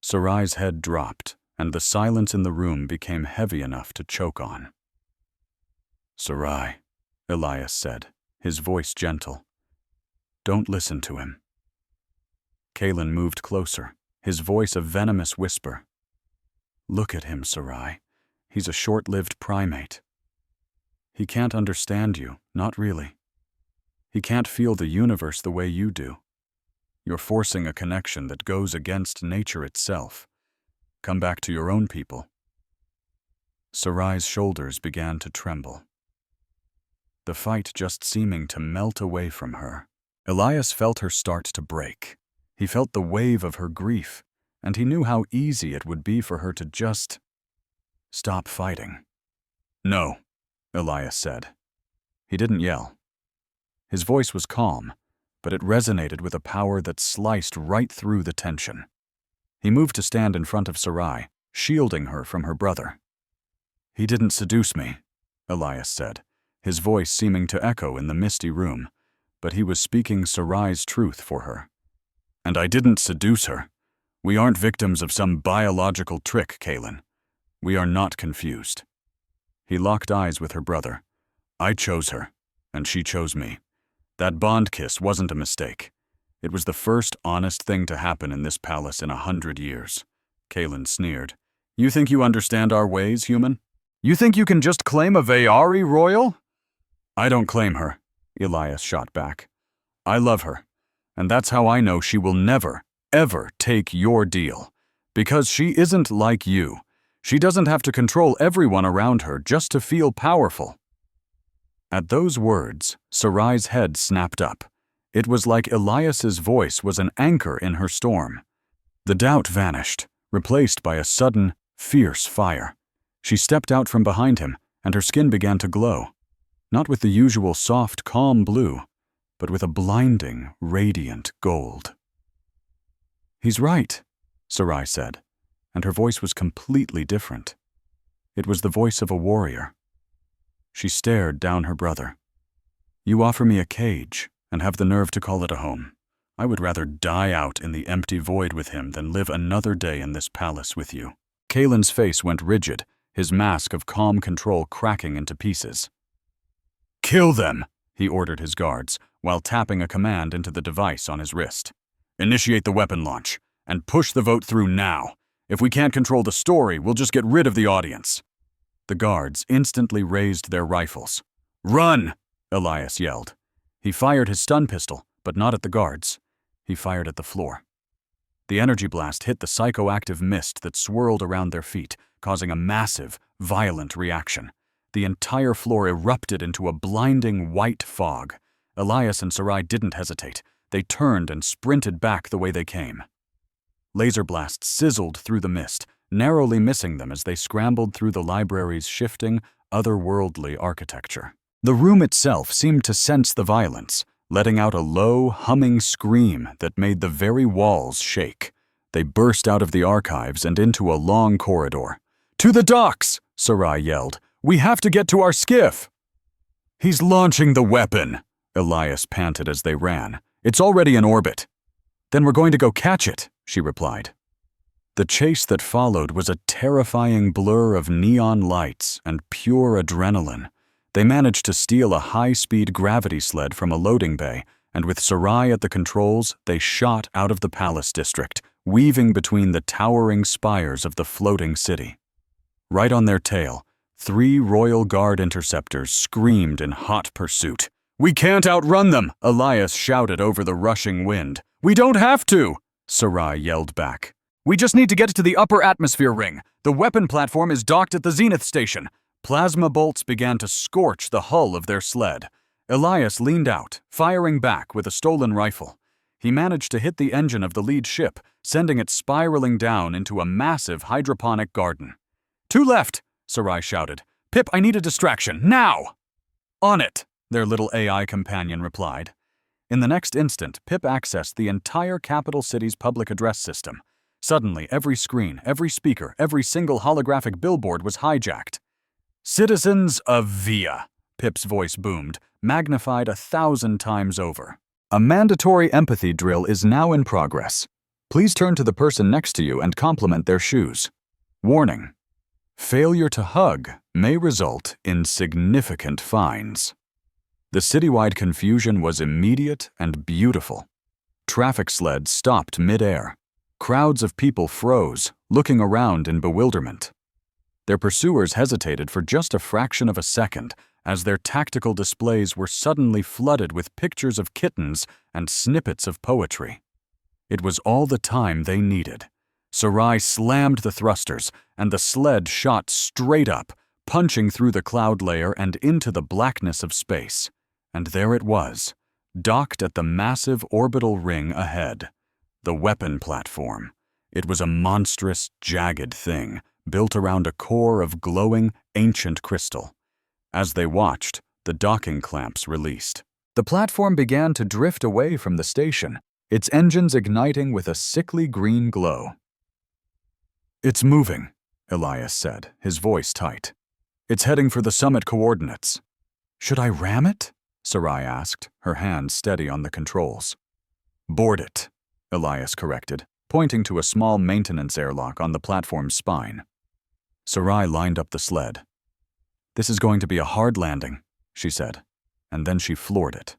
Sarai's head dropped, and the silence in the room became heavy enough to choke on. "Sarai," Elias said, his voice gentle. "Don't listen to him." Kaylin moved closer, his voice a venomous whisper. "Look at him, Sarai. He's a short-lived primate. He can't understand you, not really. He can't feel the universe the way you do. You're forcing a connection that goes against nature itself. Come back to your own people." Sarai's shoulders began to tremble, the fight just seeming to melt away from her. Elias felt her start to break. He felt the wave of her grief, and he knew how easy it would be for her to just stop fighting. "No," Elias said. He didn't yell. His voice was calm, but it resonated with a power that sliced right through the tension. He moved to stand in front of Sarai, shielding her from her brother. "He didn't seduce me," Elias said, his voice seeming to echo in the misty room, but he was speaking Sarai's truth for her. "And I didn't seduce her. We aren't victims of some biological trick, Kaylin. We are not confused." He locked eyes with her brother. "I chose her, and she chose me. That bond kiss wasn't a mistake. It was the first honest thing to happen in this palace in 100 years. Kaylin sneered. "You think you understand our ways, human? You think you can just claim a Vayari royal?" "I don't claim her," Elias shot back. "I love her, and that's how I know she will never, ever take your deal. Because she isn't like you. She doesn't have to control everyone around her just to feel powerful." At those words, Sarai's head snapped up. It was like Elias's voice was an anchor in her storm. The doubt vanished, replaced by a sudden, fierce fire. She stepped out from behind him, and her skin began to glow. Not with the usual soft, calm blue, but with a blinding, radiant gold. "He's right," Sarai said, and her voice was completely different. It was the voice of a warrior. She stared down her brother. "You offer me a cage, and have the nerve to call it a home. I would rather die out in the empty void with him than live another day in this palace with you." Kaylin's face went rigid, his mask of calm control cracking into pieces. "Kill them," he ordered his guards, while tapping a command into the device on his wrist. "Initiate the weapon launch, and push the vote through now. If we can't control the story, we'll just get rid of the audience." The guards instantly raised their rifles. "Run!" Elias yelled. He fired his stun pistol, but not at the guards. He fired at the floor. The energy blast hit the psychoactive mist that swirled around their feet, causing a massive, violent reaction. The entire floor erupted into a blinding white fog. Elias and Sarai didn't hesitate. They turned and sprinted back the way they came. Laser blasts sizzled through the mist, narrowly missing them as they scrambled through the library's shifting, otherworldly architecture. The room itself seemed to sense the violence, letting out a low, humming scream that made the very walls shake. They burst out of the archives and into a long corridor. "To the docks!" Sarai yelled. "We have to get to our skiff!" "He's launching the weapon!" Elias panted as they ran. "It's already in orbit." "Then we're going to go catch it," she replied. The chase that followed was a terrifying blur of neon lights and pure adrenaline. They managed to steal a high-speed gravity sled from a loading bay, and with Sarai at the controls, they shot out of the palace district, weaving between the towering spires of the floating city. Right on their tail, 3 Royal Guard interceptors screamed in hot pursuit. "We can't outrun them!" Elias shouted over the rushing wind. "We don't have to!" Sarai yelled back. "We just need to get to the upper atmosphere ring. The weapon platform is docked at the Zenith station." Plasma bolts began to scorch the hull of their sled. Elias leaned out, firing back with a stolen rifle. He managed to hit the engine of the lead ship, sending it spiraling down into a massive hydroponic garden. "To left!" Sarai shouted. "Pip, I need a distraction, now!" "On it!" their little AI companion replied. In the next instant, Pip accessed the entire capital city's public address system. Suddenly, every screen, every speaker, every single holographic billboard was hijacked. "Citizens of Via," Pip's voice boomed, magnified 1,000 times over. "A mandatory empathy drill is now in progress. Please turn to the person next to you and compliment their shoes. Warning: failure to hug may result in significant fines." The citywide confusion was immediate and beautiful. Traffic sleds stopped mid-air. Crowds of people froze, looking around in bewilderment. Their pursuers hesitated for just a fraction of a second as their tactical displays were suddenly flooded with pictures of kittens and snippets of poetry. It was all the time they needed. Sarai slammed the thrusters, and the sled shot straight up, punching through the cloud layer and into the blackness of space. And there it was, docked at the massive orbital ring ahead. The weapon platform. It was a monstrous, jagged thing, built around a core of glowing, ancient crystal. As they watched, the docking clamps released. The platform began to drift away from the station, its engines igniting with a sickly green glow. "It's moving," Elias said, his voice tight. "It's heading for the summit coordinates." "Should I ram it?" Sarai asked, her hands steady on the controls. "Board it," Elias corrected, pointing to a small maintenance airlock on the platform's spine. Sarai lined up the sled. "This is going to be a hard landing," she said, and then she floored it.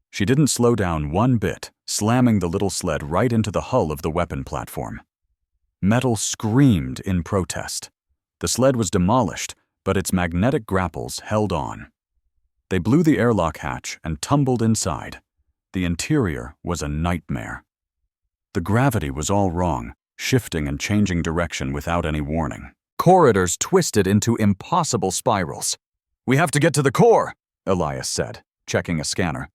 She didn't slow down one bit, slamming the little sled right into the hull of the weapon platform. Metal screamed in protest. The sled was demolished, but its magnetic grapples held on. They blew the airlock hatch and tumbled inside. The interior was a nightmare. The gravity was all wrong, shifting and changing direction without any warning. Corridors twisted into impossible spirals. "We have to get to the core," Elias said, checking a scanner.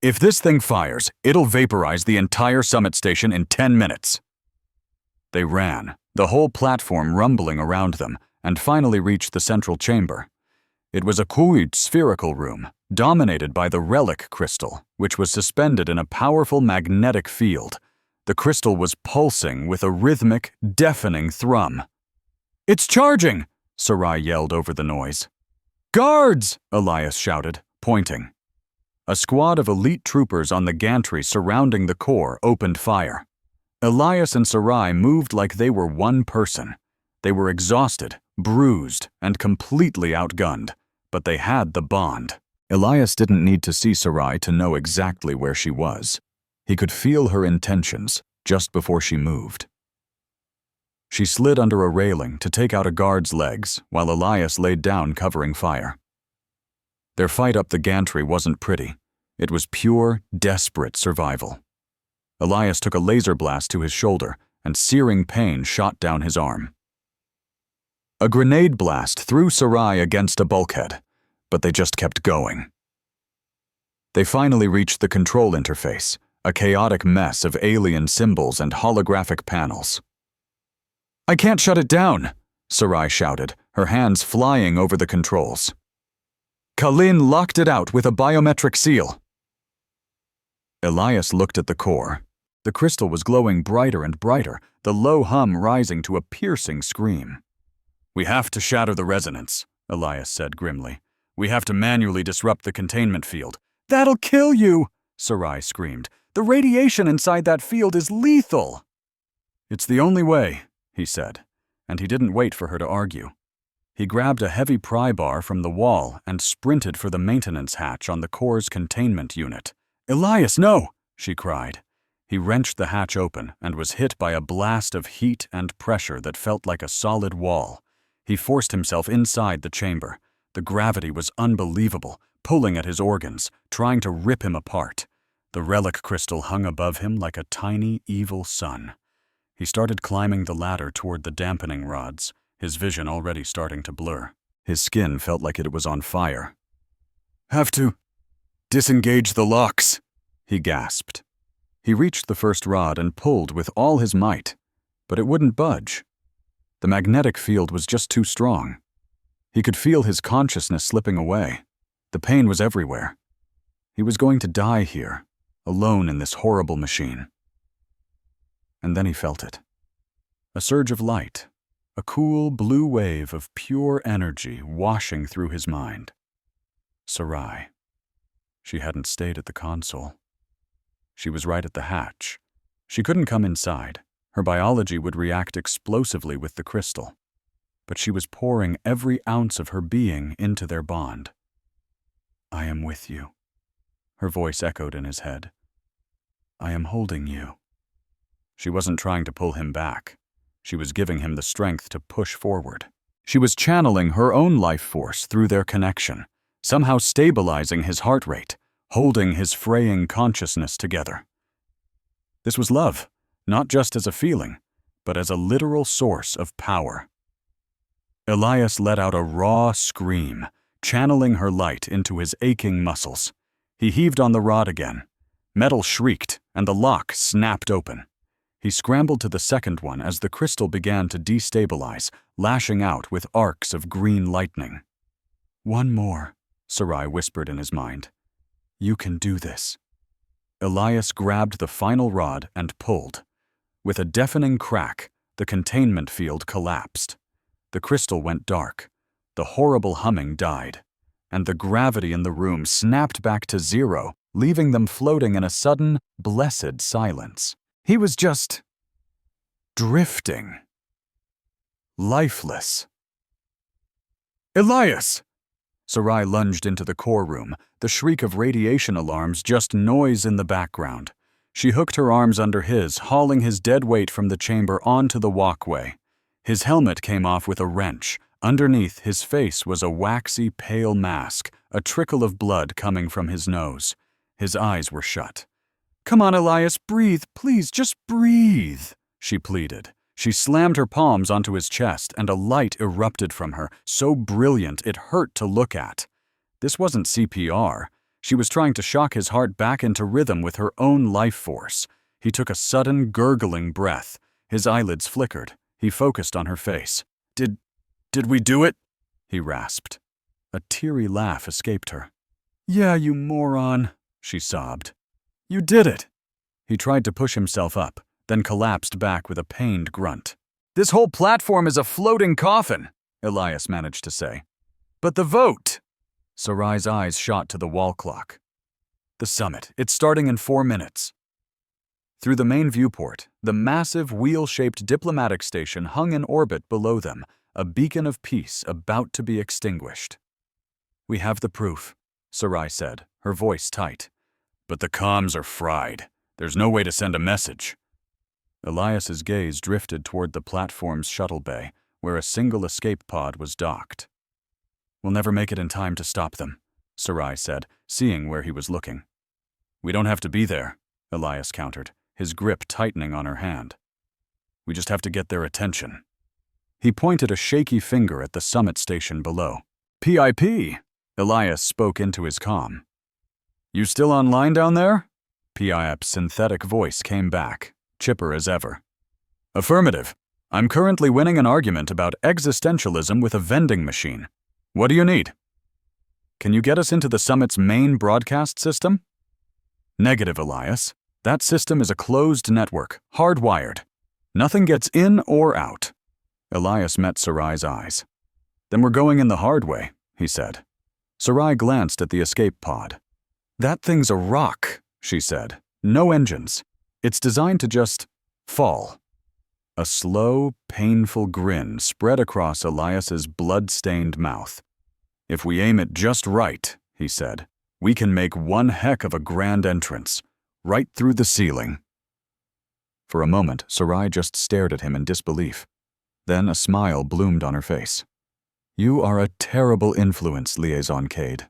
"If this thing fires, it'll vaporize the entire summit station in 10 minutes. They ran, the whole platform rumbling around them, and finally reached the central chamber. It was a cooled spherical room, dominated by the relic crystal, which was suspended in a powerful magnetic field. The crystal was pulsing with a rhythmic, deafening thrum. "It's charging!" Sarai yelled over the noise. "Guards!" Elias shouted, pointing. A squad of elite troopers on the gantry surrounding the core opened fire. Elias and Sarai moved like they were one person. They were exhausted, bruised, and completely outgunned, but they had the bond. Elias didn't need to see Sarai to know exactly where she was. He could feel her intentions just before she moved. She slid under a railing to take out a guard's legs while Elias laid down covering fire. Their fight up the gantry wasn't pretty. It was pure, desperate survival. Elias took a laser blast to his shoulder, and searing pain shot down his arm. A grenade blast threw Sarai against a bulkhead, but they just kept going. They finally reached the control interface, a chaotic mess of alien symbols and holographic panels. "I can't shut it down," Sarai shouted, her hands flying over the controls. "Kalin locked it out with a biometric seal." Elias looked at the core. The crystal was glowing brighter and brighter, the low hum rising to a piercing scream. "We have to shatter the resonance," Elias said grimly. "We have to manually disrupt the containment field." "That'll kill you!" Sarai screamed. "The radiation inside that field is lethal!" "It's the only way," he said, and he didn't wait for her to argue. He grabbed a heavy pry bar from the wall and sprinted for the maintenance hatch on the core's containment unit. "Elias, no!" she cried. He wrenched the hatch open and was hit by a blast of heat and pressure that felt like a solid wall. He forced himself inside the chamber. The gravity was unbelievable, pulling at his organs, trying to rip him apart. The relic crystal hung above him like a tiny, evil sun. He started climbing the ladder toward the dampening rods, his vision already starting to blur. His skin felt like it was on fire. "Have to disengage the locks," he gasped. He reached the first rod and pulled with all his might, but it wouldn't budge. The magnetic field was just too strong. He could feel his consciousness slipping away. The pain was everywhere. He was going to die here, alone in this horrible machine. And then he felt it. A surge of light, a cool blue wave of pure energy washing through his mind. Sarai. She hadn't stayed at the console. She was right at the hatch. She couldn't come inside. Her biology would react explosively with the crystal. But she was pouring every ounce of her being into their bond. "I am with you," her voice echoed in his head. "I am holding you." She wasn't trying to pull him back. She was giving him the strength to push forward. She was channeling her own life force through their connection, somehow stabilizing his heart rate, holding his fraying consciousness together. This was love, not just as a feeling, but as a literal source of power. Elias let out a raw scream, channeling her light into his aching muscles. He heaved on the rod again. Metal shrieked, and the lock snapped open. He scrambled to the second one as the crystal began to destabilize, lashing out with arcs of green lightning. "One more," Sarai whispered in his mind. "You can do this." Elias grabbed the final rod and pulled. With a deafening crack, the containment field collapsed. The crystal went dark. The horrible humming died. And the gravity in the room snapped back to zero, leaving them floating in a sudden, blessed silence. He was just drifting. Lifeless. "Elias!" Sarai lunged into the core room, the shriek of radiation alarms just noise in the background. She hooked her arms under his, hauling his dead weight from the chamber onto the walkway. His helmet came off with a wrench. Underneath, his face was a waxy, pale mask, a trickle of blood coming from his nose. His eyes were shut. "Come on, Elias, breathe, please, just breathe," she pleaded. She slammed her palms onto his chest, and a light erupted from her, so brilliant it hurt to look at. This wasn't CPR. She was trying to shock his heart back into rhythm with her own life force. He took a sudden, gurgling breath. His eyelids flickered. He focused on her face. Did we do it?" he rasped. A teary laugh escaped her. "Yeah, you moron," she sobbed. "You did it." He tried to push himself up, then collapsed back with a pained grunt. "This whole platform is a floating coffin," Elias managed to say. "But the vote!" Sarai's eyes shot to the wall clock. "The summit. It's starting in 4 minutes." Through the main viewport, the massive wheel-shaped diplomatic station hung in orbit below them, a beacon of peace about to be extinguished. "We have the proof," Sarai said, her voice tight. "But the comms are fried. There's no way to send a message." Elias's gaze drifted toward the platform's shuttle bay, where a single escape pod was docked. "We'll never make it in time to stop them," Sarai said, seeing where he was looking. "We don't have to be there," Elias countered, his grip tightening on her hand. "We just have to get their attention." He pointed a shaky finger at the summit station below. "PIP," Elias spoke into his comm. "You still online down there?" PIP's synthetic voice came back, chipper as ever. "Affirmative. I'm currently winning an argument about existentialism with a vending machine. What do you need?" "Can you get us into the summit's main broadcast system?" "Negative, Elias. That system is a closed network, hardwired. Nothing gets in or out." Elias met Sarai's eyes. "Then we're going in the hard way," he said. Sarai glanced at the escape pod. "That thing's a rock," she said. "No engines. It's designed to just fall." A slow, painful grin spread across Elias's blood-stained mouth. "If we aim it just right," he said, "we can make one heck of a grand entrance, right through the ceiling." For a moment, Sarai just stared at him in disbelief. Then a smile bloomed on her face. You are a terrible influence, Liaison Cade.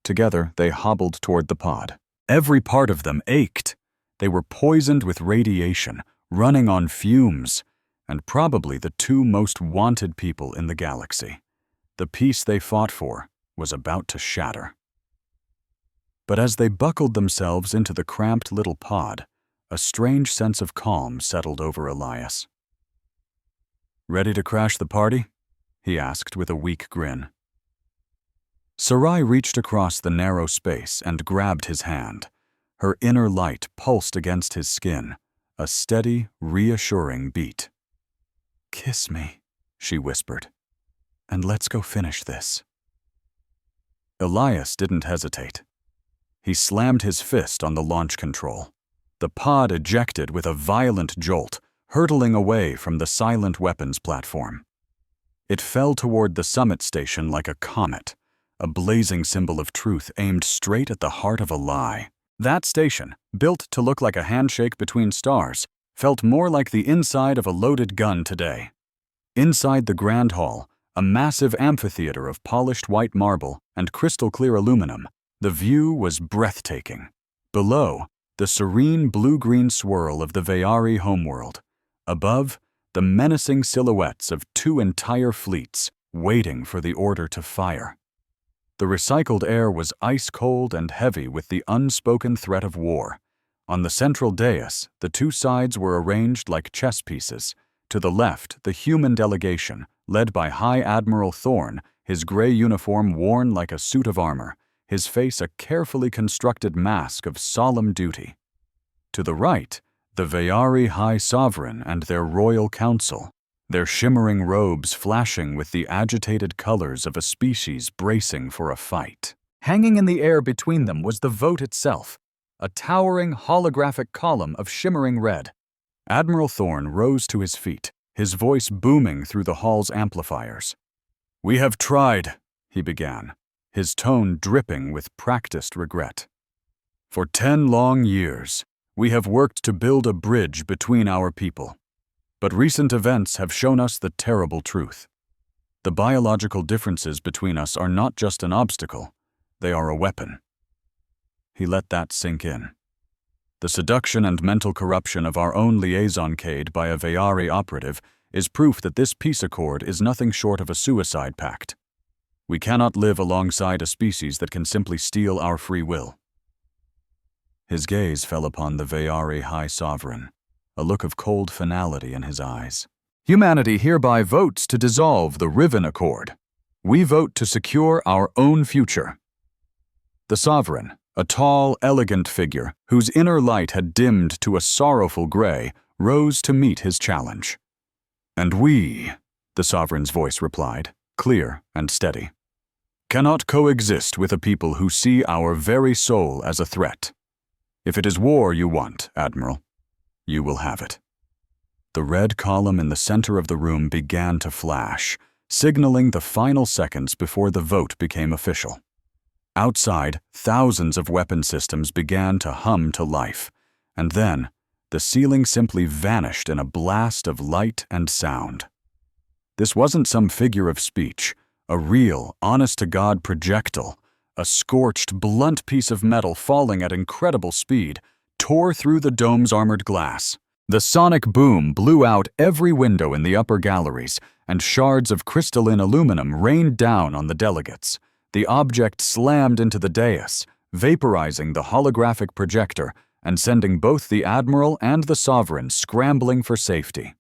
Together, they hobbled toward the pod. Every part of them ached. They were poisoned with radiation, running on fumes, and probably the two most wanted people in the galaxy. The peace they fought for was about to shatter. But as they buckled themselves into the cramped little pod, a strange sense of calm settled over Elias. "Ready to crash the party?" he asked with a weak grin. Sarai reached across the narrow space and grabbed his hand. Her inner light pulsed against his skin, a steady, reassuring beat. "Kiss me," she whispered, "and let's go finish this." Elias didn't hesitate. He slammed his fist on the launch control. The pod ejected with a violent jolt, hurtling away from the silent weapons platform. It fell toward the summit station like a comet, a blazing symbol of truth aimed straight at the heart of a lie. That station, built to look like a handshake between stars, felt more like the inside of a loaded gun today. Inside the Grand Hall, a massive amphitheater of polished white marble and crystal-clear aluminum, the view was breathtaking. Below, the serene blue-green swirl of the Veyari homeworld. Above, the menacing silhouettes of two entire fleets waiting for the order to fire. The recycled air was ice-cold and heavy with the unspoken threat of war. On the central dais, the two sides were arranged like chess pieces. To the left, the human delegation, led by High Admiral Thorne, his gray uniform worn like a suit of armor, his face a carefully constructed mask of solemn duty. To the right, the Veyari High Sovereign and their royal council, their shimmering robes flashing with the agitated colors of a species bracing for a fight. Hanging in the air between them was the vote itself, a towering holographic column of shimmering red. Admiral Thorne rose to his feet, his voice booming through the hall's amplifiers. "We have tried," he began, his tone dripping with practiced regret. "For 10 long years, we have worked to build a bridge between our people. But recent events have shown us the terrible truth. The biological differences between us are not just an obstacle, they are a weapon." He let that sink in. The seduction and mental corruption of our own liaison Cade by a Veyari operative is proof that this peace accord is nothing short of a suicide pact. We cannot live alongside a species that can simply steal our free will. His gaze fell upon the Veyari High Sovereign, a look of cold finality in his eyes. "Humanity hereby votes to dissolve the Riven Accord. We vote to secure our own future." The Sovereign, a tall, elegant figure whose inner light had dimmed to a sorrowful gray, rose to meet his challenge. "And we," the Sovereign's voice replied, clear and steady, "cannot coexist with a people who see our very soul as a threat. If it is war you want, Admiral, you will have it." The red column in the center of the room began to flash, signaling the final seconds before the vote became official. Outside, thousands of weapon systems began to hum to life, and then the ceiling simply vanished in a blast of light and sound. This wasn't some figure of speech, a real, honest-to-God projectile. A scorched, blunt piece of metal falling at incredible speed tore through the dome's armored glass. The sonic boom blew out every window in the upper galleries, and shards of crystalline aluminum rained down on the delegates. The object slammed into the dais, vaporizing the holographic projector and sending both the Admiral and the Sovereign scrambling for safety.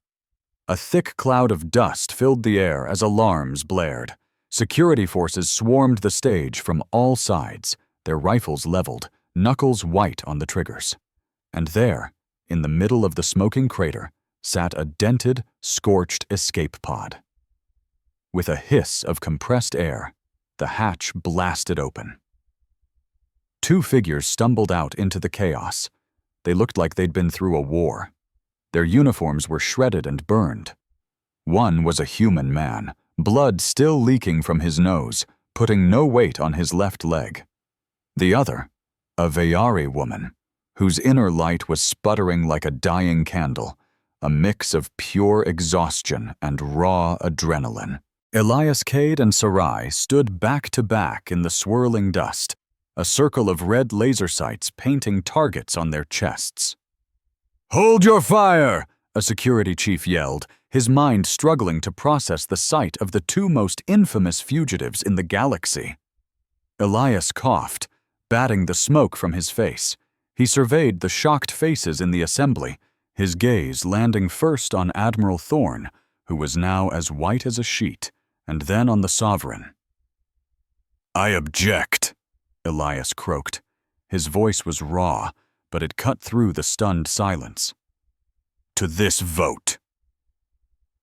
A thick cloud of dust filled the air as alarms blared. Security forces swarmed the stage from all sides, their rifles leveled, knuckles white on the triggers. And there, in the middle of the smoking crater, sat a dented, scorched escape pod. With a hiss of compressed air, the hatch blasted open. Two figures stumbled out into the chaos. They looked like they'd been through a war. Their uniforms were shredded and burned. One was a human man, blood still leaking from his nose, putting no weight on his left leg. The other, a Veyari woman, whose inner light was sputtering like a dying candle, a mix of pure exhaustion and raw adrenaline. Elias Cade and Sarai stood back to back in the swirling dust, a circle of red laser sights painting targets on their chests. "Hold your fire!" a security chief yelled, his mind struggling to process the sight of the two most infamous fugitives in the galaxy. Elias coughed, batting the smoke from his face. He surveyed the shocked faces in the assembly, his gaze landing first on Admiral Thorne, who was now as white as a sheet, and then on the Sovereign. "I object," Elias croaked. His voice was raw, but it cut through the stunned silence. "To this vote."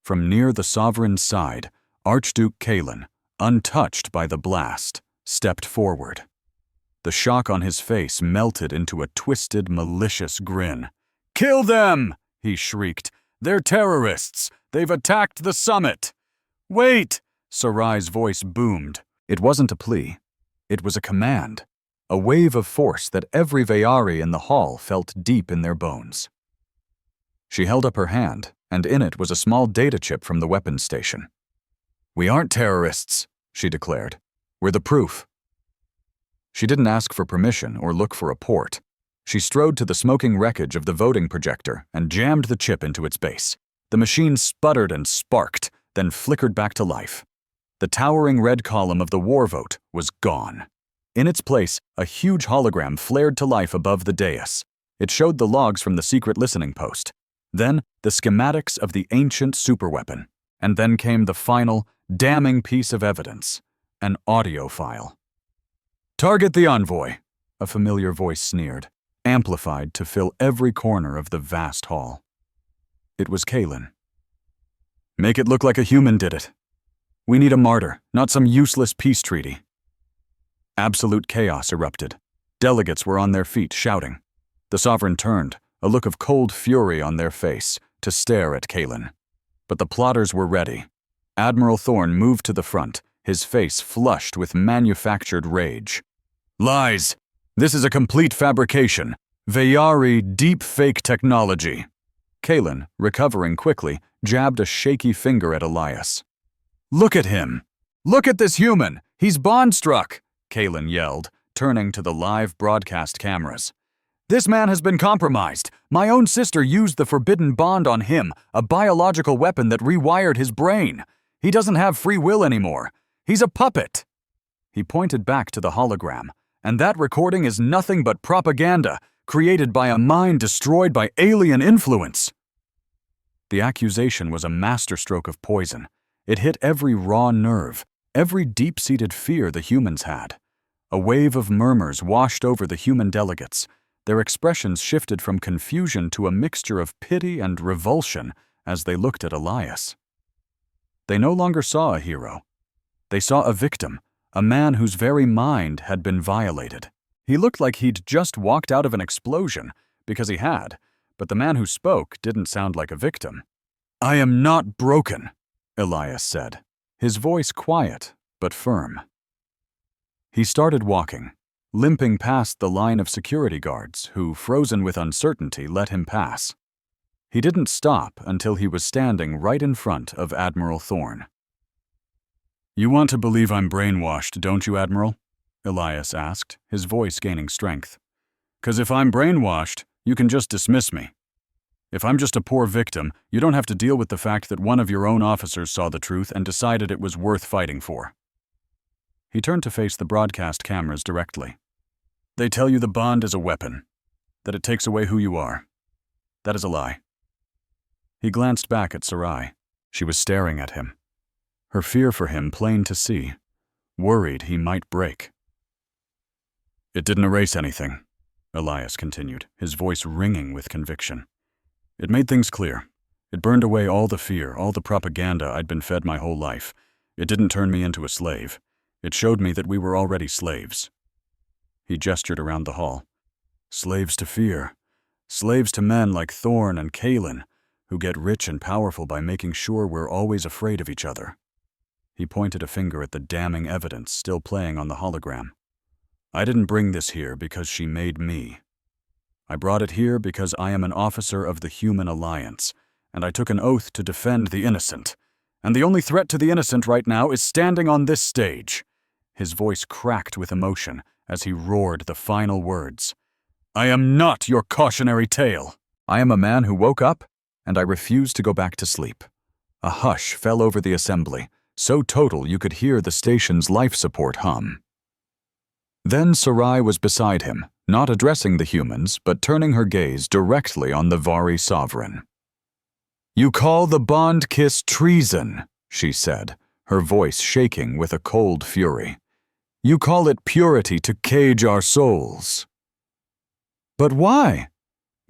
From near the Sovereign's side, Archduke Kalen, untouched by the blast, stepped forward. The shock on his face melted into a twisted, malicious grin. "Kill them!" he shrieked. "They're terrorists! They've attacked the summit!" "Wait!" Sarai's voice boomed. It wasn't a plea. It was a command, a wave of force that every Veyari in the hall felt deep in their bones. She held up her hand, and in it was a small data chip from the weapons station. "We aren't terrorists," she declared. "We're the proof." She didn't ask for permission or look for a port. She strode to the smoking wreckage of the voting projector and jammed the chip into its base. The machine sputtered and sparked, then flickered back to life. The towering red column of the war vote was gone. In its place, a huge hologram flared to life above the dais. It showed the logs from the secret listening post. Then, the schematics of the ancient superweapon. And then came the final, damning piece of evidence, an audio file. "Target the envoy," a familiar voice sneered, amplified to fill every corner of the vast hall. It was Kalen. "Make it look like a human did it. We need a martyr, not some useless peace treaty." Absolute chaos erupted. Delegates were on their feet, shouting. The Sovereign turned, a look of cold fury on their face, to stare at Kalen. But the plotters were ready. Admiral Thorne moved to the front, his face flushed with manufactured rage. "Lies! This is a complete fabrication. Veyari deep fake technology." Kalen, recovering quickly, jabbed a shaky finger at Elias. "Look at him! Look at this human! He's bond-struck!" Kalen yelled, turning to the live broadcast cameras. "This man has been compromised. My own sister used the forbidden bond on him, a biological weapon that rewired his brain. He doesn't have free will anymore. He's a puppet." He pointed back to the hologram, and that recording is nothing but propaganda, created by a mind destroyed by alien influence. The accusation was a masterstroke of poison. It hit every raw nerve, every deep-seated fear the humans had. A wave of murmurs washed over the human delegates. Their expressions shifted from confusion to a mixture of pity and revulsion as they looked at Elias. They no longer saw a hero. They saw a victim, a man whose very mind had been violated. He looked like he'd just walked out of an explosion, because he had, but the man who spoke didn't sound like a victim. "I am not broken," Elias said, his voice quiet but firm. He started walking, limping past the line of security guards who, frozen with uncertainty, let him pass. He didn't stop until he was standing right in front of Admiral Thorne. "You want to believe I'm brainwashed, don't you, Admiral?" Elias asked, his voice gaining strength. "'Cause if I'm brainwashed, you can just dismiss me. If I'm just a poor victim, you don't have to deal with the fact that one of your own officers saw the truth and decided it was worth fighting for." He turned to face the broadcast cameras directly. "They tell you the bond is a weapon, that it takes away who you are. That is a lie." He glanced back at Sarai. She was staring at him, her fear for him plain to see, worried he might break. "It didn't erase anything," Elias continued, his voice ringing with conviction. "It made things clear. It burned away all the fear, all the propaganda I'd been fed my whole life. It didn't turn me into a slave. It showed me that we were already slaves." He gestured around the hall. "Slaves to fear. Slaves to men like Thorne and Kalen, who get rich and powerful by making sure we're always afraid of each other." He pointed a finger at the damning evidence still playing on the hologram. "I didn't bring this here because she made me. I brought it here because I am an officer of the Human Alliance, and I took an oath to defend the innocent, and the only threat to the innocent right now is standing on this stage." His voice cracked with emotion as he roared the final words. "I am not your cautionary tale. I am a man who woke up, and I refuse to go back to sleep." A hush fell over the assembly, so total you could hear the station's life support hum. Then Sarai was beside him, not addressing the humans, but turning her gaze directly on the Vari sovereign. "You call the bond kiss treason," she said, her voice shaking with a cold fury. "You call it purity to cage our souls." "But why?"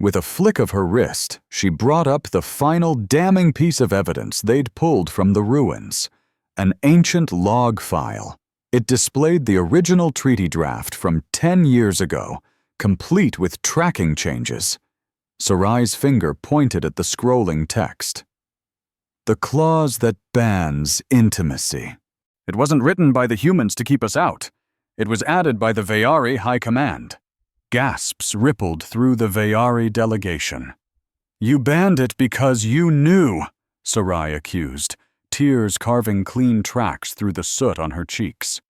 With a flick of her wrist, she brought up the final damning piece of evidence they'd pulled from the ruins, an ancient log file. It displayed the original treaty draft from 10 years ago, complete with tracking changes. Sarai's finger pointed at the scrolling text. "The clause that bans intimacy. It wasn't written by the humans to keep us out. It was added by the Veyari High Command." Gasps rippled through the Veyari delegation. "You banned it because you knew," Sarai accused, tears carving clean tracks through the soot on her cheeks.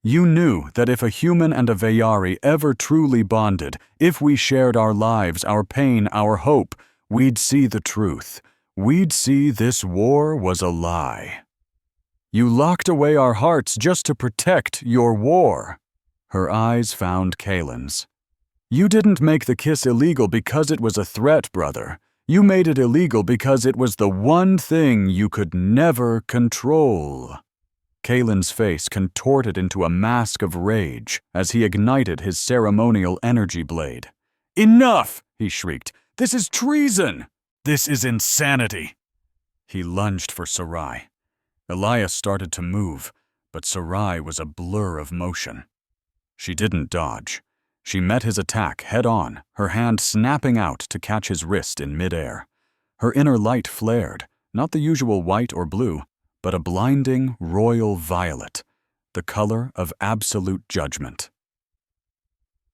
"You knew that if a human and a Veyari ever truly bonded, if we shared our lives, our pain, our hope, we'd see the truth. We'd see this war was a lie. You locked away our hearts just to protect your war." Her eyes found Kalen's. "You didn't make the kiss illegal because it was a threat, brother. You made it illegal because it was the one thing you could never control." Kalen's face contorted into a mask of rage as he ignited his ceremonial energy blade. "Enough!" he shrieked. "This is treason! This is insanity!" He lunged for Sarai. Elias started to move, but Sarai was a blur of motion. She didn't dodge. She met his attack head-on, her hand snapping out to catch his wrist in midair. Her inner light flared, not the usual white or blue, but a blinding royal violet, the color of absolute judgment.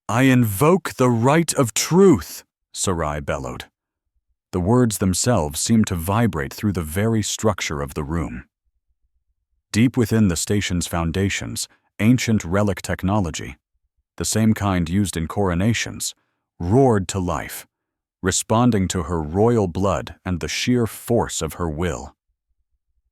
"I invoke the right of truth," Sarai bellowed. The words themselves seemed to vibrate through the very structure of the room. Deep within the station's foundations, ancient relic technology, the same kind used in coronations, roared to life, responding to her royal blood and the sheer force of her will.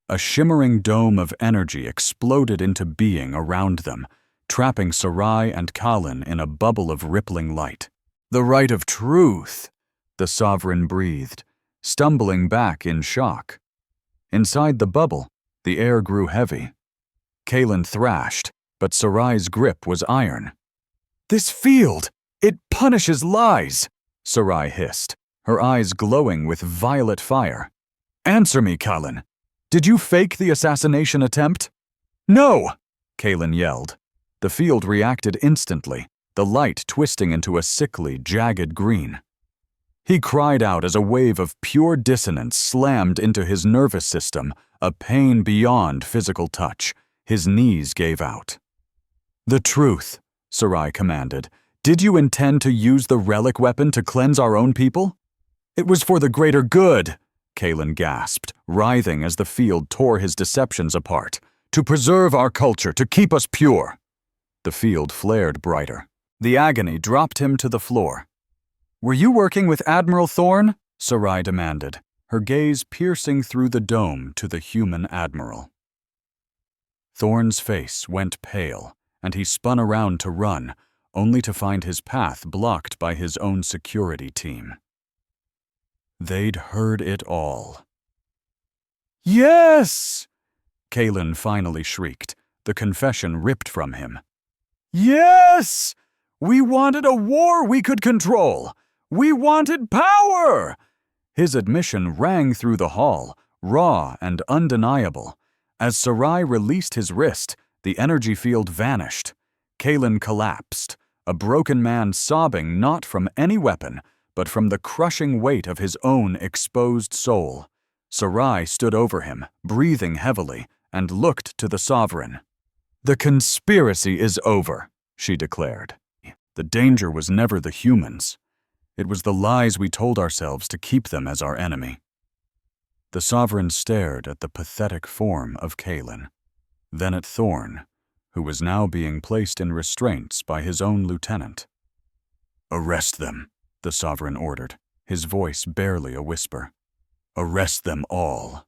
A shimmering dome of energy exploded into being around them, trapping Sarai and Kalen in a bubble of rippling light. "The right of truth," the sovereign breathed, stumbling back in shock. Inside the bubble, the air grew heavy. Kalen thrashed, but Sarai's grip was iron. "This field! It punishes lies!" Sarai hissed, her eyes glowing with violet fire. "Answer me, Kalen. Did you fake the assassination attempt?" "No!" Kalen yelled. The field reacted instantly, the light twisting into a sickly, jagged green. He cried out as a wave of pure dissonance slammed into his nervous system, a pain beyond physical touch. His knees gave out. "The truth," Sarai commanded. "Did you intend to use the relic weapon to cleanse our own people?" "It was for the greater good," Kalen gasped, writhing as the field tore his deceptions apart. "To preserve our culture, to keep us pure." The field flared brighter. The agony dropped him to the floor. "Were you working with Admiral Thorne?" Sarai demanded, her gaze piercing through the dome to the human admiral. Thorne's face went pale, and he spun around to run, only to find his path blocked by his own security team. They'd heard it all. "Yes!" Kalen finally shrieked, the confession ripped from him. "Yes! We wanted a war we could control! We wanted power!" His admission rang through the hall, raw and undeniable. As Sarai released his wrist, the energy field vanished. Kalen collapsed, a broken man sobbing not from any weapon, but from the crushing weight of his own exposed soul. Sarai stood over him, breathing heavily, and looked to the sovereign. "The conspiracy is over," she declared. "The danger was never the humans. It was the lies we told ourselves to keep them as our enemy." The sovereign stared at the pathetic form of Kaelin, then at Thorn, who was now being placed in restraints by his own lieutenant. "Arrest them," the sovereign ordered, his voice barely a whisper. "Arrest them all."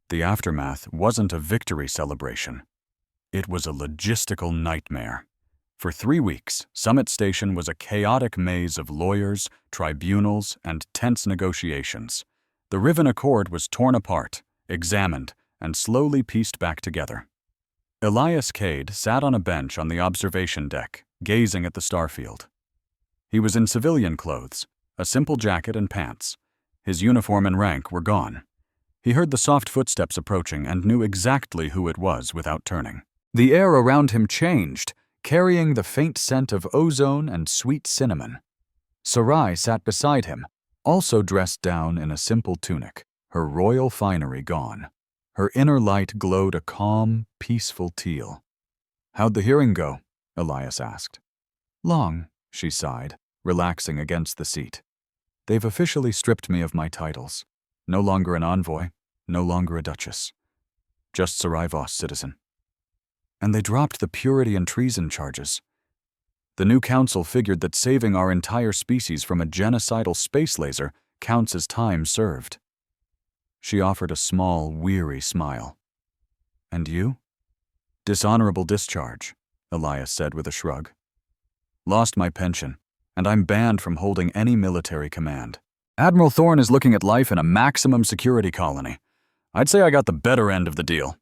The aftermath wasn't a victory celebration. It was a logistical nightmare. For 3 weeks, Summit Station was a chaotic maze of lawyers, tribunals, and tense negotiations. The Riven Accord was torn apart, examined, and slowly pieced back together. Elias Cade sat on a bench on the observation deck, gazing at the starfield. He was in civilian clothes, a simple jacket and pants. His uniform and rank were gone. He heard the soft footsteps approaching and knew exactly who it was without turning. The air around him changed, carrying the faint scent of ozone and sweet cinnamon. Sarai sat beside him, also dressed down in a simple tunic, her royal finery gone. Her inner light glowed a calm, peaceful teal. "How'd the hearing go?" Elias asked. "Long," she sighed, relaxing against the seat. "They've officially stripped me of my titles. No longer an envoy, no longer a duchess. Just Sarai Voss, citizen. And they dropped the purity and treason charges. The new council figured that saving our entire species from a genocidal space laser counts as time served." She offered a small, weary smile. "And you?" "Dishonorable discharge," Elias said with a shrug. "Lost my pension, and I'm banned from holding any military command. Admiral Thorne is looking at life in a maximum security colony. I'd say I got the better end of the deal."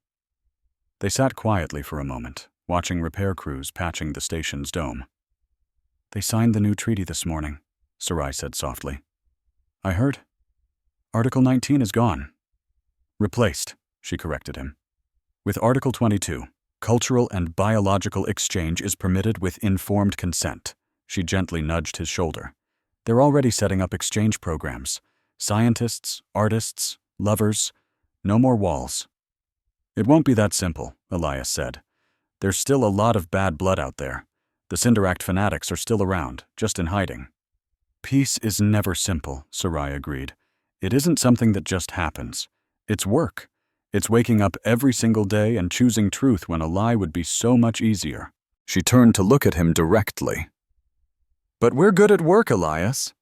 They sat quietly for a moment, watching repair crews patching the station's dome. "They signed the new treaty this morning," Sarai said softly. "I heard. Article 19 is gone." "Replaced," she corrected him. "With Article 22, cultural and biological exchange is permitted with informed consent." She gently nudged his shoulder. "They're already setting up exchange programs. Scientists, artists, lovers. No more walls." "It won't be that simple," Elias said. "There's still a lot of bad blood out there. The Cinderact fanatics are still around, just in hiding." "Peace is never simple," Sarai agreed. "It isn't something that just happens. It's work. It's waking up every single day and choosing truth when a lie would be so much easier." She turned to look at him directly. "But we're good at work, Elias."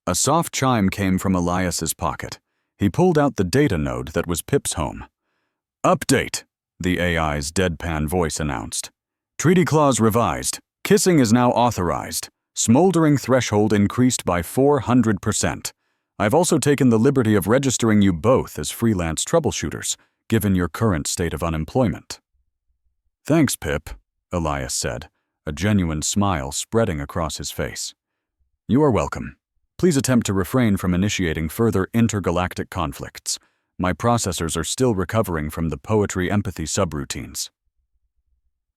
A soft chime came from Elias's pocket. He pulled out the data node that was Pip's home. "Update," the AI's deadpan voice announced. "Treaty clause revised. Kissing is now authorized. Smoldering threshold increased by 400%. I've also taken the liberty of registering you both as freelance troubleshooters, given your current state of unemployment." "Thanks, Pip," Elias said, a genuine smile spreading across his face. "You are welcome. Please attempt to refrain from initiating further intergalactic conflicts. My processors are still recovering from the poetry empathy subroutines."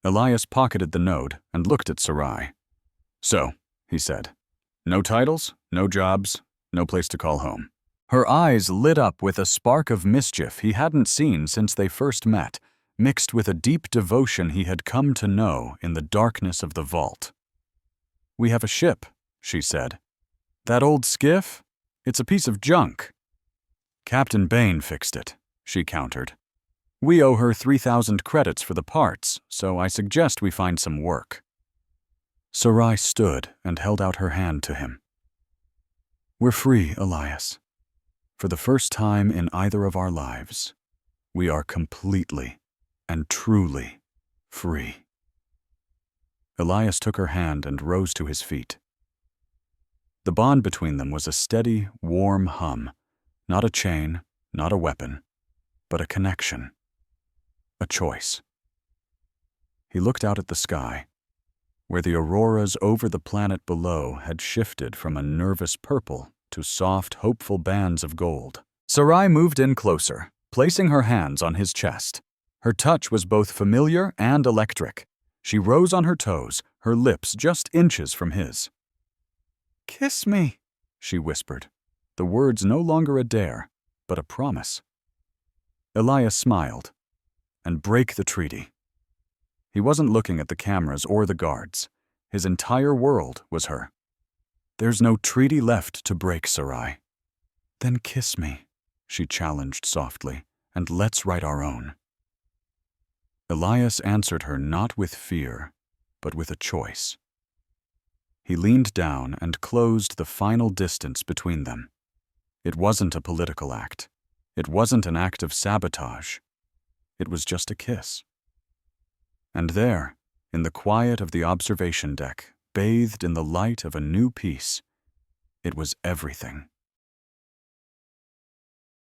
Elias pocketed the node and looked at Sarai. "So," he said, "no titles, no jobs, no place to call home." Her eyes lit up with a spark of mischief he hadn't seen since they first met, mixed with a deep devotion he had come to know in the darkness of the vault. "We have a ship," she said. "That old skiff? It's a piece of junk." "Captain Bain fixed it," she countered. "We owe her 3,000 credits for the parts, so I suggest we find some work." Sarai stood and held out her hand to him. "We're free, Elias. For the first time in either of our lives, we are completely and truly free." Elias took her hand and rose to his feet. The bond between them was a steady, warm hum, not a chain, not a weapon, but a connection, a choice. He looked out at the sky, where the auroras over the planet below had shifted from a nervous purple to soft, hopeful bands of gold. Sarai moved in closer, placing her hands on his chest. Her touch was both familiar and electric. She rose on her toes, her lips just inches from his. "Kiss me," she whispered, the words no longer a dare, but a promise. Elias smiled. "And break the treaty." He wasn't looking at the cameras or the guards. His entire world was her. "There's no treaty left to break, Sarai." "Then kiss me," she challenged softly, "and let's write our own." Elias answered her not with fear, but with a choice. He leaned down and closed the final distance between them. It wasn't a political act. It wasn't an act of sabotage. It was just a kiss. And there, in the quiet of the observation deck, bathed in the light of a new peace, it was everything.